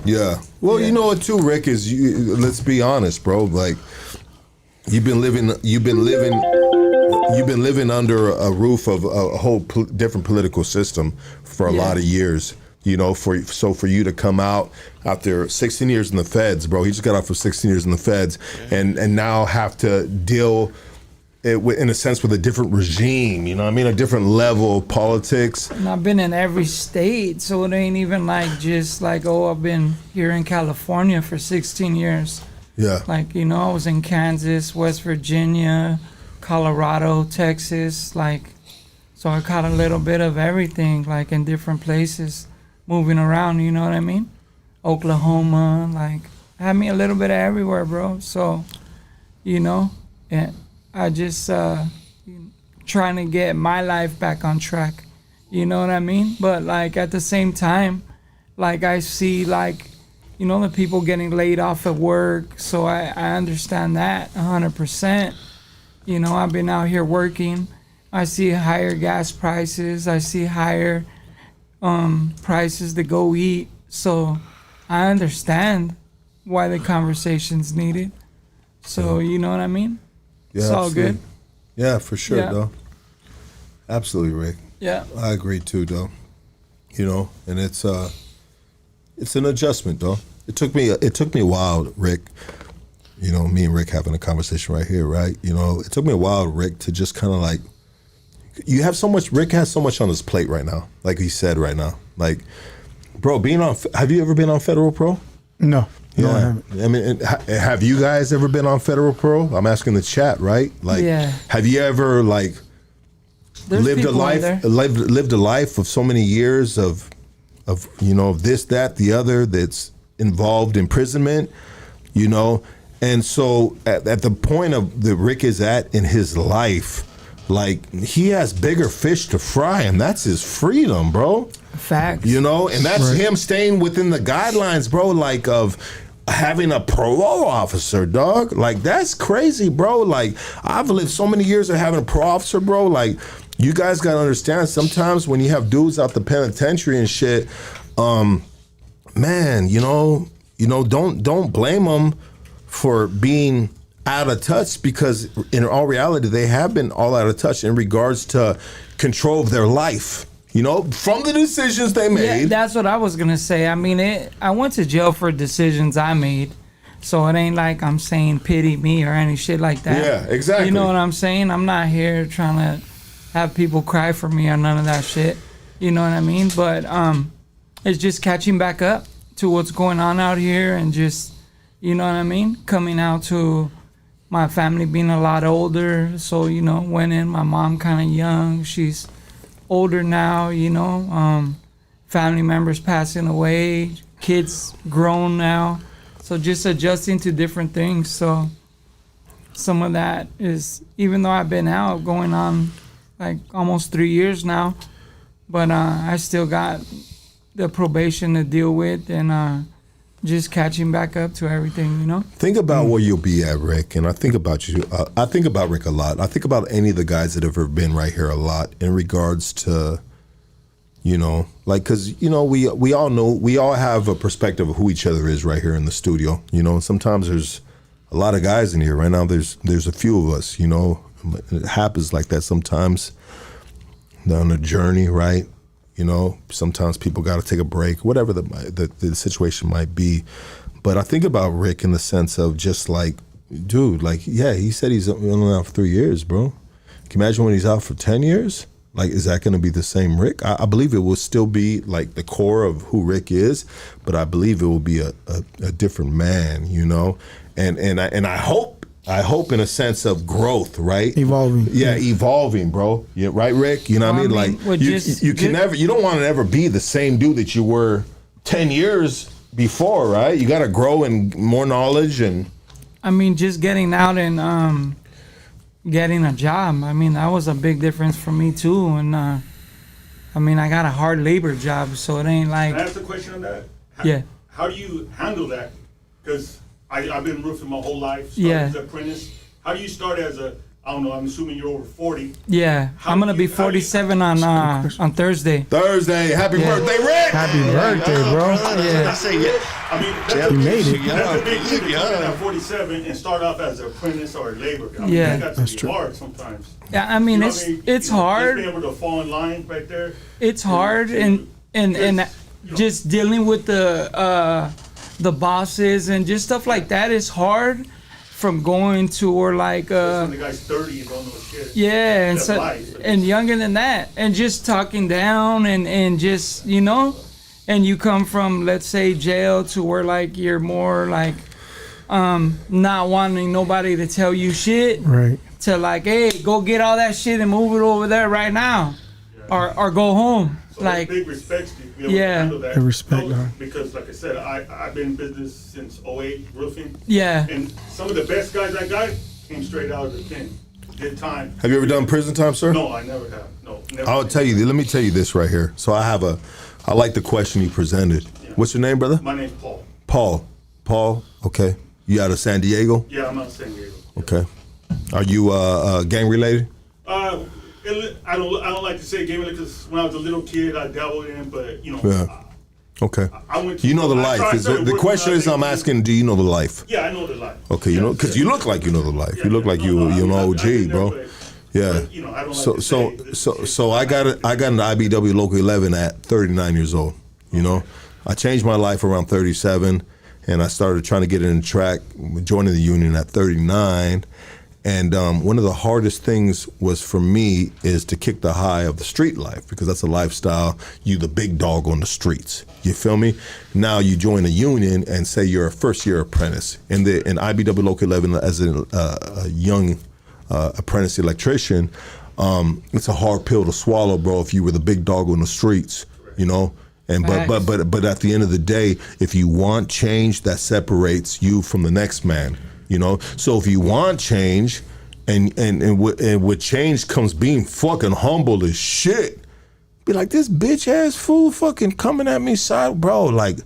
Yeah. Well, you know what too, Rick, is let's be honest, bro. Like you've been living under a roof of a whole different political system for a lot of years. You know, for you to come out after 16 years in the feds, bro. He just got out for 16 years in the feds, and now have to deal in a sense with a different regime, you know what I mean? A different level of politics. And I've been in every state, so it ain't even like just like, oh, I've been here in California for 16 years. Yeah. Like, you know, I was in Kansas, West Virginia, Colorado, Texas, like, so I caught a little bit of everything, like in different places, moving around, you know what I mean? Oklahoma, like, had me a little bit of everywhere, bro. So, you know, and I just trying to get my life back on track, you know what I mean? But like at the same time, like I see like, you know, the people getting laid off at work, so I understand that 100%. You know, I've been out here working. I see higher gas prices. I see higher prices to go eat. So I understand why the conversation's needed. So you know what I mean? Yeah, it's all good. Yeah, for sure, though. Absolutely, Rick. Yeah. I agree too, though. You know, and it's an adjustment, though. It took me a while, Rick. You know, me and Rick having a conversation right here, right? You know, it took me a while, Rick, to just kind of like, Rick has so much on his plate right now, like he said right now. Like, bro, have you ever been on Federal Pro? No. Yeah, I haven't. I mean, have you guys ever been on Federal Pro? I'm asking the chat, right? Like, have you ever like lived a life of so many years of you know, this, that, the other that's involved imprisonment, you know? And so at the point of that Rick is at in his life, like he has bigger fish to fry, and that's his freedom, bro. Facts. You know, and that's him staying within the guidelines, bro, like of having a parole officer, dog. Like, that's crazy, bro. Like, I've lived so many years of having a parole officer, bro. Like, you guys gotta understand, sometimes when you have dudes out the penitentiary and shit, man, you know, don't blame them for being out of touch, because in all reality, they have been all out of touch in regards to control of their life. You know, from the decisions they made. Yeah, that's what I was gonna say. I mean, I went to jail for decisions I made, so it ain't like I'm saying pity me or any shit like that. Yeah, exactly. You know what I'm saying? I'm not here trying to have people cry for me or none of that shit. You know what I mean? But it's just catching back up to what's going on out here, and just, you know what I mean? Coming out to my family being a lot older. So, you know, went in, my mom kind of young. She's older now, you know, family members passing away, kids grown now, so just adjusting to different things. So some of that is, even though I've been out going on like almost 3 years now, but I still got the probation to deal with, and just catching back up to everything, you know? Think about where you'll be at, Rick, and I think about you. I think about Rick a lot. I think about any of the guys that have ever been right here a lot in regards to, you know, like, because, you know, we all know, we all have a perspective of who each other is right here in the studio, you know, and sometimes there's a lot of guys in here. Right now there's a few of us, you know. It happens like that sometimes on a journey, right? You know, sometimes people got to take a break, whatever the situation might be. But I think about Rick in the sense of just like, dude, like, yeah, he said he's only out for 3 years, bro. Can you imagine when he's out for 10 years? Like, is that going to be the same Rick? I believe it will still be like the core of who Rick is, but I believe it will be a different man, you know? And I hope in a sense of growth, right? Evolving. Yeah, evolving, bro. Yeah, right, Rick? You know what I mean? Like, you don't want to ever be the same dude that you were 10 years before, right? You got to grow and more knowledge and... I mean, just getting out and getting a job. I mean, that was a big difference for me too. And I mean, I got a hard labor job, so it ain't like. Can I ask a question on that? Yeah. How do you handle that? Because I've been roofing my whole life. Started as an apprentice. How do you start as a? I don't know. I'm assuming you're over 40. Yeah, I'm gonna be 47 on Thursday. Thursday, happy birthday, Rick! Happy birthday, bro. I say, yeah. I mean, that's You made it. That's a big thing to come in at 47 and start off as an apprentice or a laborer. I mean, Yeah. that got to be hard sometimes. Yeah, I mean, You know it's what I mean? it's You know, hard. Just being able to fall in line right there. It's hard, and just dealing with the bosses and just stuff like that is hard. From going to or like When the guy's 30 and don't know shit. yeah, and That's so life. and younger than that, and just talking down and just, you know, and you come from, let's say, jail to where like you're more like not wanting nobody to tell you shit, Right. to like, hey, go get all that shit and move it over there right now, or go home. So Like, big respect to be able Yeah. to handle that. I respect that. Because like I said, I've been in business since 08, roofing. yeah, And some of the best guys I got came straight out of the pen. Did time. Have you ever done prison time, sir? No, I never have. No, never. I'll tell you, let me tell you this right here. So I like the question you presented. Yeah. What's your name, brother? My name's Paul. Paul, okay. You out of San Diego? Yeah, I'm out of San Diego. Okay. Are you gang related? I don't like to say gaming because when I was a little kid, I dabbled in, but you know. Yeah. Okay. I went to You know the I life. started The working question when I is, was I'm 18. asking, do you know the life? Yeah, I know the life. Okay, you know, because you look like you know the life. You look like you an OG, bro. Yeah. But, you know, I don't like to say this So I got an IBW Local 11 at 39 years old. You know, I changed my life around 37, and I started trying to get in the track, joining the union at 39. And one of the hardest things was for me is to kick the high of the street life, because that's a lifestyle. You the big dog on the streets. You feel me? Now you join a union and say you're a first year apprentice in IBW Local 11 as a young apprentice electrician. It's a hard pill to swallow, bro. If you were the big dog on the streets, you know. And but at the end of the day, if you want change, that separates you from the next man. You know, so if you want change, and with change comes being fucking humble as shit. Be like, this bitch ass fool fucking coming at me side, bro. Like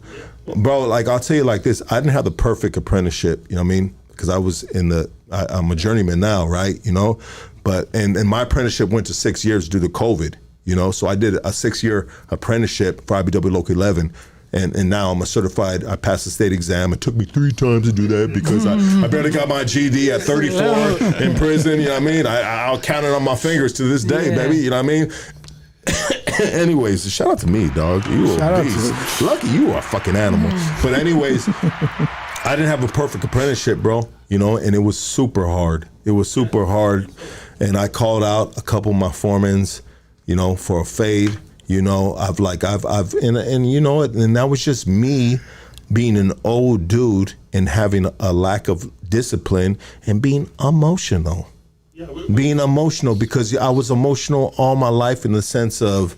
I'll tell you like this. I didn't have the perfect apprenticeship. You know what I mean? Because I was I'm a journeyman now, right? You know, but and my apprenticeship went to 6 years due to COVID. You know, so I did a 6-year apprenticeship for IBW Local 11. And now I'm a certified, I passed the state exam. It took me 3 times to do that because I barely got my GD at 34 in prison, you know what I mean? I'll count it on my fingers to this day, baby, you know what I mean? Anyways, shout out to me, dog. You a beast. Lucky you are a fucking animal. But anyways, I didn't have a perfect apprenticeship, bro, you know, and it was super hard. It was super hard. And I called out a couple of my foremans, you know, for a fade. You know, and you know, and that was just me being an old dude and having a lack of discipline and being emotional. Being emotional because I was emotional all my life in the sense of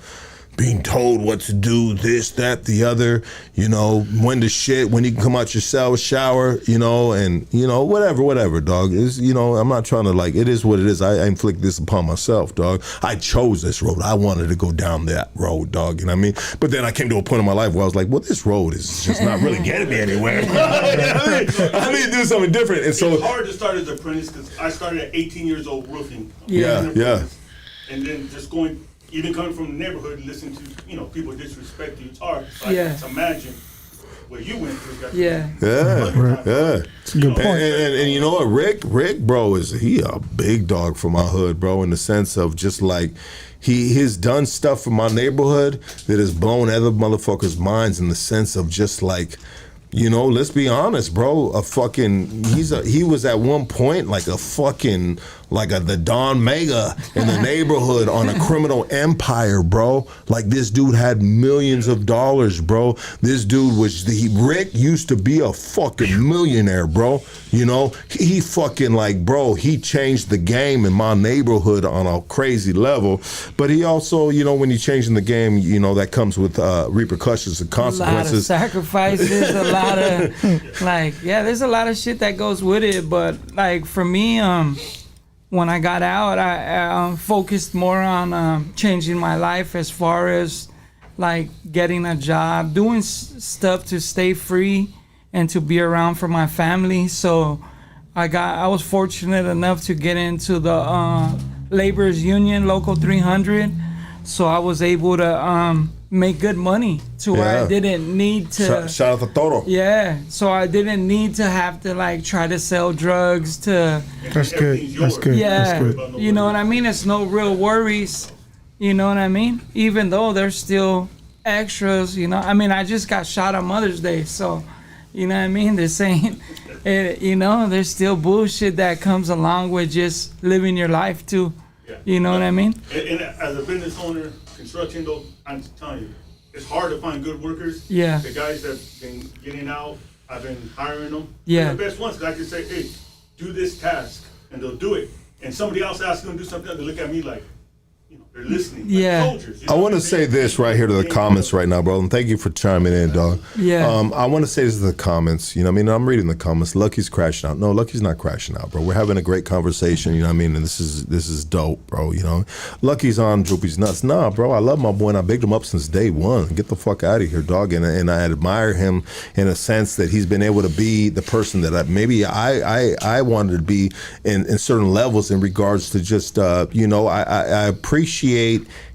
being told what to do, this, that, the other, you know, when to shit, when you can come out your cell, shower, you know, and, you know, whatever, dog. Is, you know, I'm not trying to like, it is what it is. I inflict this upon myself, dog. I chose this road. I wanted to go down that road, dog, you know what I mean? But then I came to a point in my life where I was like, well, this road is just not really getting me anywhere. I need to do something different. And so it's hard to start as an apprentice because I started at 18 years old roofing. Yeah. And then just going, even coming from the neighborhood, listening to, you know, people disrespect you, it's hard. So Yeah. I can imagine what you went through. Yeah. It's a good point. And you know what, Rick, bro, he a big dog for my hood, bro, in the sense of just like he has done stuff for my neighborhood that has blown other motherfuckers' minds in the sense of just like, you know, let's be honest, bro. He was at one point like the Don Mega in the neighborhood on a criminal empire, bro. Like this dude had millions of dollars, bro. This dude Rick used to be a fucking millionaire, bro. You know, he fucking like, bro, he changed the game in my neighborhood on a crazy level. But he also, you know, when you're changing the game, you know, that comes with repercussions and consequences. A lot of sacrifices, a lot of like, yeah, there's a lot of shit that goes with it. But like for me, when I got out, I focused more on changing my life as far as like getting a job, doing stuff to stay free and to be around for my family. So I was fortunate enough to get into the laborers union, local 300. So I was able to make good money to where I didn't need to. Shout out to Toro. Yeah, so I didn't need to have to like try to sell drugs to. That's good. That's good. Yeah, That's good. you know what I mean? It's no real worries. You know what I mean? Even though there's still extras, you know. I mean, I just got shot on Mother's Day, so you know what I mean? They're saying, you know, there's still bullshit that comes along with just living your life too. Yeah. You know what I mean? And as a business owner, construction though, I'm telling you, it's hard to find good workers. Yeah. The guys that've been getting out, I've been hiring them. Yeah. They're the best ones, because I can say, hey, do this task, and they'll do it. And somebody else asks them to do something, they look at me like, you know, they're listening. Yeah. Like soldiers. You know I want to say this right here to the comments right now, bro, and thank you for chiming in, dog. Yeah. I want to say this to the comments. You know what I mean? I'm reading the comments. Lucky's crashing out. No, Lucky's not crashing out, bro. We're having a great conversation, you know what I mean? And this is dope, bro, you know? Lucky's on Droopy's nuts. Nah, bro, I love my boy, and I bigged him up since day one. Get the fuck out of here, dog. And I admire him in a sense that he's been able to be the person that I wanted to be in certain levels in regards to just, you know, I appreciate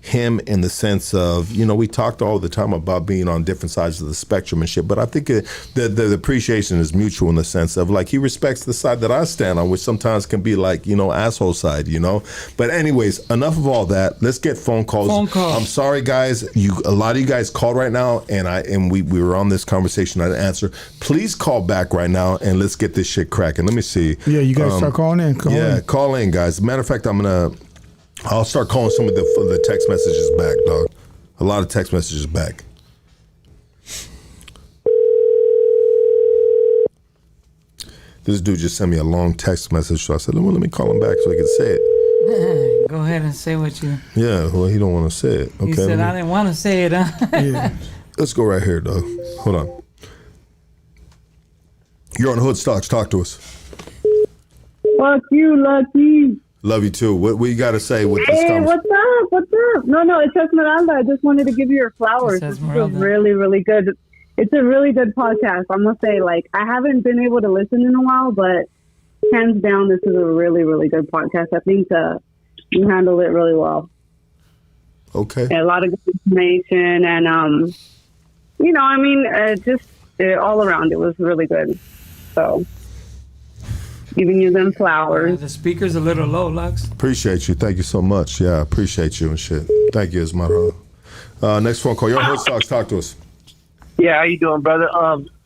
him in the sense of, you know, we talked all the time about being on different sides of the spectrum and shit, but I think the appreciation is mutual in the sense of like he respects the side that I stand on, which sometimes can be like, you know, asshole side, you know. But anyways, enough of all that. Let's get phone calls. I'm sorry, guys. A lot of you guys called right now, and we were on this conversation. I didn't answer. Please call back right now and let's get this shit cracking. Let me see. Yeah, you guys start calling in. Call in, guys. Matter of fact, I'll start calling some of the text messages back, dog. A lot of text messages back. This dude just sent me a long text message, so I said, well, let me call him back so he can say it. Go ahead and say what you. Yeah, well, he don't want to say it. Okay. He said, I didn't want to say it, huh? Yeah. Let's go right here, dog. Hold on. You're on Hood Stocks. Talk to us. Fuck you, Lucky. Love you too. What you got to say with this conversation? What's up? No, it's Esmeralda. I just wanted to give you your flowers. This is really, really good. It's a really good podcast. I'm going to say, like, I haven't been able to listen in a while, but hands down, this is a really, really good podcast. I think you handled it really well. Okay. A lot of good information and, you know, I mean, all around it was really good. So, giving you them flowers. The speaker's a little low, Lux. Appreciate you. Thank you so much. Yeah, I appreciate you and shit. Thank you, Esmeralda. Next phone call. Your Hood Stocks. Talk to us. Yeah, how you doing, brother?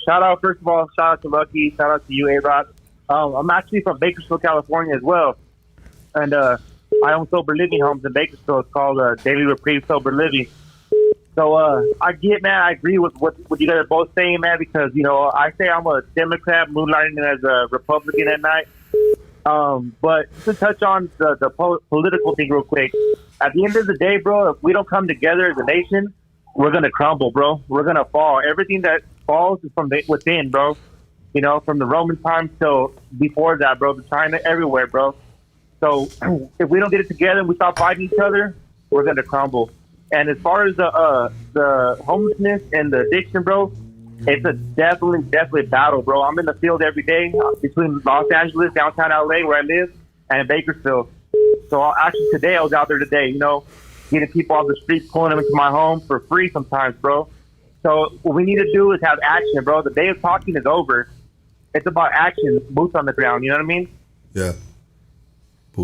Shout out, first of all, shout out to Lucky. Shout out to you, A-Rod. I'm actually from Bakersfield, California as well. And I own sober living homes in Bakersfield. It's called Daily Reprieve Sober Living. So I get, man, I agree with what you guys are both saying, man, because, you know, I say I'm a Democrat moonlighting as a Republican at night. But to touch on the political thing real quick, at the end of the day, bro, if we don't come together as a nation, we're going to crumble, bro. We're going to fall. Everything that falls is from within, bro. You know, from the Roman times till before that, bro, to China, everywhere, bro. So if we don't get it together and we stop fighting each other, we're going to crumble. And as far as the homelessness and the addiction, bro, it's a definitely battle, bro. I'm in the field every day between Los Angeles, downtown LA, where I live, and Bakersfield. So actually today, I was out there today, you know, getting people off the street, pulling them into my home for free sometimes, bro. So what we need to do is have action, bro. The day of talking is over. It's about action, boots on the ground. You know what I mean? Yeah.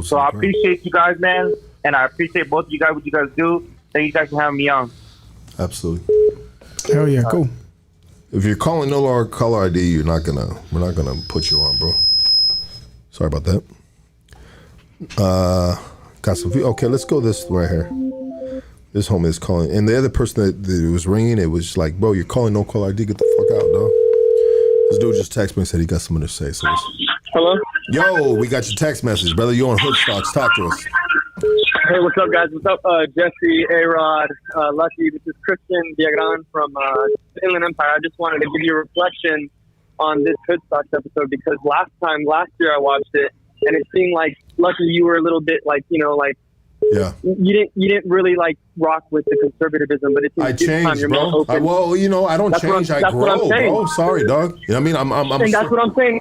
So I appreciate you guys, man, and I appreciate both of you guys, what you guys do. Thank you guys for having me on. Absolutely. Hell yeah, cool. If you're calling no caller ID, we're not gonna put you on, bro. Sorry about that. Got some. Okay, let's go this right here. This homie is calling, and the other person that was ringing, it was like, bro, you're calling no caller ID. Get the fuck out, dog. This dude just texted me and said he got something to say. So hello. Yo, we got your text message, brother. You on Hoodstocks? Talk to us. Hey, what's up, guys? What's up, Jesse, A-Rod, Lucky? This is Christian Diagran from Inland Empire. I just wanted to give you a reflection on this Hoodstocks episode because last year I watched it, and it seemed like, Lucky, you were a little bit like, yeah. You didn't really like rock with the conservatism, but it's I changed, bro. I don't change. I grow, bro. Sorry, dog. You know what I mean? I'm and that's what I'm saying.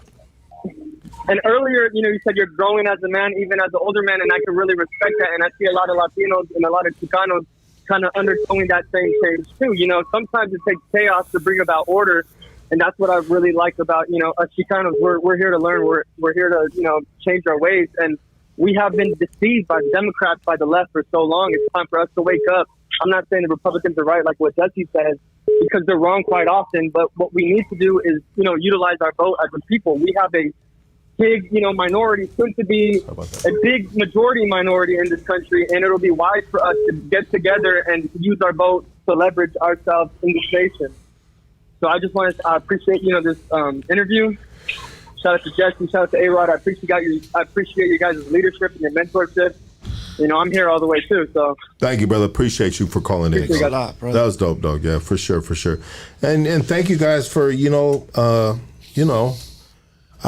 And earlier, you said you're growing as a man, even as an older man, and I can really respect that. And I see a lot of Latinos and a lot of Chicanos kind of undertowing that same change too. Sometimes it takes chaos to bring about order, and that's what I really like about us Chicanos. We're here to learn. We're here to change our ways, and we have been deceived by the Democrats, by the left for so long. It's time for us to wake up. I'm not saying the Republicans are right, like what Jesse says, because they're wrong quite often. But what we need to do is utilize our vote as a people. We have a big, minority, soon to be a big majority minority in this country, and it'll be wise for us to get together and use our vote to leverage ourselves in this nation. So I just wanted to appreciate, this interview. Shout out to Jesse, shout out to A-Rod. I appreciate you guys' leadership and your mentorship. I'm here all the way too. So thank you, brother. Appreciate you for calling in. A lot, brother. That was dope, dog. Yeah, for sure. And thank you guys for I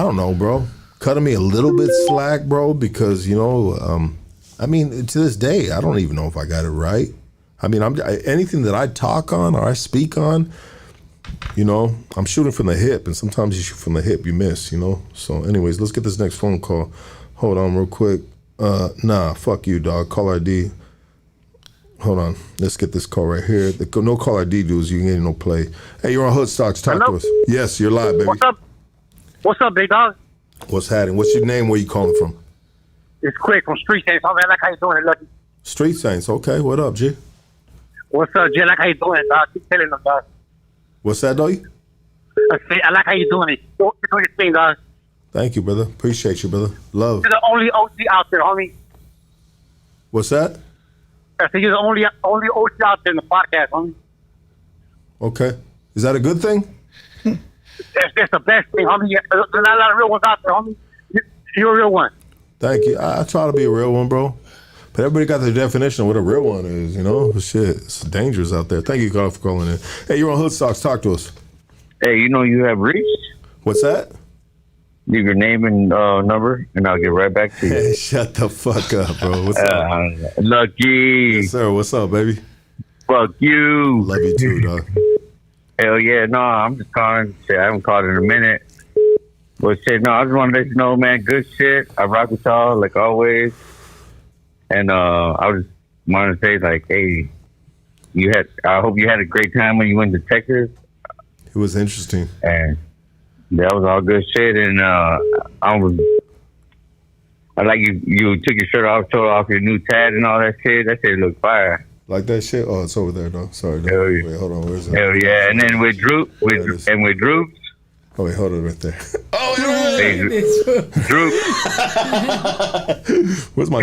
don't know, bro, cutting me a little bit slack, bro, because to this day I don't even know if I got it right. I mean, anything that I talk on or I speak on, I'm shooting from the hip, and sometimes you shoot from the hip, you miss, So anyways, let's get this next phone call. Hold on real quick. Nah, fuck you, dog. Call ID. Hold on. Let's get this call right here. The no call ID dudes, you can get no play. Hey, you're on Hoodstocks. Talk to us. Yes, you're live, baby. What's up, big dog? What's happening? What's your name? Where you calling from? It's Quick from Street Saints. I like how you doing it, Lucky. Street Saints. Okay. What up, G? What's up, G? I like how you doing it, dog. Keep telling them, dog. What's that, dog? I like how you doing it. You're doing your thing, dog. Thank you, brother. Appreciate you, brother. Love. You're the only OG out there, homie. What's that? I said you're the only OG out there in the podcast, homie. Okay. Is that a good thing? That's the best thing, homie. There's not a lot of real ones out there, homie. You're a real one. Thank you. I try to be a real one, bro. But everybody got their definition of what a real one is, Shit, it's dangerous out there. Thank you, Carl, for calling in. Hey, you're on Hoodstocks. Talk to us. Hey, you have reached. What's that? Leave your name and number, and I'll get right back to you. Hey, shut the fuck up, bro. What's up? Lucky. Yes, sir. What's up, baby? Fuck you. Love you too, dog. Hell yeah. No, I'm just calling. Shit, I haven't called in a minute. But shit, no, I just want to let you know, man, good shit. I rock with y'all like always. And I just wanted to say, like, hey, I hope you had a great time when you went to Texas. It was interesting. And that was all good shit. And I like you took your shirt off, showed off your new tat and all that shit. That shit looked fire. Like that shit? Oh, it's over there, though. Sorry, dog. Hell yeah. Wait, hold on. Where's it? Hell yeah. And then with Droop, oh, wait, hold it right there. Oh, yeah. Hey, Droop. Where's my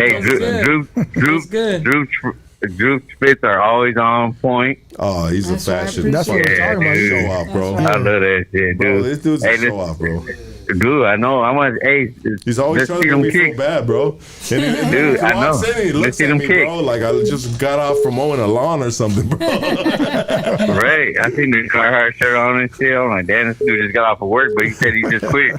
Droop spits are always on point. Oh, he's a fashion. That's what we're talking about. Show off, bro. I love that shit, dude. Bro, this dude's a show off, bro. Dude, I know. He's always trying to make me feel bad, bro. Dude, I know. He looks at me, bro, like I just got off from mowing a lawn or something, bro. Right. I seen the Carhartt shirt on and shit. I'm like, damn, this dude just got off of work, but he said he just quit.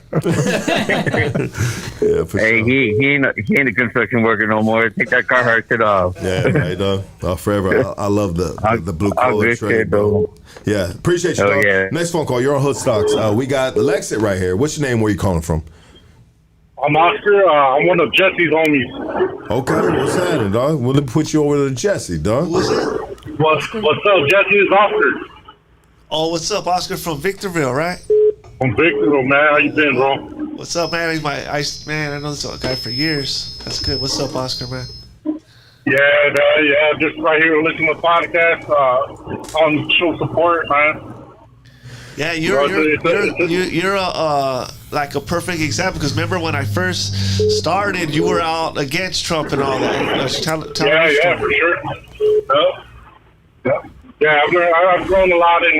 Yeah, for hey, sure. he ain't a construction worker no more. Take that Carhartt shit off. Yeah, right, dog. Forever. I love the blue collar trade, bro. Yeah, appreciate you, dog. Yeah. Next phone call. You're on Hoodstocks. We got LEXIT right here. What's your name? Where you calling from? I'm Oscar. I'm one of Jesse's homies. Okay, what's happening, dog? We'll put you over to Jesse, dog. What's up, Jesse? It's Oscar. Oh, what's up, Oscar from Victorville, right? From Victorville, man. How you been, bro? What's up, man? He's I know this guy for years. That's good. What's up, Oscar, man? Yeah, just right here listening to the podcast on show support, man. Yeah, you're like a perfect example because remember when I first started, you were out against Trump and all that. Tell Yeah, for sure. Yeah, I've grown a lot and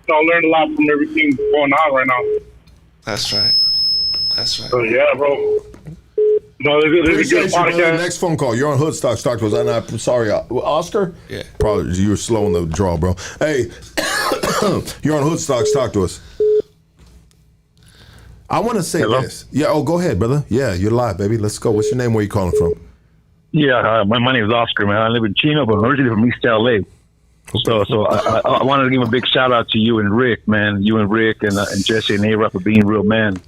learned a lot from everything going on right now. That's right. So yeah, bro. No, this is a good podcast. Next phone call. You're on Hoodstocks. Talk to us. I'm sorry, Oscar. Yeah. Probably you were slow in the draw, bro. Hey, you're on Hoodstocks. Talk to us. I want to say this. Yeah. Oh, go ahead, brother. Yeah, you're live, baby. Let's go. What's your name? Where you calling from? Yeah, my name is Oscar, man. I live in Chino, but I'm originally from East LA. So I wanted to give a big shout out to you and Rick, man. You and Rick and Jesse and A-Rod for being real men.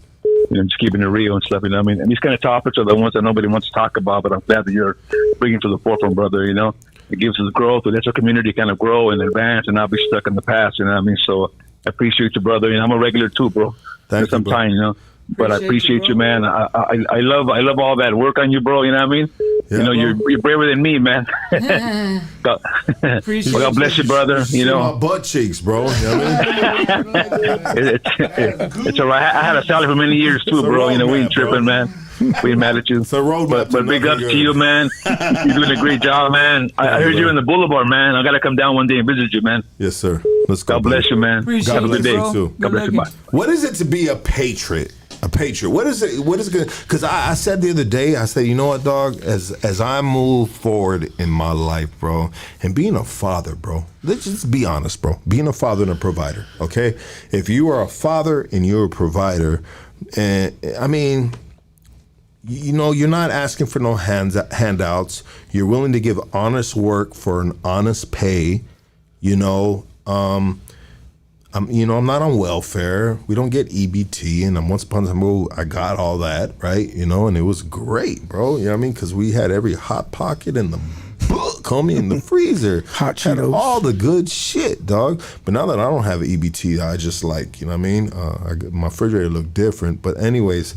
You know, just keeping it real and stuff, you know what I mean? And these kind of topics are the ones that nobody wants to talk about, but I'm glad that you're bringing to the forefront, brother, you know? It gives us growth, it lets our community kind of grow and advance and not be stuck in the past, you know what I mean? So I appreciate you, brother, and I'm a regular too, bro. Thank you, some time, you know? But I appreciate you, man. I love all that work on you, bro, you know what I mean? Yeah, you know, you're braver than me, man. God bless you, brother. You know, my butt cheeks, bro. You know what I mean? It's all right. I had a salad for many years too, bro. You know, we ain't tripping, man. We ain't mad at you. It's a roadmap. But big ups to you, man. You're doing a great job, man. I heard you in the Boulevard, man. I gotta come down one day and visit you, man. Yes, sir. Let's go. God bless you, man. Have a good day. God bless you. Bye. What is it to be a patriot? A patriot. What is it? What is good? Because I said the other day, I said, you know what, dog? As I move forward in my life, bro, and being a father, bro. Let's just be honest, bro. Being a father and a provider, okay? If you are a father and you're a provider, and I mean, you know, you're not asking for no handouts. You're willing to give honest work for an honest pay. You know, I'm not on welfare. We don't get EBT, and once upon a time, I got all that, right? You know, and it was great, bro. You know what I mean? Because we had every hot pocket in the book, homie, in the freezer. Hot Cheetos. All the good shit, dog. But now that I don't have EBT, I just like, you know what I mean? My refrigerator looked different. But anyways,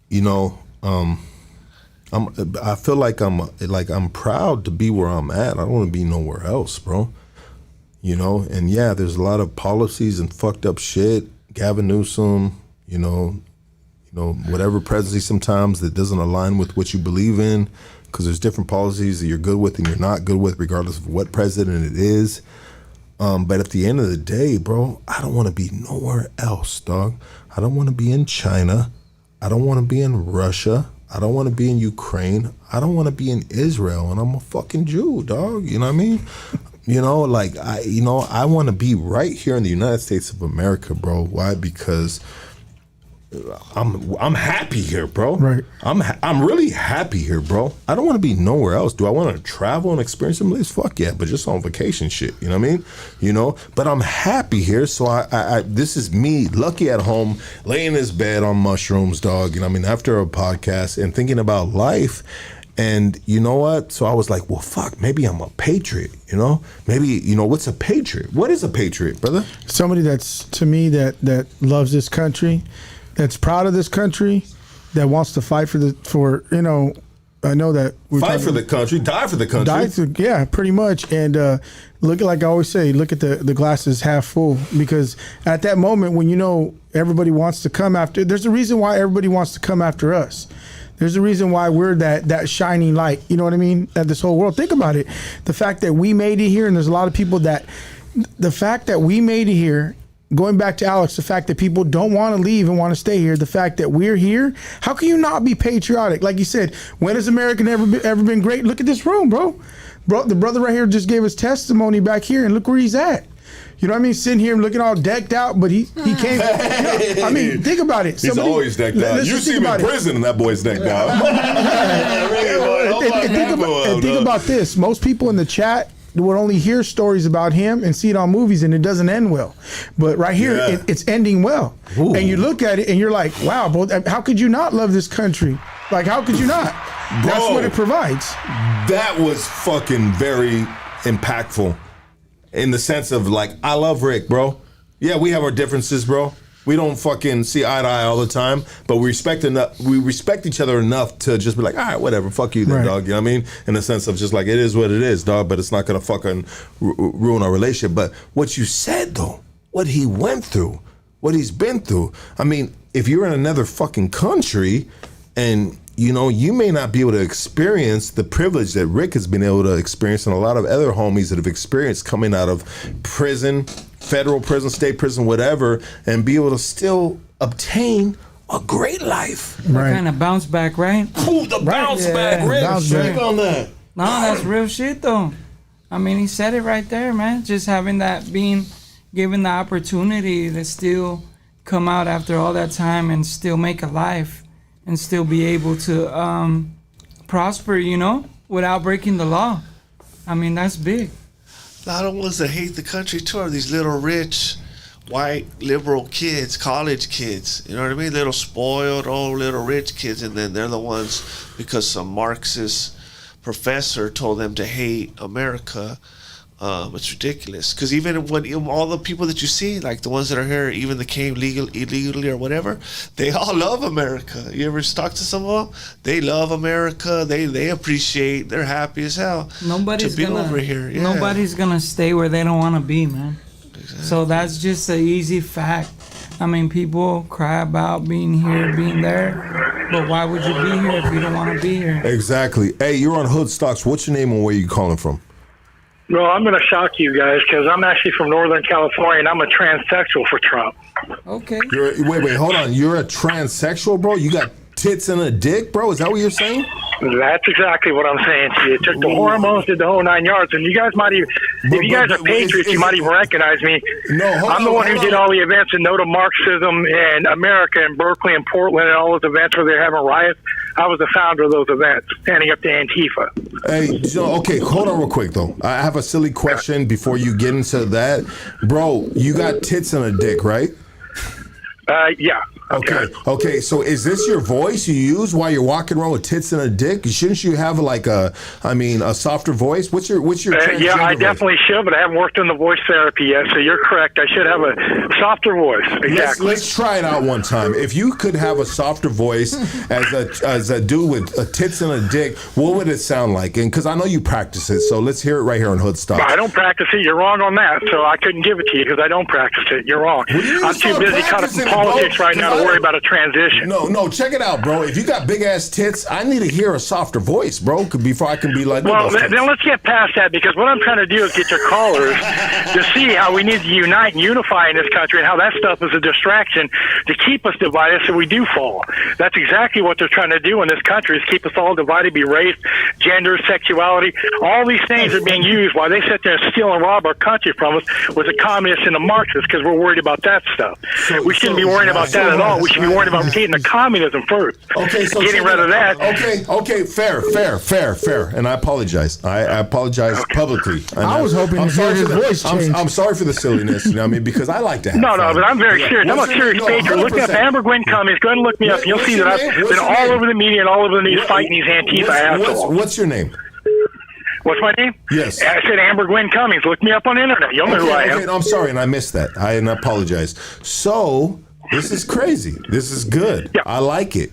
you know, I feel like I'm proud to be where I'm at. I don't want to be nowhere else, bro. You know, and yeah, there's a lot of policies and fucked up shit. Gavin Newsom, you know, whatever presidency sometimes that doesn't align with what you believe in, because there's different policies that you're good with and you're not good with, regardless of what president it is. But at the end of the day, bro, I don't want to be nowhere else, dog. I don't want to be in China. I don't want to be in Russia. I don't want to be in Ukraine. I don't want to be in Israel, and I'm a fucking Jew, dog. You know what I mean? You know, like I want to be right here in the United States of America, bro. Why? Because I'm happy here, bro. Right. I'm really happy here, bro. I don't want to be nowhere else. Do I want to travel and experience some place? Fuck yeah, but just on vacation shit. You know what I mean? You know, but I'm happy here. So I this is me, lucky at home, laying in this bed on mushrooms, dog. You know what I mean? After a podcast and thinking about life. And you know what? So I was like, well, fuck, maybe I'm a patriot, you know? Maybe, you know, what's a patriot? What is a patriot, brother? Somebody that's, to me, that loves this country, that's proud of this country, that wants to fight for you know, I know that we're fight for the country, die for the country. Yeah, pretty much. And look, like I always say, look at the glasses half full, because at that moment when you know everybody wants to come after, there's a reason why everybody wants to come after us. There's a reason why we're that shining light, you know what I mean, at this whole world. Think about it. The fact that we made it here, and there's a lot of people the fact that we made it here, going back to Alex, the fact that people don't want to leave and want to stay here, the fact that we're here, how can you not be patriotic? Like you said, when has America ever been great? Look at this room, bro. The brother right here just gave us testimony back here, and look where he's at. You know what I mean? Sitting here looking all decked out, but he came. You know, I mean, think about it. He's always decked out. You see him in prison, and that boy's decked out. And think about this. Most people in the chat would only hear stories about him and see it on movies, and it doesn't end well. But right here, it's ending well. Ooh. And you look at it, and you're like, wow, bro, how could you not love this country? Like, how could you not? Bro, that's what it provides. That was fucking very impactful in the sense of like, I love Rick, bro. Yeah, we have our differences, bro. We don't fucking see eye to eye all the time, but we respect each other enough to just be like, all right, whatever, fuck you then, dog. You know what I mean? In the sense of just like, it is what it is, dog, but it's not gonna fucking ruin our relationship. But what you said, though, what he went through, what he's been through, I mean, if you're in another fucking country and, you know, you may not be able to experience the privilege that Rick has been able to experience and a lot of other homies that have experienced coming out of prison, federal prison, state prison, whatever, and be able to still obtain a great life. Right. Kind of bounce back, right? Ooh, the bounce back, Rick. Speak on that. No, that's real shit, though. I mean, he said it right there, man. Just having that, being given the opportunity to still come out after all that time and still make a life and still be able to prosper, you know, without breaking the law. I mean, that's big. A lot of ones that hate the country too are these little rich, white, liberal kids, college kids. You know what I mean? Little spoiled, old, little rich kids, and then they're the ones because some Marxist professor told them to hate America. It's ridiculous. Because even when all the people that you see, like the ones that are here, even that came illegally or whatever, they all love America. You ever talk to some of them? They love America. They appreciate. They're happy as hell. Nobody's to be gonna, over here. Yeah. Nobody's gonna stay where they don't want to be, man. Exactly. So that's just an easy fact. I mean, people cry about being here, being there, but why would you be here if you don't want to be here? Exactly. Hey, you're on Hood Stocks. What's your name and where you calling from? No, I'm going to shock you guys because I'm actually from Northern California and I'm a transsexual for Trump. Okay. Wait, hold on. You're a transsexual, bro? You got tits and a dick, bro? Is that what you're saying? That's exactly what I'm saying to you. It took the hormones, did the whole 9 yards, and you guys might even, if you guys are patriots, you might even recognize me. No, I'm the one who did all the events in No to Marxism in America, in Berkeley and Portland, and all those events where they're having riots. I was the founder of those events, standing up to Antifa. Hey, okay, hold on real quick, though. I have a silly question before you get into that. Bro, you got tits and a dick, right? Yeah. Okay. So is this your voice you use while you're walking around with tits and a dick? Shouldn't you have like a softer voice? What's your yeah, I definitely should, but I haven't worked on the voice therapy yet. So you're correct. I should have a softer voice. Exactly. Let's try it out one time. If you could have a softer voice as a dude with a tits and a dick, what would it sound like? And because I know you practice it, so let's hear it right here on Hood Stocks. I don't practice it. You're wrong on that. So I couldn't give it to you because I don't practice it. You're wrong. I'm too busy caught up in politics right now to worry about a transition. No, check it out, bro. If you got big ass tits, I need to hear a softer voice, bro, before I can be like. Well, then let's get past that because what I'm trying to do is get your callers to see how we need to unite and unify in this country and how that stuff is a distraction to keep us divided so we do fall. That's exactly what they're trying to do in this country is keep us all divided, be race, gender, sexuality. All these things are being used while they sit there and steal and rob our country from us with the communists and the Marxists because we're worried about that stuff. We shouldn't be worrying about that at all. We should be worried about getting the communism first. Okay, so getting rid of that. Okay, fair. And I apologize. I apologize publicly. I was hoping to hear his voice change. I'm sorry for the silliness, you know what I mean? Because I like to have No, fun. but I'm very serious. I'm a serious patriot. Look up Amber Gwen Cummings. Go ahead and look me up. You'll see that I've been all over the media and all over the news fighting these Antifa assholes. What's your name? What's my name? Yes. I said Amber Gwen Cummings. Look me up on the internet. You'll know who I am. Okay, no, I'm sorry, and I missed that. I apologize. So, this is crazy. This is good. Yeah. I like it.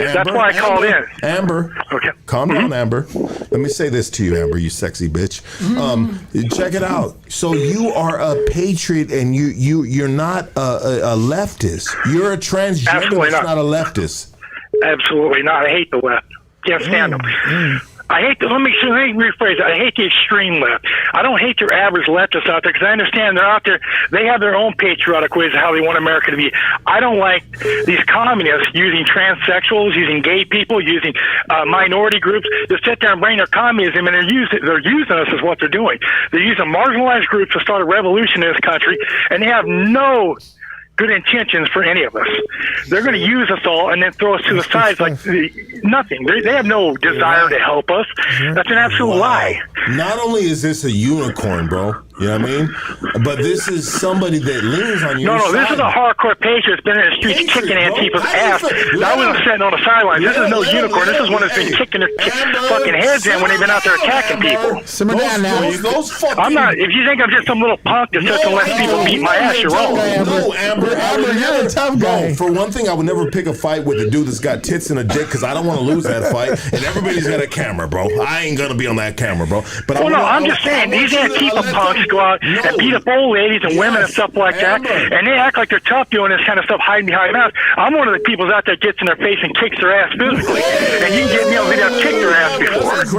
That's why I called in. Amber, okay. Calm down, Amber. Let me say this to you, Amber, you sexy bitch. Check it out. So you are a patriot, and you're not a leftist. You're a transgender that's not a leftist. Absolutely not. I hate the left. Can't stand them. I hate let me rephrase it. I hate the extreme left. I don't hate your average leftists out there because I understand they're out there. They have their own patriotic ways of how they want America to be. I don't like these communists using transsexuals, using gay people, using minority groups to sit there and bring their communism, and they're using us as what they're doing. They're using marginalized groups to start a revolution in this country, and they have no good intentions for any of us. They're going to use us all and then throw us to the sides like nothing. They have no desire to help us. That's an absolute lie. Not only is this a unicorn, bro, You know what I mean? But this is somebody that leans on your No, this side. is a hardcore patriot that's been in the streets kicking Antifa's ass. That wasn't sitting on the sidelines. This is no unicorn. This is one that's been kicking their fucking heads in when they've been out there attacking people. Simmer down now. I'm not. If you think I'm just some little punk that sits and lets people beat my ass, you're wrong. No, Amber, you're a tough guy. For one thing, I would never pick a fight with a dude that's got tits and a dick because I don't want to lose that fight. And everybody's got a camera, bro. I ain't gonna be on that camera, bro. But I'm just saying these Antifa punks go out and beat up old ladies and women and stuff like that, and they act like they're tough doing this kind of stuff, hiding behind masks. I'm one of the people out there gets in their face and kicks their ass physically, and you can get me on video kick their ass before. Let's go.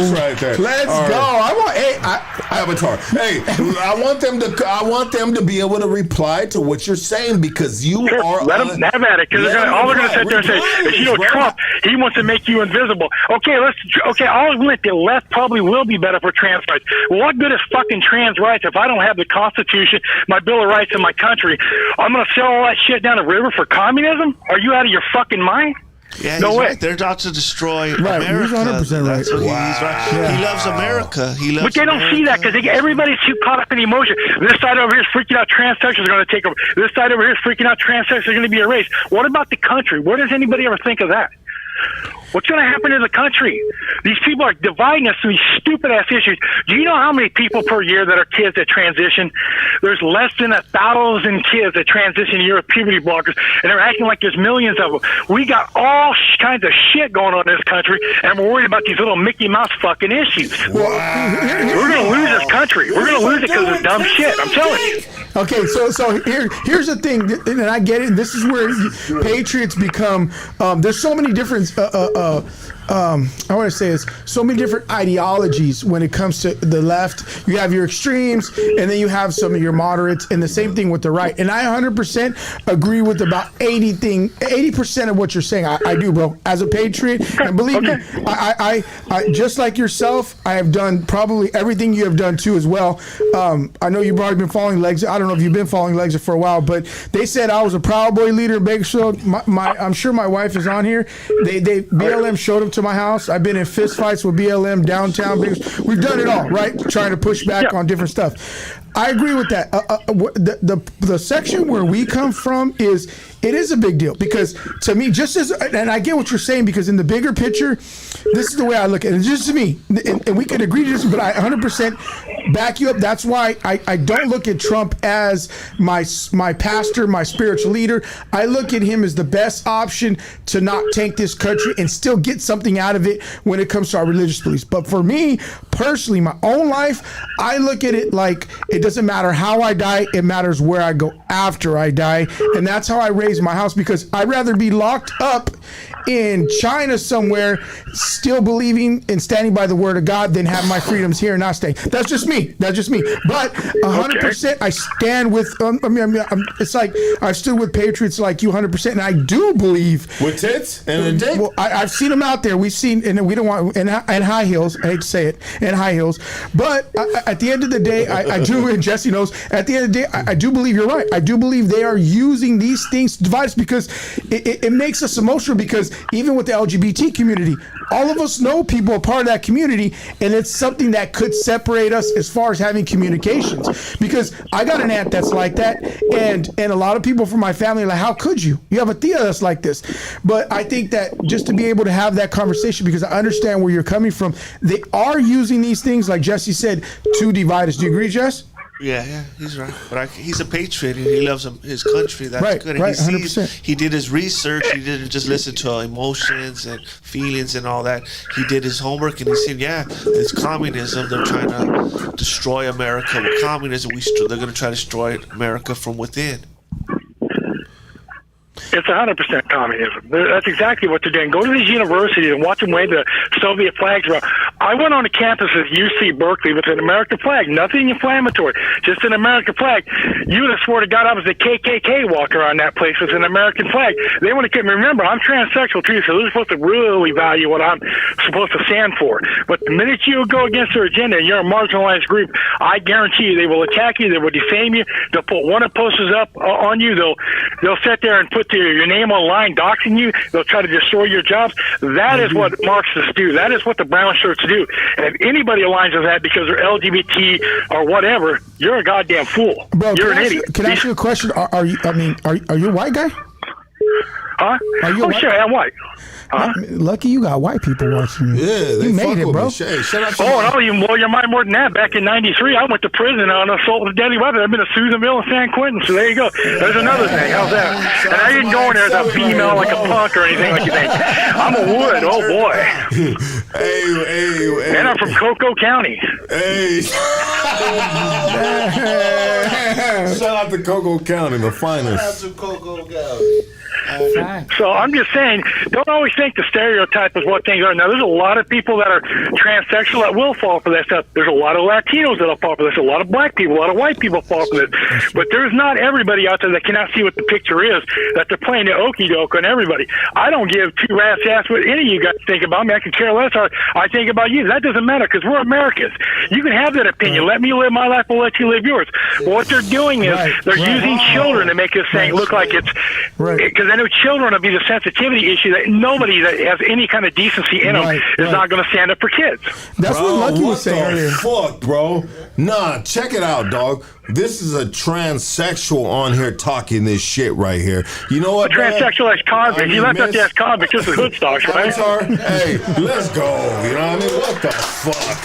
Right there. Let's go. I want. Hey, Avatar. Hey, I want them to be able to reply to what you're saying because you are. Let them have at it, because all they're going to sit there and say, if you know Trump, he wants to make you invisible. Okay, I'll admit the left probably will be better for trans rights. Well, what good is fucking trans rights if I don't have the Constitution, my Bill of Rights in my country? I'm going to sell all that shit down the river for communism? Are you out of your fucking mind? Yeah, no he's way. Right. They're out to destroy right. America. He's 100% right. That's what he's right. Yeah. He loves America. But they don't see that because everybody's too caught up in emotion. This side over here is freaking out transsexuals are going to take over. This side over here is freaking out transsexuals are going to be erased. What about the country? Where does anybody ever think of that? What's going to happen to the country? These people are dividing us through these stupid-ass issues. Do you know how many people per year that are kids that transition? There's less than 1,000 kids that transition a year with puberty blockers, and they're acting like there's millions of them. We got all kinds of shit going on in this country, and we're worried about these little Mickey Mouse fucking issues. We're going to lose this country. We're going to lose it because of dumb shit. I'm telling you. Okay, so here's the thing, and I get it. This is where patriots become. There's so many different. I want to say is so many different ideologies when it comes to the left. You have your extremes, and then you have some of your moderates, and the same thing with the right. And I 100% agree with about 80% of what you're saying. I do, bro. As a patriot, and believe me, I just like yourself, I have done probably everything you have done too as well. I know you've probably been following LEXIT. I don't know if you've been following LEXIT for a while, but they said I was a Proud Boy leader in Bakersfield. I'm sure my wife is on here. BLM showed up to my house. I've been in fist fights with BLM downtown. We've done it all, right? Trying to push back on different stuff. I agree with that. The section where we come from is a big deal because to me, and I get what you're saying because in the bigger picture, this is the way I look at it. It's just to me, and we could agree to this, but I 100% back you up. That's why I don't look at Trump as my pastor, my spiritual leader. I look at him as the best option to not tank this country and still get something out of it when it comes to our religious beliefs. But for me personally, my own life, I look at it like it doesn't matter how I die, it matters where I go after I die. And that's how I raise my house because I'd rather be locked up in China somewhere still believing and standing by the word of God than have my freedoms here and not staying. That's just me. But 100% I stand with, it's like I've stood with patriots like you 100%. And I do believe. With tits and a dick? Well, I've seen them out there. We've seen, and we don't want, and high heels, I hate to say it, and high heels. But at the end of the day, I do, and Jesse knows, at the end of the day, I do believe you're right. I do believe they are using these things to divide us because it makes us emotional because even with the LGBT community, all of us know people are part of that community, and it's something that could separate us as far as having communications. Because I got an aunt that's like that, and a lot of people from my family are like, how could you? You have a Thea that's like this. But I think that just to be able to have that conversation, because I understand where you're coming from, they are using these things, like Jesse said, to divide us. Do you agree, Jess? Yeah, he's right. But he's a patriot and he loves his country. That's good. And right, 100%. He did his research. He didn't just listen to emotions and feelings and all that. He did his homework and he said, yeah, it's communism. They're trying to destroy America with communism. They're going to try to destroy America from within. It's 100% communism. That's exactly what they're doing. Go to these universities and watch them wave the Soviet flags around. I went on a campus at UC Berkeley with an American flag, nothing inflammatory, just an American flag. You would have swore to God I was a KKK walking around that place with an American flag. They want to get me. Remember, I'm transsexual too, so they're supposed to really value what I'm supposed to stand for. But the minute you go against their agenda and you're a marginalized group, I guarantee you they will attack you, they will defame you, they'll put one of the posters up on you, they'll sit there and put the your name online, doxing you. They'll try to destroy your jobs. That is what Marxists do. That is what the brown shirts do. And if anybody aligns with that because they're LGBT or whatever, you're a goddamn fool. Bro, you're an idiot. Can I ask you a question? Are you a white guy? Huh? Are you sure, I'm white. Huh? Lucky you got white people watching you. Yeah, they you made fuck it, with bro. me. Hey, shout out to Oh, and I'll even blow your mind more than that. Back in '93, I went to prison on assault with a deadly weapon. I've been to Susanville and San Quentin, so there you go. There's another thing. How's that? And I didn't go in there as a female like a punk or anything like you think. I'm a wood. Oh boy. Hey. And I'm from Cocoa County. Hey. Shout out to Cocoa County, the finest. Shout out to Cocoa County. So I'm just saying, don't always think the stereotype is what things are. Now, there's a lot of people that are transsexual that will fall for that stuff. There's a lot of Latinos that'll fall for this. A lot of black people, a lot of white people fall for this. But there's not everybody out there that cannot see what the picture is, that they're playing the okie doke on everybody. I don't give two rat's ass what any of you guys think about me. I can care less how I think about you. That doesn't matter because we're Americans. You can have that opinion. Let me live my life. I'll let you live yours. But what they're doing is they're using children to make this thing look like it's because I know children will be the sensitivity issue that nobody that has any kind of decency in them is not going to stand up for kids. That's bro, what Lucky was saying earlier. Fuck, bro. Nah, check it out, dog. This is a transsexual on here talking this shit right here. You know what? A transsexual as convict. You left out the ass convict. This is hood stocks, right? Hey, let's go. You know what I mean? What the fuck?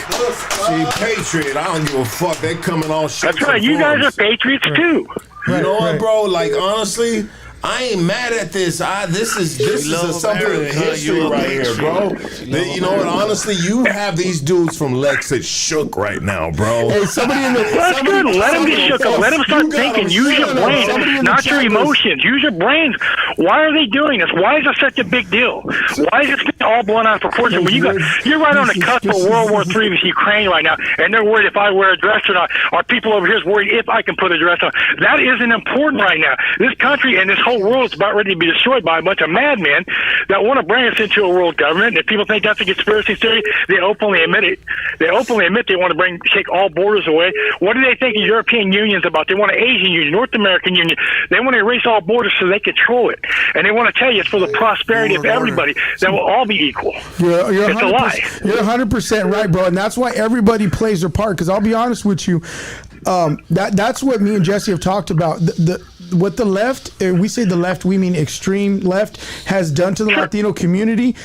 See, Patriot, I don't give a fuck. They coming all shit. That's right. You guys are patriots too. You know what, bro? Like, honestly, I ain't mad at this. This is something in history right here, bro. You know what? Honestly, you have these dudes from LEXIT shook right now, bro. Hey, somebody in the that's good. Let them get shook up. Let them start thinking. Use your brain, not your emotions. Use your brains. Why are they doing this? Why is it such a big deal? Why is this all blown out of proportion? When you're right on the cusp of World War III with Ukraine right now, and they're worried if I wear a dress or not. Our people over here is worried if I can put a dress on. That isn't important right now. This country and this whole world is about ready to be destroyed by a bunch of madmen that want to bring us into a world government. And if people think that's a conspiracy theory, they openly admit it. They openly admit they want to take all borders away. What do they think the European Union's about? They want an Asian Union, North American Union. They want to erase all borders so they control it. And they want to tell you it's for the prosperity of everybody, that we'll all be equal. You're it's a lie. You're 100% right, bro. And that's why everybody plays their part. Because I'll be honest with you, that's what me and Jesse have talked about. What the left, we say the left, we mean extreme left, has done to the Latino community.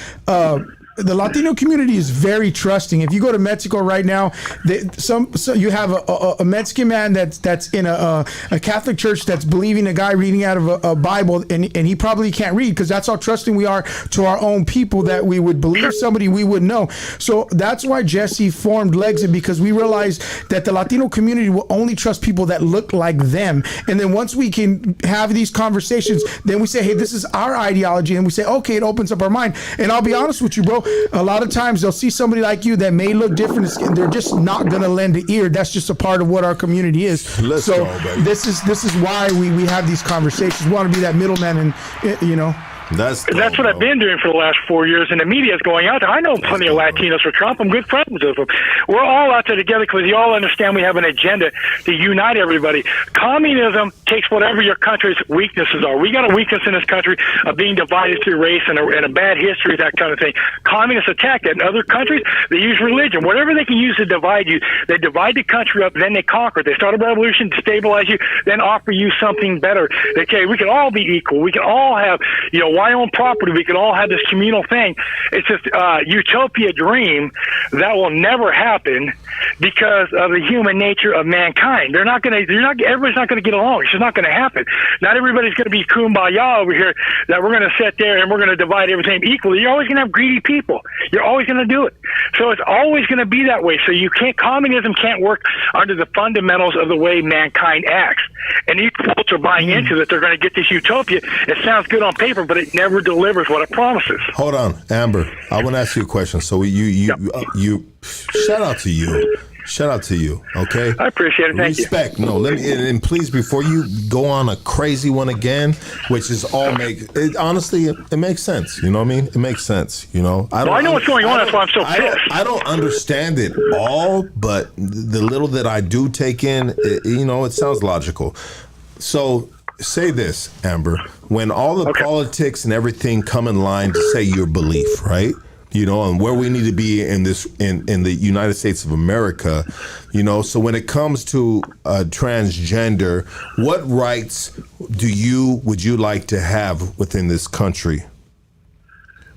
The Latino community is very trusting. If you go to Mexico right now, you have a Mexican man that's in a Catholic church that's believing a guy reading out of a Bible, and he probably can't read because that's how trusting we are to our own people that we would believe somebody we would know. So that's why Jesse formed LEXIT, because we realized that the Latino community will only trust people that look like them. And then once we can have these conversations, then we say, hey, this is our ideology, and we say, okay, it opens up our mind. And I'll be honest with you, bro. A lot of times they'll see somebody like you that may look different, and they're just not going to lend an ear. That's just a part of what our community is. Let's so go, baby. This is why we have these conversations. We want to be that middleman, and you know. That's what I've been doing for the last 4 years, and the media is going out there. I know plenty of Latinos for Trump. I'm good friends with them. We're all out there together because you all understand we have an agenda to unite everybody. Communism takes whatever your country's weaknesses are. We got a weakness in this country of being divided through race and a bad history, that kind of thing. Communists attack that. In other countries, they use religion. Whatever they can use to divide you, they divide the country up, then they conquer. They start a revolution, destabilize you, then offer you something better. They say, we can all be equal. We can all have, why own property? We can all have this communal thing. It's just utopia dream that will never happen because of the human nature of mankind. Everybody's not going to get along. It's just not going to happen. Not everybody's going to be kumbaya over here that we're going to sit there and we're going to divide everything equally. You're always going to have greedy people. You're always going to do it. So it's always going to be that way. So communism can't work under the fundamentals of the way mankind acts. And these folks are buying into that they're going to get this utopia. It sounds good on paper, but it never delivers what it promises. Hold on, Amber. I want to ask you a question. So you shout out to you. Shout out to you, okay? I appreciate it. Thank Respect. you. No, let me, and please, before you go on a crazy one again, which is honestly, it makes sense. You know what I mean? It makes sense. I know what's going on. That's why I'm so pissed. I don't understand it all, but the little that I do take in, it sounds logical. So say this, Amber. When all the politics and everything come in line to say your belief, right? You know, and where we need to be in this in the United States of America, you know. So when it comes to transgender, what rights would you like to have within this country?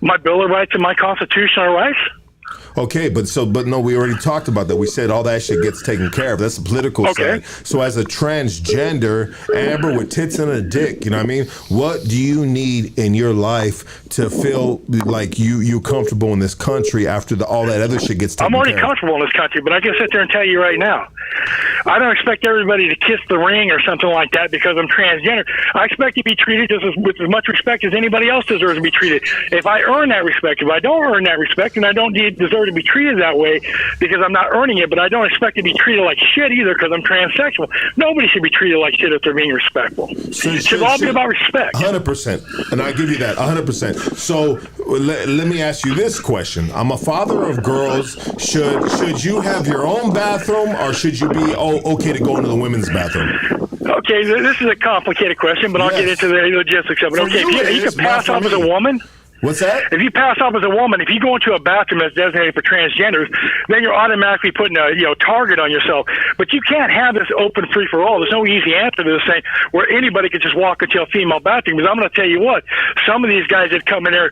My Bill of Rights and my constitutional rights. Okay, but no, we already talked about that. We said all that shit gets taken care of. That's the political side. So as a transgender, Amber with tits and a dick, you know what I mean? What do you need in your life to feel like you're comfortable in this country after all that other shit gets taken care of? I'm already comfortable in this country, but I can sit there and tell you right now, I don't expect everybody to kiss the ring or something like that because I'm transgender. I expect to be treated with as much respect as anybody else deserves to be treated. If I earn that respect, if I don't earn that respect, and I don't deserve to be treated that way because I'm not earning it, but I don't expect to be treated like shit either because I'm transsexual. Nobody should be treated like shit if they're being respectful. It should all be about respect. 100%. And I give you that, 100%. So let me ask you this question. I'm a father of girls. Should you have your own bathroom or should you be okay to go into the women's bathroom? Okay, this is a complicated question, but I'll get into the logistics of it. Okay, if you can pass off as a woman. What's that? If you pass off as a woman, if you go into a bathroom that's designated for transgenders, then you're automatically putting a target on yourself. But you can't have this open free for all. There's no easy answer to this thing where anybody can just walk into a female bathroom. Because I'm going to tell you what, some of these guys that come in there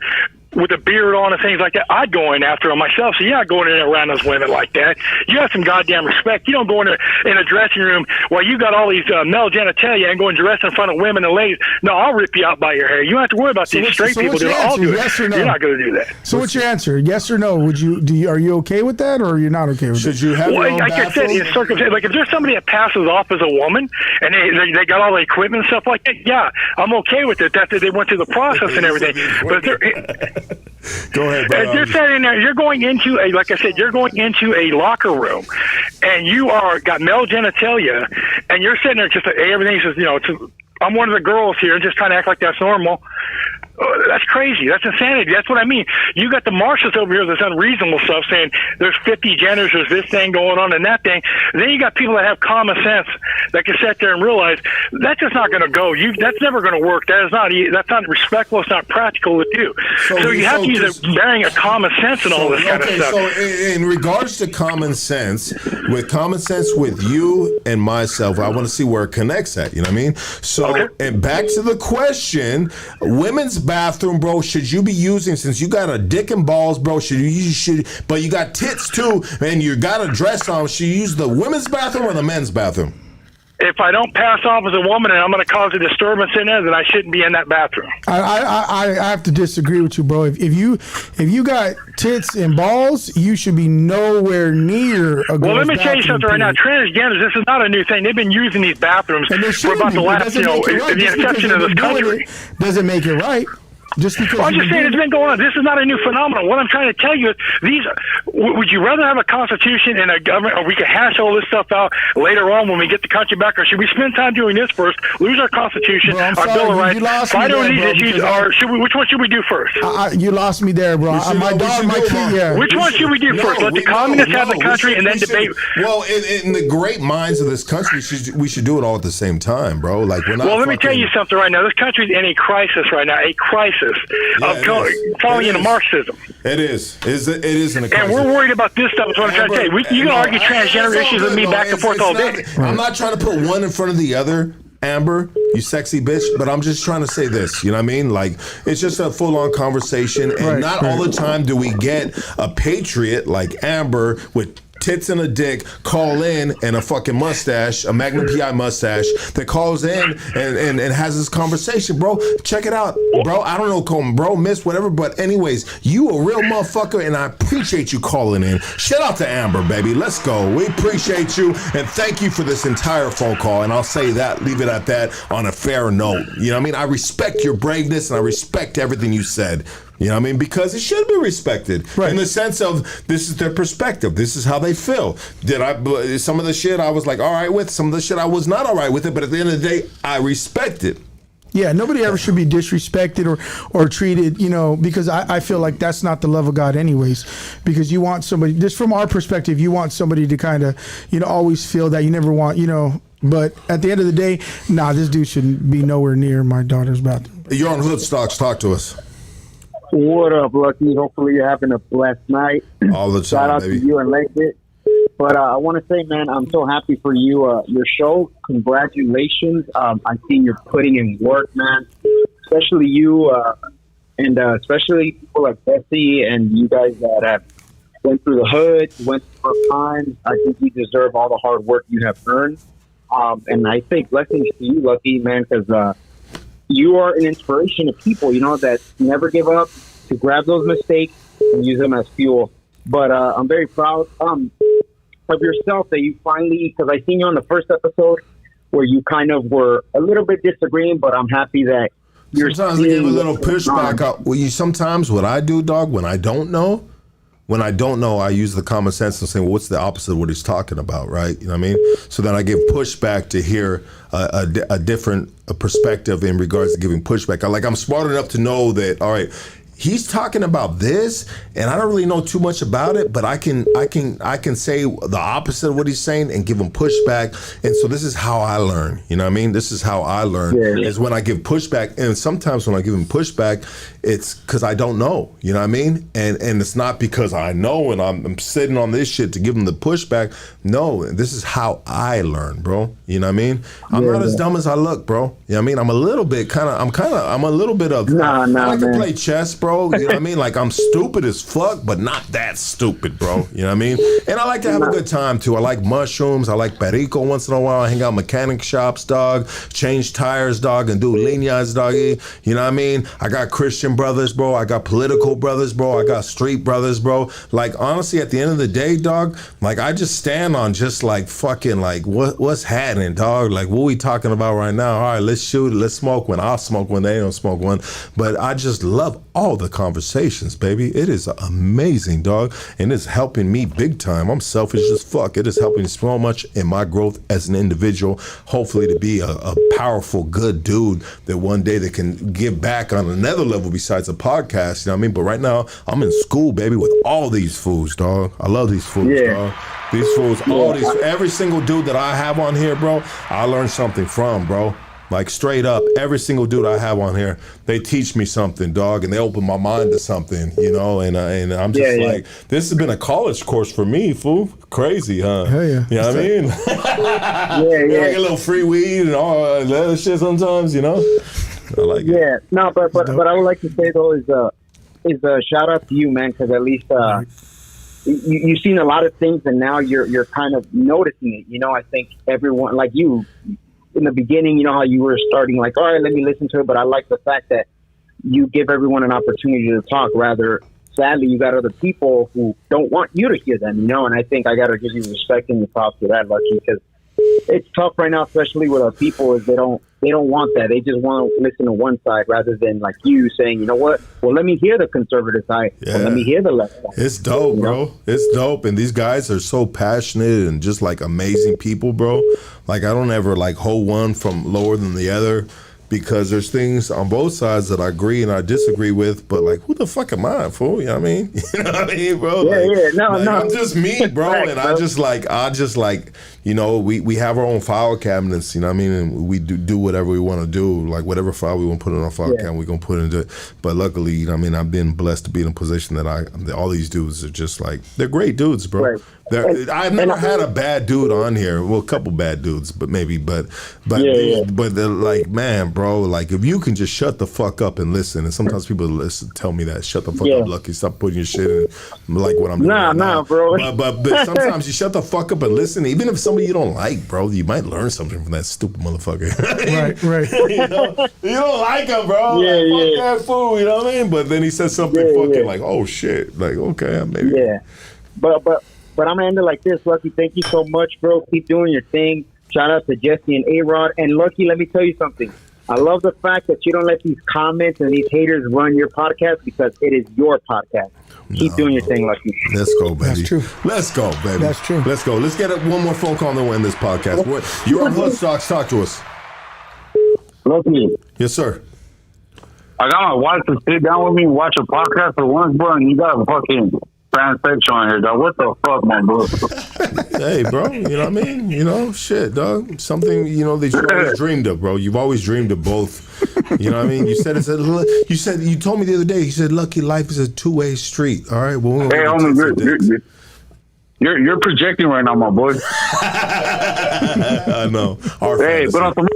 with a beard on and things like that, I'd go in after them myself. So you're not going in there around those women like that. You have some goddamn respect. You don't go in a dressing room while you got all these male genitalia and go and dress in front of women and ladies. No, I'll rip you out by your hair. You don't have to worry about these straight people doing it. I'll do it. Yes or no? You're not going to do that. So what's your answer? Yes or no? Are you okay with that, or you're not okay with it? Should you have your own like I said, in circumstances, like if there's somebody that passes off as a woman and they got all the equipment and stuff like that, yeah, I'm okay with it. That they went through the process and everything. But if they're go ahead, bro. If you're sitting there, you're going into you're going into a locker room, and you got male genitalia, and you're sitting there just everything's just I'm one of the girls here, just trying to act like that's normal. That's crazy. That's insanity. That's what I mean. You got the Marxists over here that's unreasonable stuff saying there's 50 genders, there's this thing going on and that thing. Then you got people that have common sense that can sit there and realize that's just not going to go. That's never going to work. That's not respectful. It's not practical to do. So you have to use bearing a common sense and all this kind of stuff. So in regards to common sense with you and myself, I want to see where it connects at. You know what I mean? So and back to the question, women's bathroom, bro, should you be using, since you got a dick and balls, bro, but you got tits too, and you got a dress on, should you use the women's bathroom or the men's bathroom? If I don't pass off as a woman and I'm going to cause a disturbance in there, then I shouldn't be in that bathroom. I have to disagree with you, bro. If you got tits and balls, you should be nowhere near a girl's bathroom. Well, let me tell you something right now. Transgenders, this is not a new thing. They've been using these bathrooms for about the last, the inception of this country. Doesn't make it right. Just because I'm just saying it's been going on. This is not a new phenomenon. What I'm trying to tell you is would you rather have a constitution and a government, or we can hash all this stuff out later on when we get the country back, or should we spend time doing this first, lose our constitution, our Bill of Rights, fight over these issues, or which one should we do first? You lost me there, bro. My dog, my kid, yeah. Which one should we do first? Let the communists have the country and then debate. Well, in the great minds of this country, we should do it all at the same time, bro. Like we're not. Well, let me tell you something right now. This country's in a crisis right now, a crisis of falling into Marxism. It is. It is in a crisis. And we're worried about this stuff. Is what I'm trying to tell you. You can argue transgender issues with me back and forth all day. I'm not trying to put one in front of the other, Amber, you sexy bitch, but I'm just trying to say this, you know what I mean? Like, it's just a full-on conversation, and not all the time do we get a patriot like Amber with tits and a dick call in and a fucking mustache, a Magnum PI mustache, that calls in and has this conversation, bro. Check it out, bro. I don't know, bro, miss, whatever, but anyways, you a real motherfucker, and I appreciate you calling in. Shout out to Amber, baby. Let's go. We appreciate you, and thank you for this entire phone call, and I'll say that, leave it at that, on a fair note. You know what I mean? I respect your braveness, and I respect everything you said. You know what I mean? Because it should be respected in the sense of this is their perspective. This is how they feel. Some of the shit I was like all right with, some of the shit I was not all right with it, but at the end of the day, I respect it. Yeah, nobody ever should be disrespected or treated, because I feel like that's not the love of God anyways. Because you want somebody, just from our perspective, you want somebody to kind of, always feel that you never want, But at the end of the day, this dude shouldn't be nowhere near my daughter's bathroom. You're on Hood Stocks. Talk to us. What up, Lucky? Hopefully you're having a blessed night. All the time, Shout out baby. to you and LEXIT. But I want to say, man, I'm so happy for you. Your show, congratulations. I see you're putting in work, man. Especially you, and especially people like Bessie and you guys that have went through the hood, went through rough times. I think you deserve all the hard work you have earned. And I think blessings to you, Lucky, man, because you are an inspiration to people, that never give up, to grab those mistakes and use them as fuel. But I'm very proud of yourself that you finally, because I seen you on the first episode where you kind of were a little bit disagreeing, but I'm happy that you're sometimes I give a little pushback. Sometimes what I do, dog, when I don't know, I use the common sense and say, well, what's the opposite of what he's talking about, right? You know what I mean? So then I give pushback to hear a different perspective in regards to giving pushback. I'm smart enough to know that, all right, he's talking about this, and I don't really know too much about it, but I can say the opposite of what he's saying and give him pushback. And so this is how I learn. You know what I mean? This is how I learn is when I give pushback. And sometimes when I give him pushback, it's because I don't know. You know what I mean? And it's not because I know and I'm sitting on this shit to give him the pushback. No, this is how I learn, bro. You know what I mean? I'm not as dumb as I look, bro. You know what I mean? I'm a little bit of I like to play chess, bro. You know what I mean? Like, I'm stupid as fuck, but not that stupid, bro. You know what I mean? And I like to have a good time, too. I like mushrooms. I like perico once in a while. I hang out mechanic shops, dog. Change tires, dog, and do linas, doggy. You know what I mean? I got Christian brothers, bro. I got political brothers, bro. I got street brothers, bro. Like, honestly, at the end of the day, dog, like, I just stand on just, like, fucking, like, what's happening, dog? Like, what we talking about right now? All right, let's shoot it. Let's smoke one. I'll smoke one. They don't smoke one. But I just love all the conversations, baby. It is amazing, dog, and it's helping me big time. I'm selfish as fuck. It is helping so much in my growth as an individual, hopefully to be a powerful, good dude that one day that can give back on another level besides a podcast, you know what I mean? But right now, I'm in school, baby, with all these fools, dog. I love these fools, dog. These fools, every single dude that I have on here, bro, I learned something from, bro. Like, straight up, every single dude I have on here, they teach me something, dog, and they open my mind to something, and I'm just like, this has been a college course for me, fool. Crazy, huh? Hell yeah. You know what I mean? I get a little free weed and all that other shit sometimes, I like it. Yeah, no, but I would like to say, though, is a shout out to you, man, because at least you've seen a lot of things, and now you're kind of noticing it. I think everyone, like you, in the beginning, how you were starting, like, all right, let me listen to it. But I like the fact that you give everyone an opportunity to talk. Rather, sadly, you got other people who don't want you to hear them, And I think I got to give you respect and props for that, Lucky, because it's tough right now, especially with our people, is they don't want that. They just want to listen to one side rather than like you saying, you know what? Well, let me hear the conservative side. Yeah. Well, let me hear the left side. It's dope, bro. It's dope. And these guys are so passionate and just like amazing people, bro. Like, I don't ever like hold one from lower than the other, because there's things on both sides that I agree and I disagree with, but like, who the fuck am I, fool? You know what I mean? You know what I mean, bro? No. I'm just me, bro. And I just like, we have our own file cabinets, you know what I mean? And we do whatever we want to do. Like, whatever file we want to put in our file cabinet, we're going to put into it. But luckily, you know what I mean, I've been blessed to be in a position that all these dudes are just like, they're great dudes, bro. Right. I've never had a bad dude on here. Well, a couple bad dudes, but they're like, man, bro, like, if you can just shut the fuck up and listen. And sometimes people tell me that, shut the fuck up, Lucky, stop putting your shit in, like what I'm doing. Nah, bro. But sometimes you shut the fuck up and listen. Even if somebody you don't like, bro, you might learn something from that stupid motherfucker. Right. You don't like him, bro. Fuck that fool, you know what I mean? But then he says something fucking like, oh shit, like, okay, maybe. Yeah, but I'm gonna end it like this, Lucky. Thank you so much, bro. Keep doing your thing. Shout out to Jesse and A-Rod. And Lucky, let me tell you something. I love the fact that you don't let these comments and these haters run your podcast, because it is your podcast. Keep doing your thing, Lucky. Let's go, baby. That's true. Let's go, baby. That's true. Let's go. Let's get one more phone call and then we'll end this podcast. You're on Hood Stocks. Talk to us. Lucky. Yes, sir. I got my wife to sit down with me and watch a podcast for once, bro, and you got to fucking transsexual on here, dog. What the fuck, man, bro? Hey, bro, you know what I mean? You know, shit, dog. Something, you know, that you always dreamed of, bro. You've always dreamed of both. You know what I mean? You told me the other day, you said, Lucky, life is a two-way street. All right, well, hey, homie, you're projecting right now, my boy. I know. Hey, but on some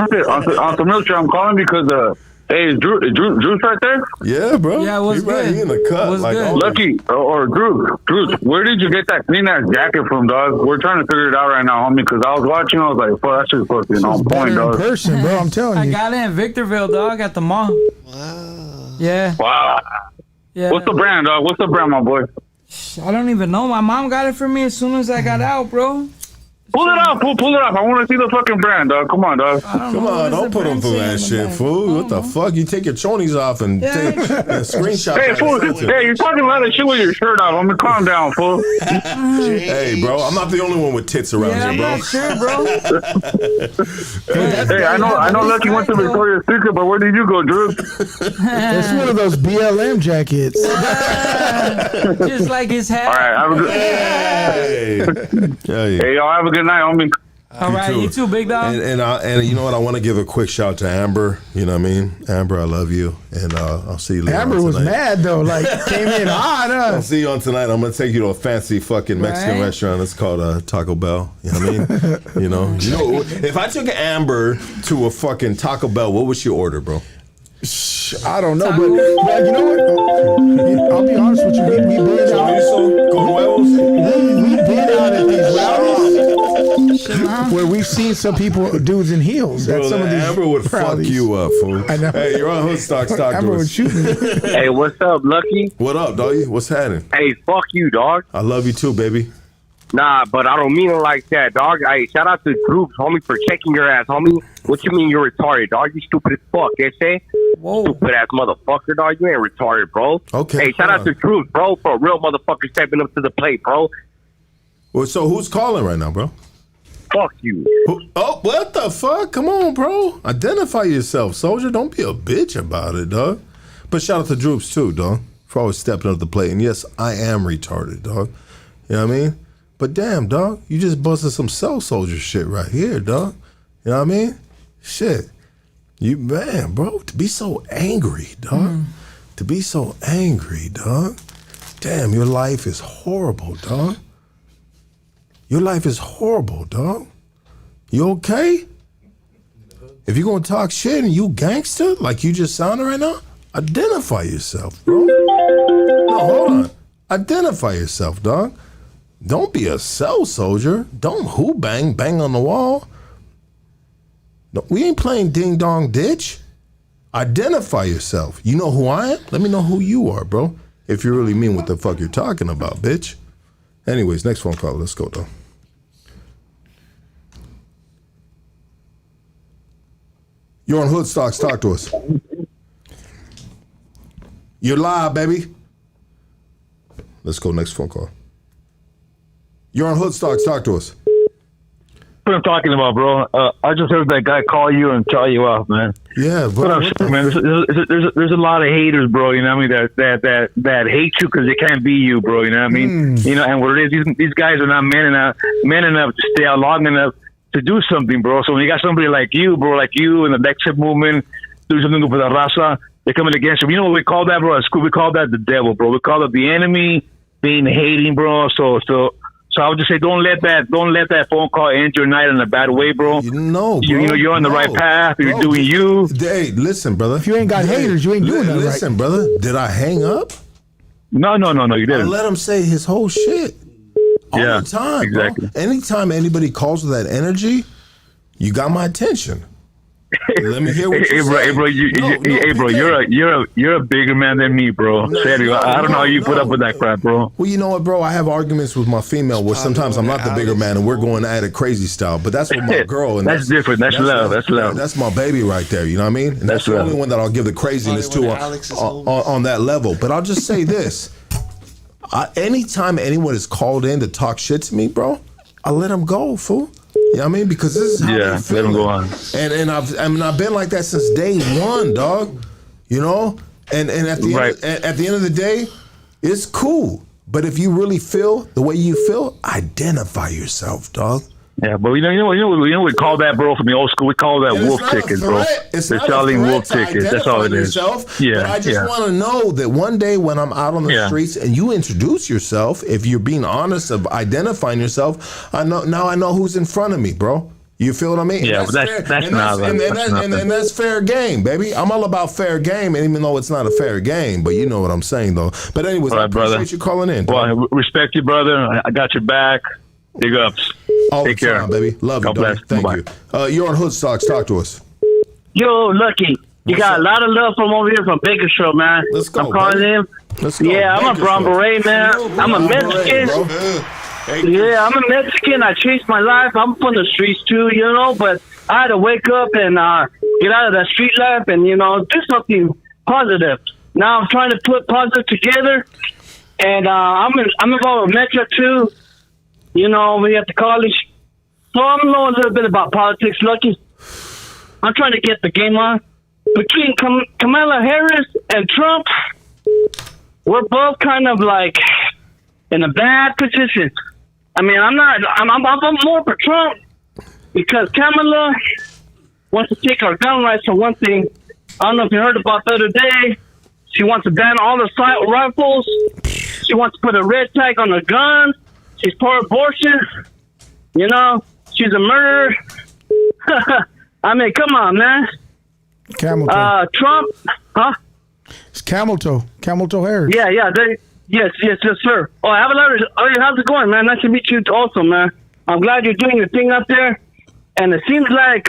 real shit, I'm calling because hey, is Drew's right there? Yeah, bro. Yeah, what's good? He in the cut. What's like, good? Lucky or Drew, where did you get that clean ass jacket from, dog? We're trying to figure it out right now, homie. Because I was watching, I was like, "Fuck, that shit's fucking on point, dog." In person, bro. I'm telling you. I got it in Victorville, dog, at the mall. Wow. Yeah. Wow. Yeah. What's the brand, dog? What's the brand, my boy? I don't even know. My mom got it for me as soon as I got out, bro. Pull it up, pull it up. I want to see the fucking brand, dog. Come on, dog. Come on, don't put them through that shit, fool. What the fuck? You take your chonies off and take a screenshot. Hey, fool. Hey, you're talking a lot of shit with your shirt off. I'm gonna calm down, fool. Hey, bro, I'm not the only one with tits around here, bro. I'm not sure, bro. Hey, I know Lucky went to Victoria's Secret, but where did you go, Drew? It's one of those BLM jackets. Just like his hat. All right, have a good. Hey, y'all have a good night, homie. All right, you too, big dog. And you know what? I want to give a quick shout out to Amber. You know what I mean? Amber, I love you, and I'll see you later. Amber was mad though, like came in hot. I'll see you on tonight. I'm gonna take you to a fancy fucking Mexican restaurant. It's called Taco Bell. You know what I mean? you know, if I took Amber to a fucking Taco Bell, what would she order, bro? I don't know, but you know what? I'll be honest with you. We've been out. We've been out at these rallies where we've seen some people, dudes in heels. Bro, at some of these Amber would rallies. fuck you up, fool. I know. Hey, you're on Hoodstock. Talk Amber to would us. shoot me. Hey, what's up, Lucky? What up, doggy? What's happening? Hey, fuck you, dog. I love you too, baby. Nah, but I don't mean it like that, dog. Hey, shout out to Groups, homie, for checking your ass, homie. What you mean you're retarded, dog? You stupid as fuck, eh? Stupid ass motherfucker, dog. You ain't retarded, bro. Okay. Hey, shout out to Groups, bro, for a real motherfucker stepping up to the plate, bro. Well, so who's calling right now, bro? Fuck you. Oh, what the fuck? Come on, bro. Identify yourself, soldier. Don't be a bitch about it, dog. But shout out to Droops too, dog, for always stepping up to the plate. And yes, I am retarded, dog. You know what I mean? But damn, dog, you just busted some cell soldier shit right here, dog. You know what I mean? Shit. You, man, bro, to be so angry, dog. To be so angry, dog. Damn, your life is horrible, dog. Your life is horrible, dog. You okay? If you're gonna talk shit and you gangster, like you just sounded right now, identify yourself, bro. No, hold on. Identify yourself, dog. Don't be a cell soldier. Don't who bang on the wall. No, we ain't playing ding dong ditch. Identify yourself. You know who I am? Let me know who you are, bro. If you really mean what the fuck you're talking about, bitch. Anyways, next phone call. Let's go, though. You're on Hoodstocks. Talk to us. You're live, baby. Let's go. Next phone call. You're on Hoodstocks. Talk to us. What I'm talking about, bro. I just heard that guy call you and tell you off, man. Yeah, but I'm saying, man, there's a lot of haters, bro. You know what I mean? That hate you because they can't be you, bro. You know what I mean? You know, and what it is, these guys are not men enough to stay out long enough to do something, bro. So when you got somebody like you, bro, like you and the LEXIT movement, do something for the raza, they're coming against you. You know what we call that, bro? At school, we call that the devil, bro. We call it the enemy being hating, bro. So I would just say, don't let that phone call end your night in a bad way, bro. No, bro. You know, you're on the right path. You're doing you. Hey, listen, brother. If you ain't got haters, you ain't doing that right. Listen, brother. Did I hang up? No, you didn't. I let him say his whole shit all the time, exactly. Bro. Anytime anybody calls with that energy, you got my attention. Let me hear what you're saying. Bro, you're a bigger man than me, bro. Seriously, I don't know how you put up with that crap, bro. Well, you know what, bro? I have arguments with my female where sometimes I'm not the bigger man and we're going at it crazy style. But that's with my girl. And that's different. That's love. That's love. That's my baby right there. You know what I mean? And that's the only one that I'll give the craziness to on that level. But I'll just say this. Anytime anyone is called in to talk shit to me, bro, I let them go, fool. You know what I mean? Because this is how they're feeling. Let them go on. And I've been like that since day one, dog. You know? And at the end of the day, it's cool. But if you really feel the way you feel, identify yourself, dog. Yeah, but you know, we call that, bro, from the old school. We call that wolf ticket, bro. It's the not Charlie a threat wolf to ticket. That's all it is. Yourself, yeah, but I just want to know that one day when I'm out on the streets and you introduce yourself, if you're being honest of identifying yourself, I know who's in front of me, bro. You feel what I mean? Yeah, and that's fair game, baby. I'm all about fair game, and even though it's not a fair game, but you know what I'm saying, though. But anyways, all right, I appreciate brother. you calling in. Well, I respect you, brother. I got your back. Big ups. All Take the care, time, baby. Love you, God bless. dog. Thank Bye-bye. you. You're on Hood Stocks. Talk to us. Yo, Lucky. You got a lot of love from over here from Bakersfield, man. Let's go. I'm calling in. Let's go. Yeah, I'm a Brown Beret, man. I'm a Mexican. Yeah, I'm a Mexican. I changed my life. I'm from the streets too, you know, but I had to wake up and get out of that street life and, you know, do something positive. Now I'm trying to put positive together, and I'm involved with Metro too. You know, we at the college. So I'm knowing a little bit about politics, Lucky. I'm trying to get the game on. Between Kamala Harris and Trump, we're both kind of like in a bad position. I mean, I'm more for Trump because Kamala wants to take our gun rights for one thing. I don't know if you heard about the other day. She wants to ban all the assault rifles. She wants to put a red tag on the guns. She's for abortion. You know, she's a murderer. I mean, come on, man. Camel toe. Trump, huh? It's camel toe. Camel toe Harris. Yeah. Yes, sir. Oh, I have a letter. Oh, how's it going, man? Nice to meet you also, man. I'm glad you're doing your thing up there. And it seems like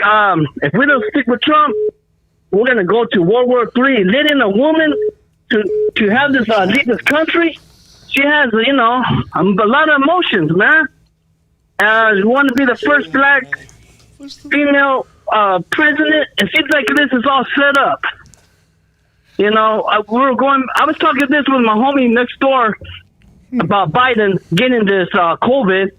if we don't stick with Trump, we're gonna go to World War III. Letting a woman to have this lead this country. She has, you know, a lot of emotions, man. We want to be the first black female president. It seems like this is all set up. You know, I was talking this with my homie next door about Biden getting this COVID.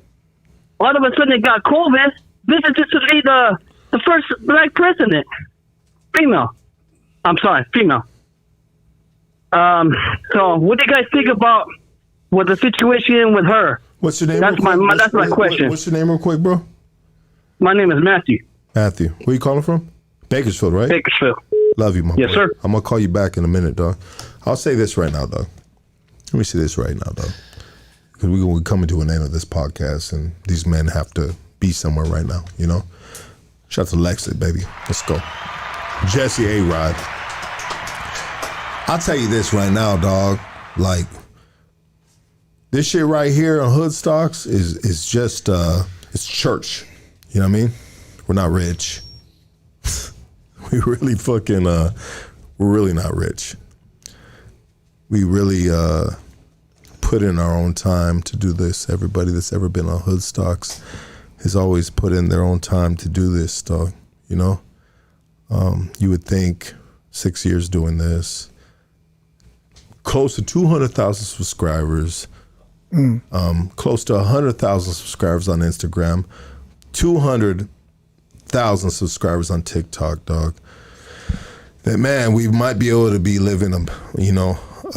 All of a sudden, he got COVID. This is just to be the first black president. Female. I'm sorry, female. So, what do you guys think about with the situation with her? What's your name? That's my question. What's your name, real quick, bro? My name is Matthew. Matthew. Where you calling from? Bakersfield, right? Bakersfield. Love you, my boy. Yes, sir. I'm gonna call you back in a minute, dog. I'll say this right now, dog. Let me say this right now, dog. Because we're coming to an end of this podcast, and these men have to be somewhere right now, you know? Shout out to LEXIT, baby. Let's go. Jesse A-Rod. I'll tell you this right now, dog. Like, this shit right here on Hood Stocks is just, it's church. You know what I mean? We're not rich. We really fucking, we're really not rich. We really put in our own time to do this. Everybody that's ever been on Hood Stocks has always put in their own time to do this, dog. You know? You would think 6 years doing this, close to 200,000 subscribers, close to 100,000 subscribers on Instagram, 200,000 subscribers on TikTok, dog. That, man, we might be able to be living a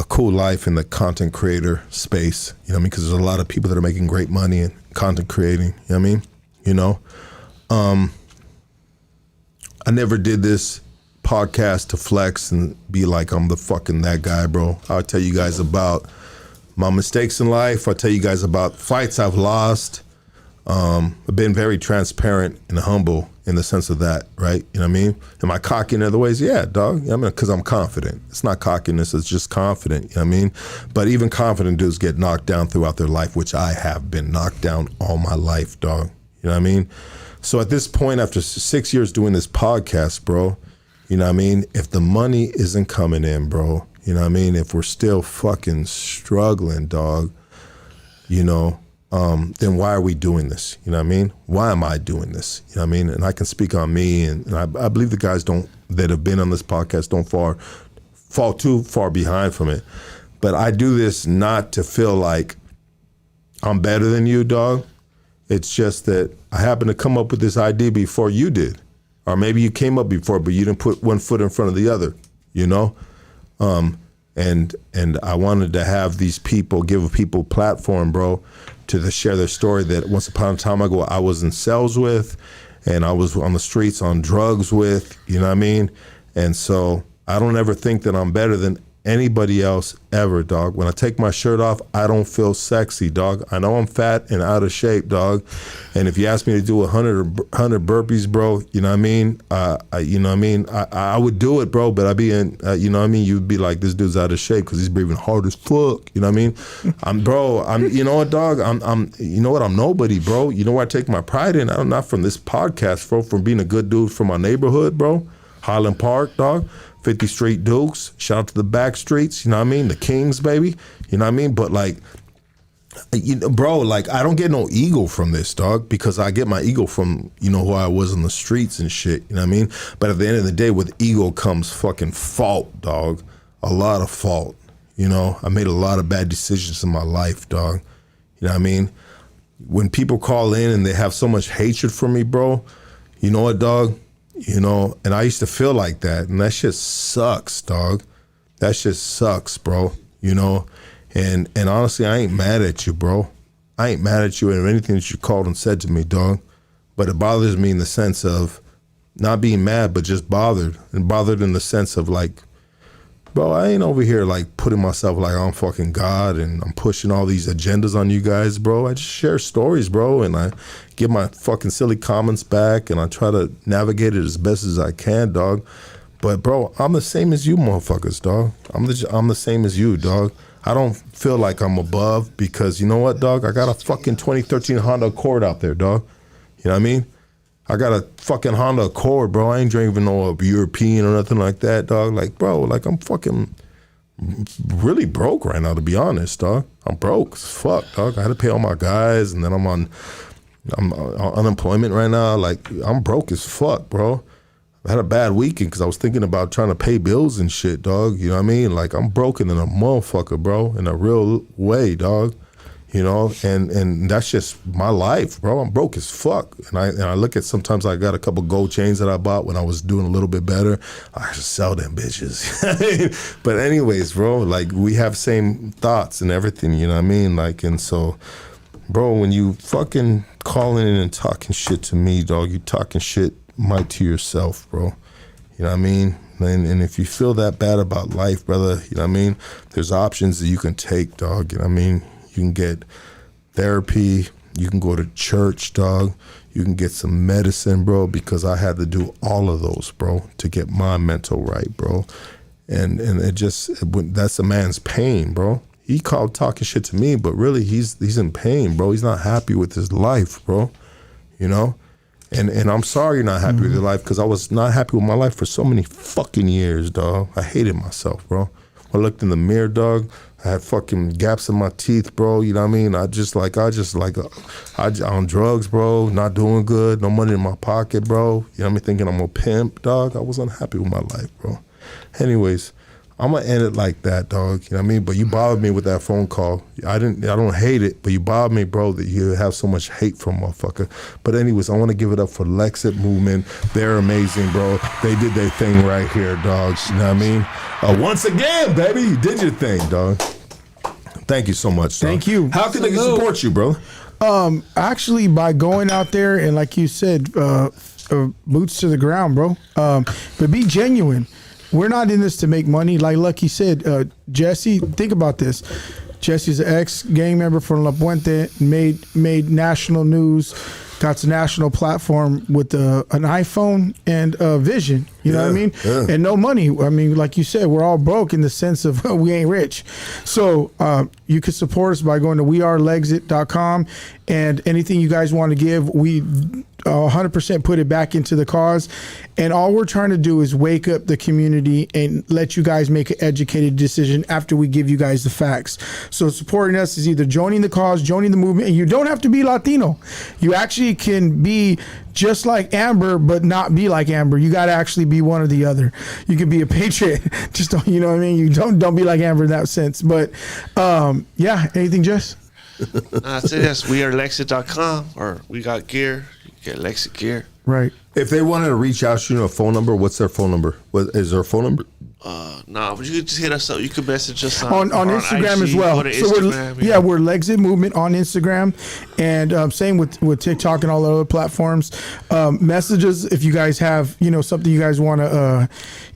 cool life in the content creator space. You know what I mean? Because there's a lot of people that are making great money in content creating. You know what I mean? You know? I never did this podcast to flex and be like, I'm the fucking that guy, bro. I'll tell you guys about my mistakes in life. I'll tell you guys about fights I've lost. I've been very transparent and humble in the sense of that, right? You know what I mean? Am I cocky in other ways? Yeah, dog. I mean, because I'm confident. It's not cockiness, it's just confident, you know what I mean? But even confident dudes get knocked down throughout their life, which I have been knocked down all my life, dog. You know what I mean? So at this point, after 6 years doing this podcast, bro, you know what I mean? If the money isn't coming in, bro, you know what I mean? If we're still fucking struggling, dog, you know, then why are we doing this? You know what I mean? Why am I doing this? You know what I mean? And I can speak on me, and I believe the guys that have been on this podcast don't fall too far behind from it. But I do this not to feel like I'm better than you, dog. It's just that I happened to come up with this idea before you did. Or maybe you came up before, but you didn't put one foot in front of the other, you know? And and I wanted to have these people, give people platform, bro, to share their story that once upon a time ago I was in cells with, and I was on the streets on drugs with, you know what I mean? And so I don't ever think that I'm better than anybody else ever, dog. When I take my shirt off, I don't feel sexy, dog. I know I'm fat and out of shape, dog. And if you ask me to do 100 burpees, bro, you know what I mean? You know what I mean? I would do it, bro, but I'd be in, you know what I mean? You'd be like, this dude's out of shape because he's breathing hard as fuck. You know what I mean? You know what, dog? You know what? I'm nobody, bro. You know where I take my pride in? I'm not from this podcast, bro, from being a good dude from my neighborhood, bro. Highland Park, dog. 50th Street Dukes, shout out to the back streets, you know what I mean? The Kings, baby, you know what I mean? But like, you know, bro, like I don't get no ego from this, dog, because I get my ego from, you know, who I was on the streets and shit, you know what I mean? But at the end of the day, with ego comes fucking fault, dog. A lot of fault, you know? I made a lot of bad decisions in my life, dog. You know what I mean? When people call in and they have so much hatred for me, bro, you know what, dog? You know, and I used to feel like that, and that shit sucks, dog. That shit sucks, bro. You know, and honestly, I ain't mad at you, bro. I ain't mad at you or anything that you called and said to me, dog. But it bothers me in the sense of not being mad, but just bothered, and bothered in the sense of like, bro, I ain't over here like putting myself like I'm fucking God and I'm pushing all these agendas on you guys, bro. I just share stories, bro, and I give my fucking silly comments back, and I try to navigate it as best as I can, dog. But bro, I'm the same as you motherfuckers, dog. I'm the same as you, dog. I don't feel like I'm above because you know what, dog? I got a fucking 2013 Honda Accord out there, dog. You know what I mean? I got a fucking Honda Accord, bro. I ain't drinking no European or nothing like that, dog. Like, bro, like I'm fucking really broke right now, to be honest, dog. I'm broke as fuck, dog. I had to pay all my guys, and then I'm on unemployment right now. Like, I'm broke as fuck, bro. I had a bad weekend because I was thinking about trying to pay bills and shit, dog. You know what I mean? Like, I'm broken in a motherfucker, bro, in a real way, dog. You know, and that's just my life, bro. I'm broke as fuck. And I look at, sometimes I got a couple gold chains that I bought when I was doing a little bit better. I should sell them bitches. But anyways, bro, like we have same thoughts and everything, you know what I mean? Like, and so, bro, when you fucking calling in and talking shit to me, dog, you talking shit to yourself, bro. You know what I mean? And if you feel that bad about life, brother, you know what I mean? There's options that you can take, dog, you know what I mean? You can get therapy. You can go to church, dog. You can get some medicine, bro, because I had to do all of those, bro, to get my mental right, bro. And that's a man's pain, bro. He called talking shit to me, but really he's in pain, bro. He's not happy with his life, bro. You know? And I'm sorry you're not happy with your life, because I was not happy with my life for so many fucking years, dog. I hated myself, bro. I looked in the mirror, dog. I had fucking gaps in my teeth, bro. You know what I mean? I on drugs, bro. Not doing good. No money in my pocket, bro. You know what I mean? Thinking I'm a pimp, dog. I was unhappy with my life, bro. Anyways, I'm gonna end it like that, dog. You know what I mean? But you bothered me with that phone call. I don't hate it, but you bothered me, bro, that you have so much hate from motherfucker. But anyways, I want to give it up for LEXIT movement. They're amazing, bro. They did their thing right here, dogs. You know what I mean? Once again, baby, you did your thing, dog. Thank you so much, dog. Thank you. How can they support you, bro? Actually, by going out there and, like you said, boots to the ground, bro. But be genuine. We're not in this to make money. Like Lucky said, Jesse, think about this. Jesse's an ex-gang member from La Puente, made national news, got a national platform with an iPhone and a vision. You know what I mean? Yeah. And no money. I mean, like you said, we're all broke in the sense of we ain't rich. So you can support us by going to wearelexit.com, and anything you guys want to give, we 100% put it back into the cause. And all we're trying to do is wake up the community and let you guys make an educated decision after we give you guys the facts. So supporting us is either joining the cause, joining the movement, and you don't have to be Latino. You actually can be just like Amber, but not be like Amber. You got to actually be one or the other. You can be a patriot. Just don't, you know what I mean? You don't be like Amber in that sense. But yeah, anything, Jess? So yes, we are lexit.com, or we got gear. You get Lexit gear. Right. If they wanted to reach out to you, a phone number, what's their phone number? What is their phone number? But you could just hit us up. You could message us on Instagram IG, as well. Go to So Instagram, we're LEXIT Movement on Instagram, and same with TikTok and all the other platforms. Messages if you guys have something you guys want to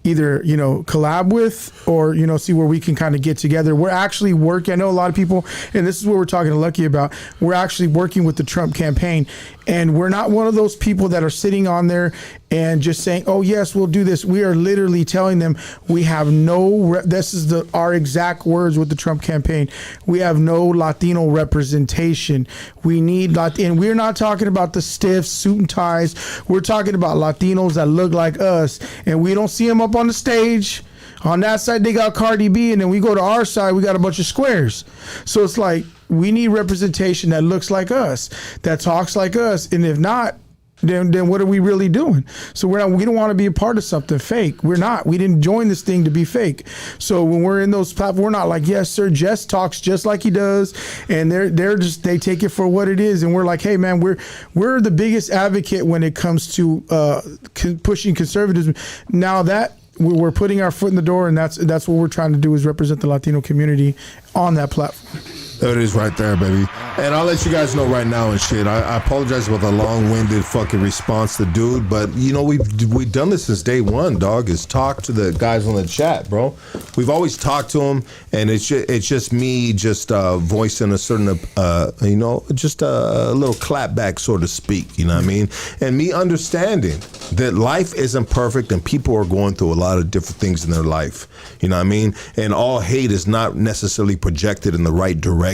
either collab with or see where we can kind of get together. We're actually working. I know a lot of people, and this is what we're talking to Lucky about. We're actually working with the Trump campaign, and we're not one of those people that are sitting on there and just saying, "Oh yes, we'll do this." We are literally telling them we have no. This is our exact words with the Trump campaign. We have no Latino representation. We need and we're not talking about the stiff suit and ties. We're talking about Latinos that look like us, and we don't see them up on the stage. On that side, they got Cardi B, and then we go to our side, we got a bunch of squares. So it's like we need representation that looks like us, that talks like us, and if not, then what are we really doing? So we don't want to be a part of something fake. We're not. We didn't join this thing to be fake. So when we're in those platforms, we're not like, yes, sir, Jess talks just like he does, and they take it for what it is, and we're like, hey man, we're the biggest advocate when it comes to pushing conservatism. Now that we're putting our foot in the door, and that's what we're trying to do is represent the Latino community on that platform. There it is right there, baby. And I'll let you guys know right now and shit. I apologize about the long-winded fucking response to dude, but we've done this since day one, dog, is talk to the guys on the chat, bro. We've always talked to them, and it's just me voicing a certain, just a little clapback, so to speak, you know what I mean? And me understanding that life isn't perfect and people are going through a lot of different things in their life, you know what I mean? And all hate is not necessarily projected in the right direction,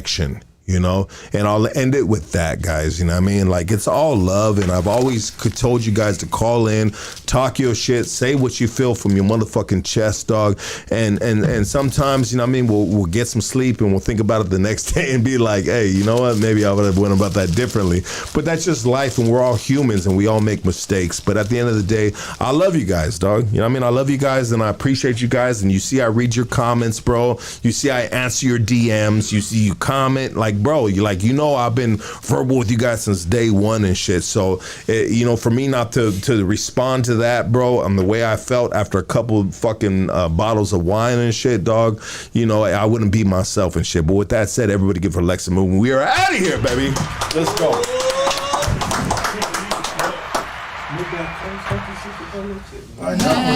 and I'll end it with that, guys, you know what I mean? Like, it's all love, and I've always told you guys to call in, talk your shit, say what you feel from your motherfucking chest, dog, and sometimes, you know what I mean, we'll get some sleep, and we'll think about it the next day and be like, hey, you know what, maybe I would have went about that differently, but that's just life, and we're all humans, and we all make mistakes, but at the end of the day, I love you guys, dog, you know what I mean? I love you guys, and I appreciate you guys, and you see I read your comments, bro, you see I answer your DMs, you see you comment, like, bro, I've been verbal with you guys since day one and shit. So, for me not to respond to that, bro, the way I felt after a couple fucking bottles of wine and shit, dog, I wouldn't be myself and shit. But with that said, everybody give her LEXIT Movement. We are out of here, baby. Let's go. I know.